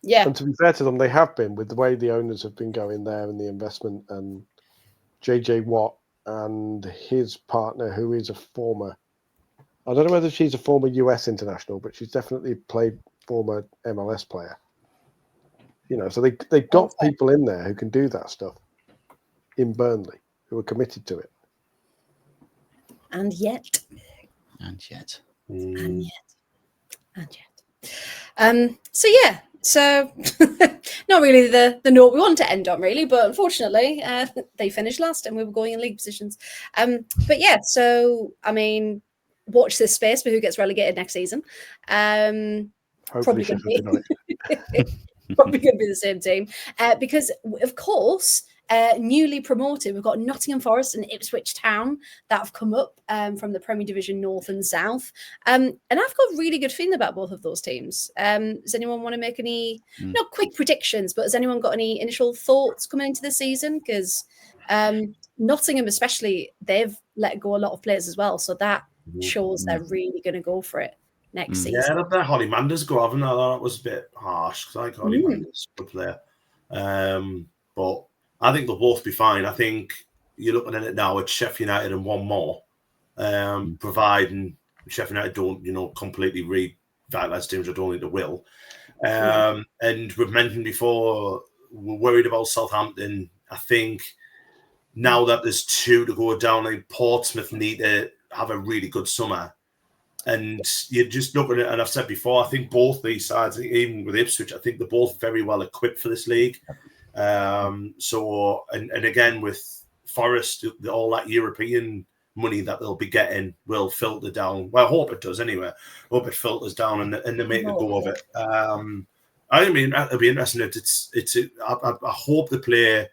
Yeah. And to be fair to them, they have been, with the way the owners have been going there and the investment, and JJ Watt and his partner, who is a former I don't know whether she's a former US international, but she's definitely played former MLS player. So they got people in there who can do that stuff in Burnley, who are committed to it. And yet. So not really the note we want to end on, really, but unfortunately they finished last and we were going in league positions. But yeah, so I mean, watch this space for who gets relegated next season. Hopefully Sheffield United. Probably going to be the same team because, of course, newly promoted, we've got Nottingham Forest and Ipswich Town that have come up from the Premier Division North and South. And I've got a really good feeling about both of those teams. Does anyone want to make any, not quick predictions, but has anyone got any initial thoughts coming into the season? Because Nottingham especially, they've let go a lot of players as well. So that shows they're really going to go for it next season. Yeah, let that Holly Manders go, haven't I? That was a bit harsh because I like Holly Manders, good player. But I think they'll both be fine. I think you're looking at it now with Sheffield United and one more, providing Sheffield United don't, completely revitalise teams. I don't think they will. And we've mentioned before, we're worried about Southampton. I think now that there's 2 to go down, I think Portsmouth need to have a really good summer. And you're just looking at, and I've said before, I think both these sides, even with Ipswich, I think they're both very well equipped for this league. So again, with Forest, all that European money that they'll be getting will filter down. Well, I hope it does anyway. I hope it filters down and they make a go of it. I mean, it'll be interesting. I hope they play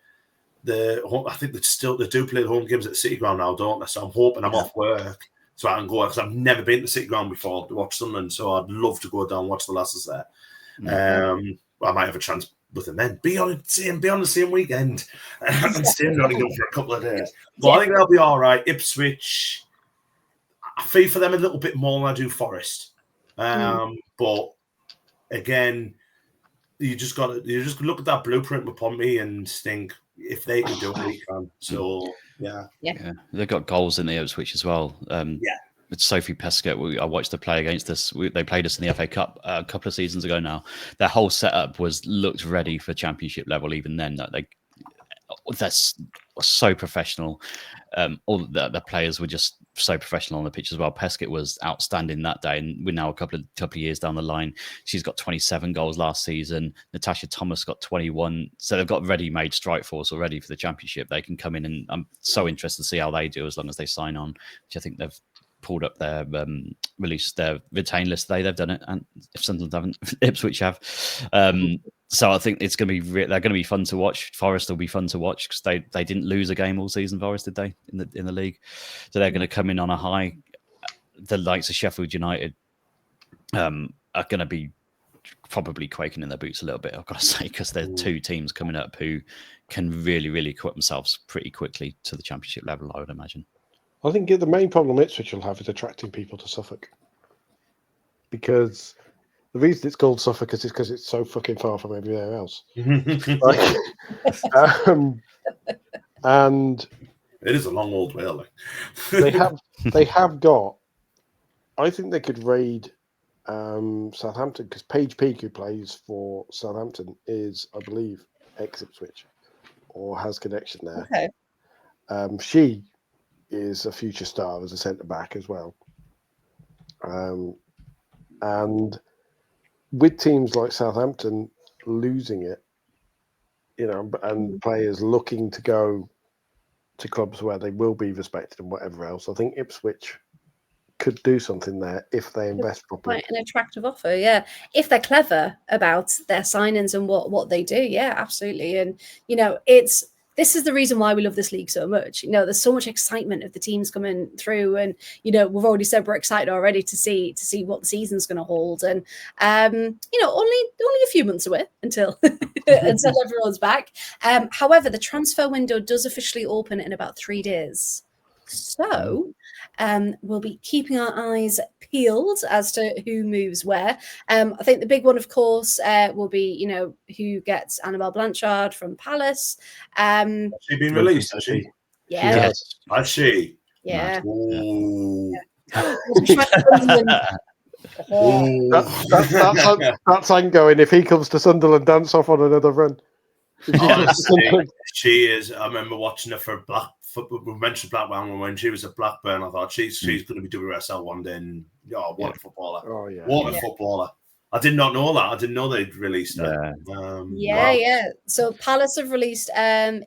I think they do play the home games at the City Ground now, don't they? So I'm hoping I'm off work so I can go, because I've never been to the City Ground before to watch Sunderland, so I'd love to go down and watch the lasses there. I might have a chance with the men. Be on the same weekend and stay in Nottingham for a couple of days. But I think they'll be all right. Ipswich, I feel for them a little bit more than I do Forest. But again, you just look at that blueprint with Pompey and think, if they can do it, we can. So yeah, they've got goals in the Ipswich as well. With Sophie Pesquet, I watched her play against us. They played us in the FA Cup a couple of seasons ago now. Their whole setup looked ready for championship level. Even then, that's so professional. All the players were just so professional on the pitch as well. Pesquet was outstanding that day, and we're now a couple of years down the line. She's got 27 goals last season. Natasha Thomas got 21. So they've got ready-made strike force already for the championship. They can come in, and I'm so interested to see how they do as long as they sign on, which I think they've pulled up their released their retain list today. They've done it, and if Sunderland haven't, Ipswich have. So I think it's going to be they're going to be fun to watch. Forest will be fun to watch because they didn't lose a game all season. Forest, did they, in the league? So they're going to come in on a high. The likes of Sheffield United are going to be probably quaking in their boots a little bit, I've got to say, because there are 2 teams coming up who can really, really equip themselves pretty quickly to the championship level, I would imagine. I think the main problem Ipswich will have is attracting people to Suffolk, because the reason it's called Suffolk is because it's so fucking far from everywhere else. And it is a long old way. they have got. I think they could raid Southampton, because Paige Peake, who plays for Southampton, is, I believe, ex-Ipswich or has connection there. Okay. She is a future star as a centre back as well. And with teams like Southampton losing it, and players looking to go to clubs where they will be respected and whatever else, I think Ipswich could do something there if they invest properly. Quite an attractive offer, yeah. If they're clever about their signings and what they do, yeah, absolutely. And this is the reason why we love this league so much. There's so much excitement of the teams coming through, and we've already said we're excited already to see what the season's going to hold. And only a few months away until everyone's back. However, the transfer window does officially open in about 3 days. So we'll be keeping our eyes peeled as to who moves where. I think the big one, of course, will be, who gets Annabelle Blanchard from Palace. Has she been released? Has she? Yeah. Has she? Yeah. Ooh. That's ongoing. If he comes to Sunderland, dance off on another run. Honestly, she is. I remember watching her for Black. We mentioned Blackburn when she was at Blackburn. I thought she's going to be WSL one day. And what a footballer! Oh yeah, what a footballer! I did not know that. I didn't know they'd released her. Yeah. So Palace have released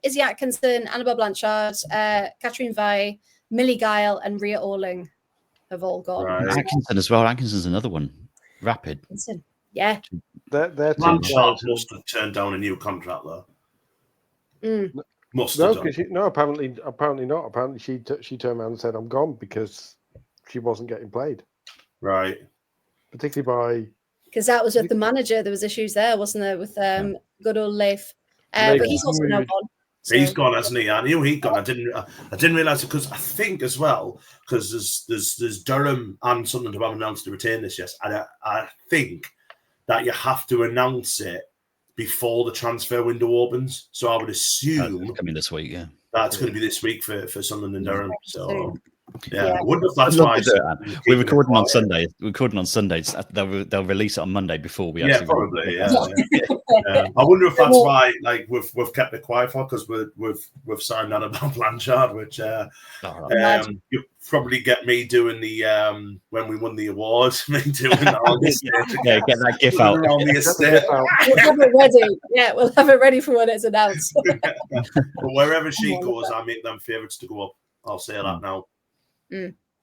Izzy Atkinson, Annabelle Blanchard, Catherine Vai, Millie Guile, and Rhea Orling have all gone. Right. Atkinson as well. Atkinson's another one. Rapid. Atkinson. Yeah. They're Blanchard must have turned down a new contract though. Must have done. Apparently not. Apparently she turned around and said, "I'm gone," because she wasn't getting played. Right. Particularly by. Because that was with the manager. There was issues there, wasn't there, with good old Leif? But he's also now gone. So. He's gone, hasn't he? I knew he'd gone. I didn't realise it because I think as well because there's Durham and Sunderland who haven't announced to retain this yet. And I think that you have to announce it before the transfer window opens. So I would assume coming this week. Yeah, that's going to be this week for Sunderland and Durham. So. Yeah, I wonder if that's why. We're recording on Sunday. They'll release it on Monday before we actually. Probably. Yeah. I wonder if that's why, like, we've kept it quiet for because we've signed Annabelle Blanchard, which you probably get me doing the when we won the awards, me doing that on the stage. Yeah, get that gif out. On the estate. We'll have it ready. Yeah, we'll have it ready for when it's announced. But wherever she goes, I make them favourites to go up. I'll say that now.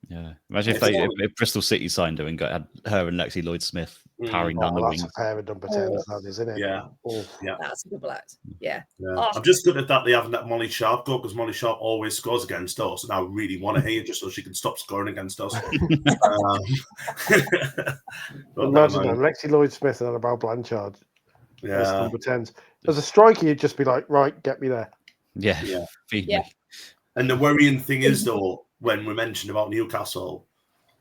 Yeah, imagine if Bristol City signed her and had her and Lexi Lloyd-Smith powering down the wing. That's a pair of number 10s, that isn't it? Yeah. That's a double act. Yeah. I'm just good at that they haven't let Molly Sharp go because Molly Sharp always scores against us, and I really want to hear just so she can stop scoring against us. Imagine that, Lexi Lloyd-Smith and Annabelle Blanchard. Yeah. Number 10s. As a striker, you'd just be like, right, get me there. Yeah. Feed me. And the worrying thing is, though, when we mentioned about Newcastle,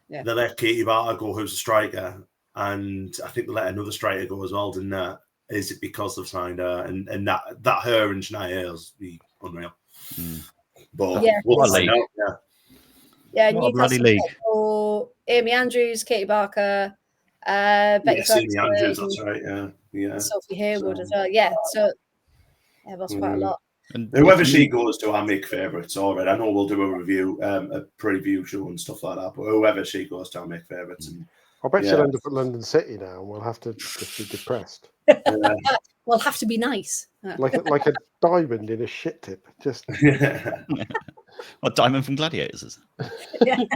they let Katie Barter go, who's a striker, and I think they let another striker go as well, didn't they? Is it because they've signed her? And that her and Shania Hales be unreal. But we'll find out. Yeah, Newcastle, Amy Andrews, Katie Barker, Becky Amy Andrews, that's right, yeah. Sophie Harewood as well. Yeah, so that's quite a lot. And whoever she goes to, I make favourites. All right, I know we'll do a review, a preview show and stuff like that. But whoever she goes to, I make favourites. I bet she'll end up at London City now, and we'll have to just be depressed. We'll have to be nice, like a diamond in a shit tip. Just what diamond from Gladiators? The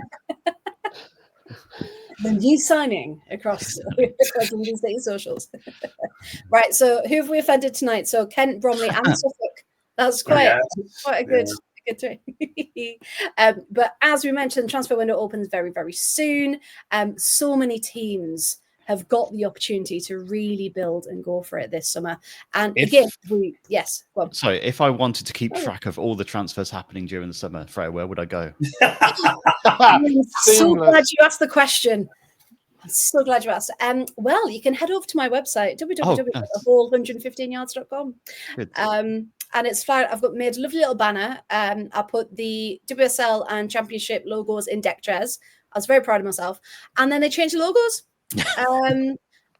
new signing across London City socials. Right, so who have we offended tonight? So Kent, Bromley, and Suffolk. That's quite a good thing. But as we mentioned, the transfer window opens very, very soon. So many teams have got the opportunity to really build and go for it this summer. And go on. So if I wanted to keep track of all the transfers happening during the summer, Freya, where would I go? I'm so glad you asked the question. I'm so glad you asked. Well, you can head over to my website, www.whole115yards.com. And it's flat. I've made a lovely little banner. I put the WSL and Championship logos in deck chairs. I was very proud of myself. And then they changed the logos.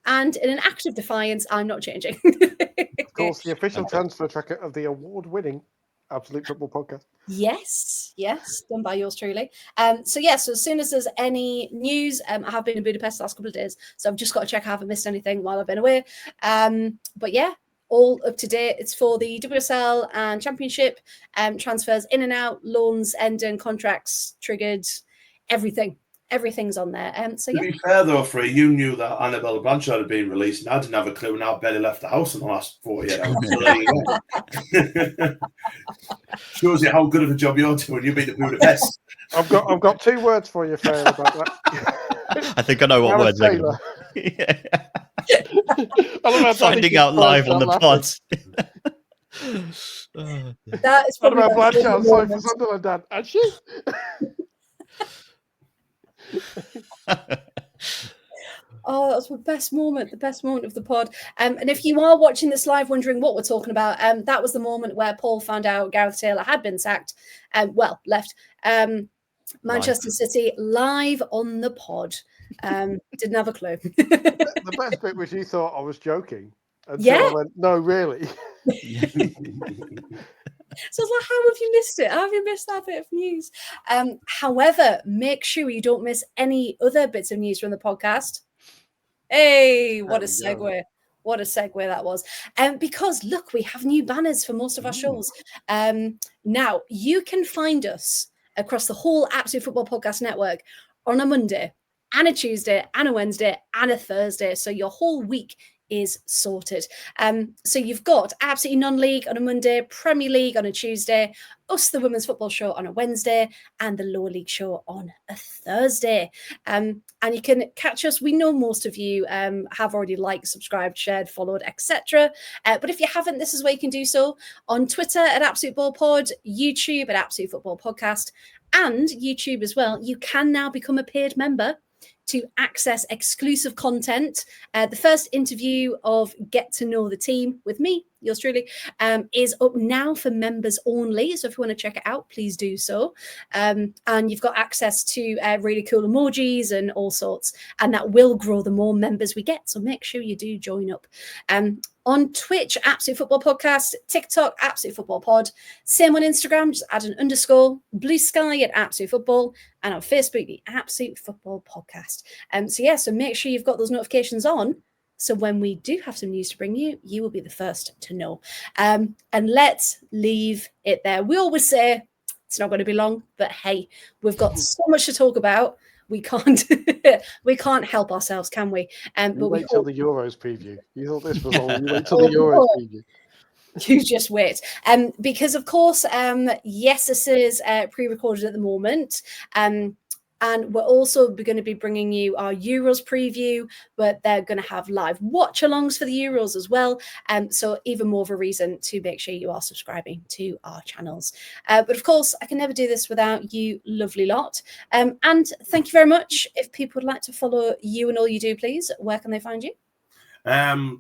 And in an act of defiance, I'm not changing. Of course, the official transfer tracker of the award-winning Absolute Football Podcast. Yes, done by yours truly. So as soon as there's any news, I have been in Budapest the last couple of days, so I've just got to check I haven't missed anything while I've been away. But all up to date. It's for the WSL and Championship, transfers in and out, loans, ending, contracts triggered, everything. Everything's on there. To be fair though, Free, you knew that Annabelle Blanchard had been released, and I didn't have a clue. And I barely left the house in the last 48 hours. Shows you how good of a job you're doing. You've been to Budapest. I've got 2 words for you, Freya, about that. I think I know what words they're going to finding out live on the pod. That is probably Annabelle Blanchard, sorry for Sunderland, Dad. And she. Oh, that's the best moment of the pod. And if you are watching this live wondering what we're talking about, that was the moment where Paul found out Gareth Taylor had been sacked, left. Manchester City live on the pod. Didn't have a clue. The best bit was you thought I was joking. Until I went, no, really. So I was like, how have you missed it? How have you missed that bit of news? However, make sure you don't miss any other bits of news from the podcast. Hey, what a segue. What a segue that was. Because look, we have new banners for most of our shows. Now, you can find us across the whole Absolute Football Podcast Network on a Monday and a Tuesday and a Wednesday and a Thursday. So your whole week is sorted. So you've got Absolutely Non-League on a Monday, Premier League on a Tuesday, us, the Women's Football Show, on a Wednesday, and the Lower League Show on a Thursday. And you can catch us. We know most of you have already liked, subscribed, shared, followed, etc. But if you haven't, this is where you can do so on Twitter at Absolute Ball Pod, YouTube at Absolute Football Podcast, and YouTube as well. You can now become a paid member to access exclusive content. The first interview of Get to Know the Team with me, yours truly, is up now for members only. So if you want to check it out, please do so. And you've got access to really cool emojis and all sorts. And that will grow the more members we get. So make sure you do join up. On Twitch, Absolute Football Podcast, TikTok, Absolute Football Pod. Same on Instagram, just add an underscore. Blue Sky at Absolute Football. And on Facebook, the Absolute Football Podcast. So make sure you've got those notifications on. So when we do have some news to bring you, you will be the first to know. And let's leave it there. We always say it's not going to be long, but hey, we've got so much to talk about. We can't help ourselves, can we? But wait till the Euros preview. You thought this was long. You wait till the Euros preview. You just wait. Because of course, yes, this is pre-recorded at the moment. And we're also going to be bringing you our Euros preview, but they're going to have live watch-alongs for the Euros as well. So even more of a reason to make sure you are subscribing to our channels. But of course, I can never do this without you lovely lot. And thank you very much. If people would like to follow you and all you do, please, where can they find you?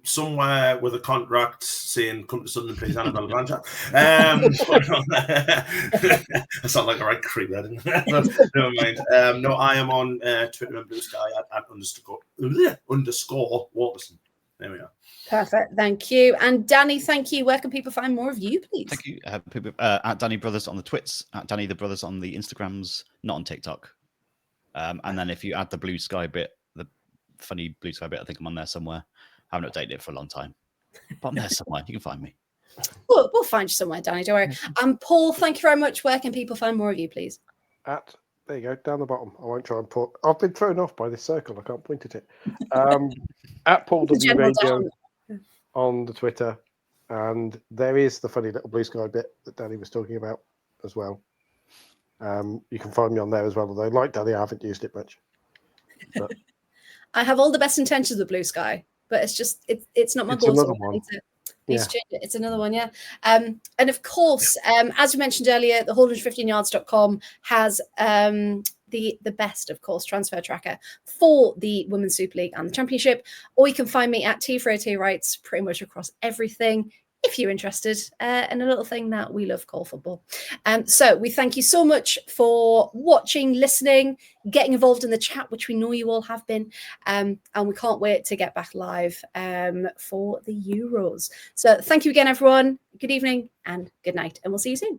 Somewhere with a contract saying come to Sunderland, please, Annabelle Blanchard. I sound like a right creep there, didn't I? Never mind. No, I am on Twitter and Blue Sky at underscore Waterson. There we are. Perfect. Thank you. And Danny, thank you. Where can people find more of you, please? Thank you. At Danny Brothers on the Twits, at Danny the Brothers on the Instagrams, not on TikTok. And then if you add the Blue Sky bit, the funny Blue Sky bit, I think I'm on there somewhere. I haven't updated it for a long time, but I'm there somewhere. You can find me. We'll find you somewhere, Danny. Don't worry. Paul, thank you very much. Where can people find more of you, please? There you go, down the bottom. I won't try and put. I've been thrown off by this circle. I can't point at it. At Paul W Radio on the Twitter, and there is the funny little Blue Sky bit that Danny was talking about as well. You can find me on there as well. Although, like Danny, I haven't used it much. But I have all the best intentions of Blue Sky. But it's just it's not my goal. Another one. It's another one, yeah. And of course, as we mentioned earlier, the whole115yards.com has the best, of course, transfer tracker for the Women's Super League and the Championship. Or you can find me at T4AT Rights pretty much across everything, if you're interested in a little thing that we love called football. So we thank you so much for watching, listening, getting involved in the chat, which we know you all have been. And we can't wait to get back live for the Euros. So thank you again, everyone. Good evening and good night. And we'll see you soon.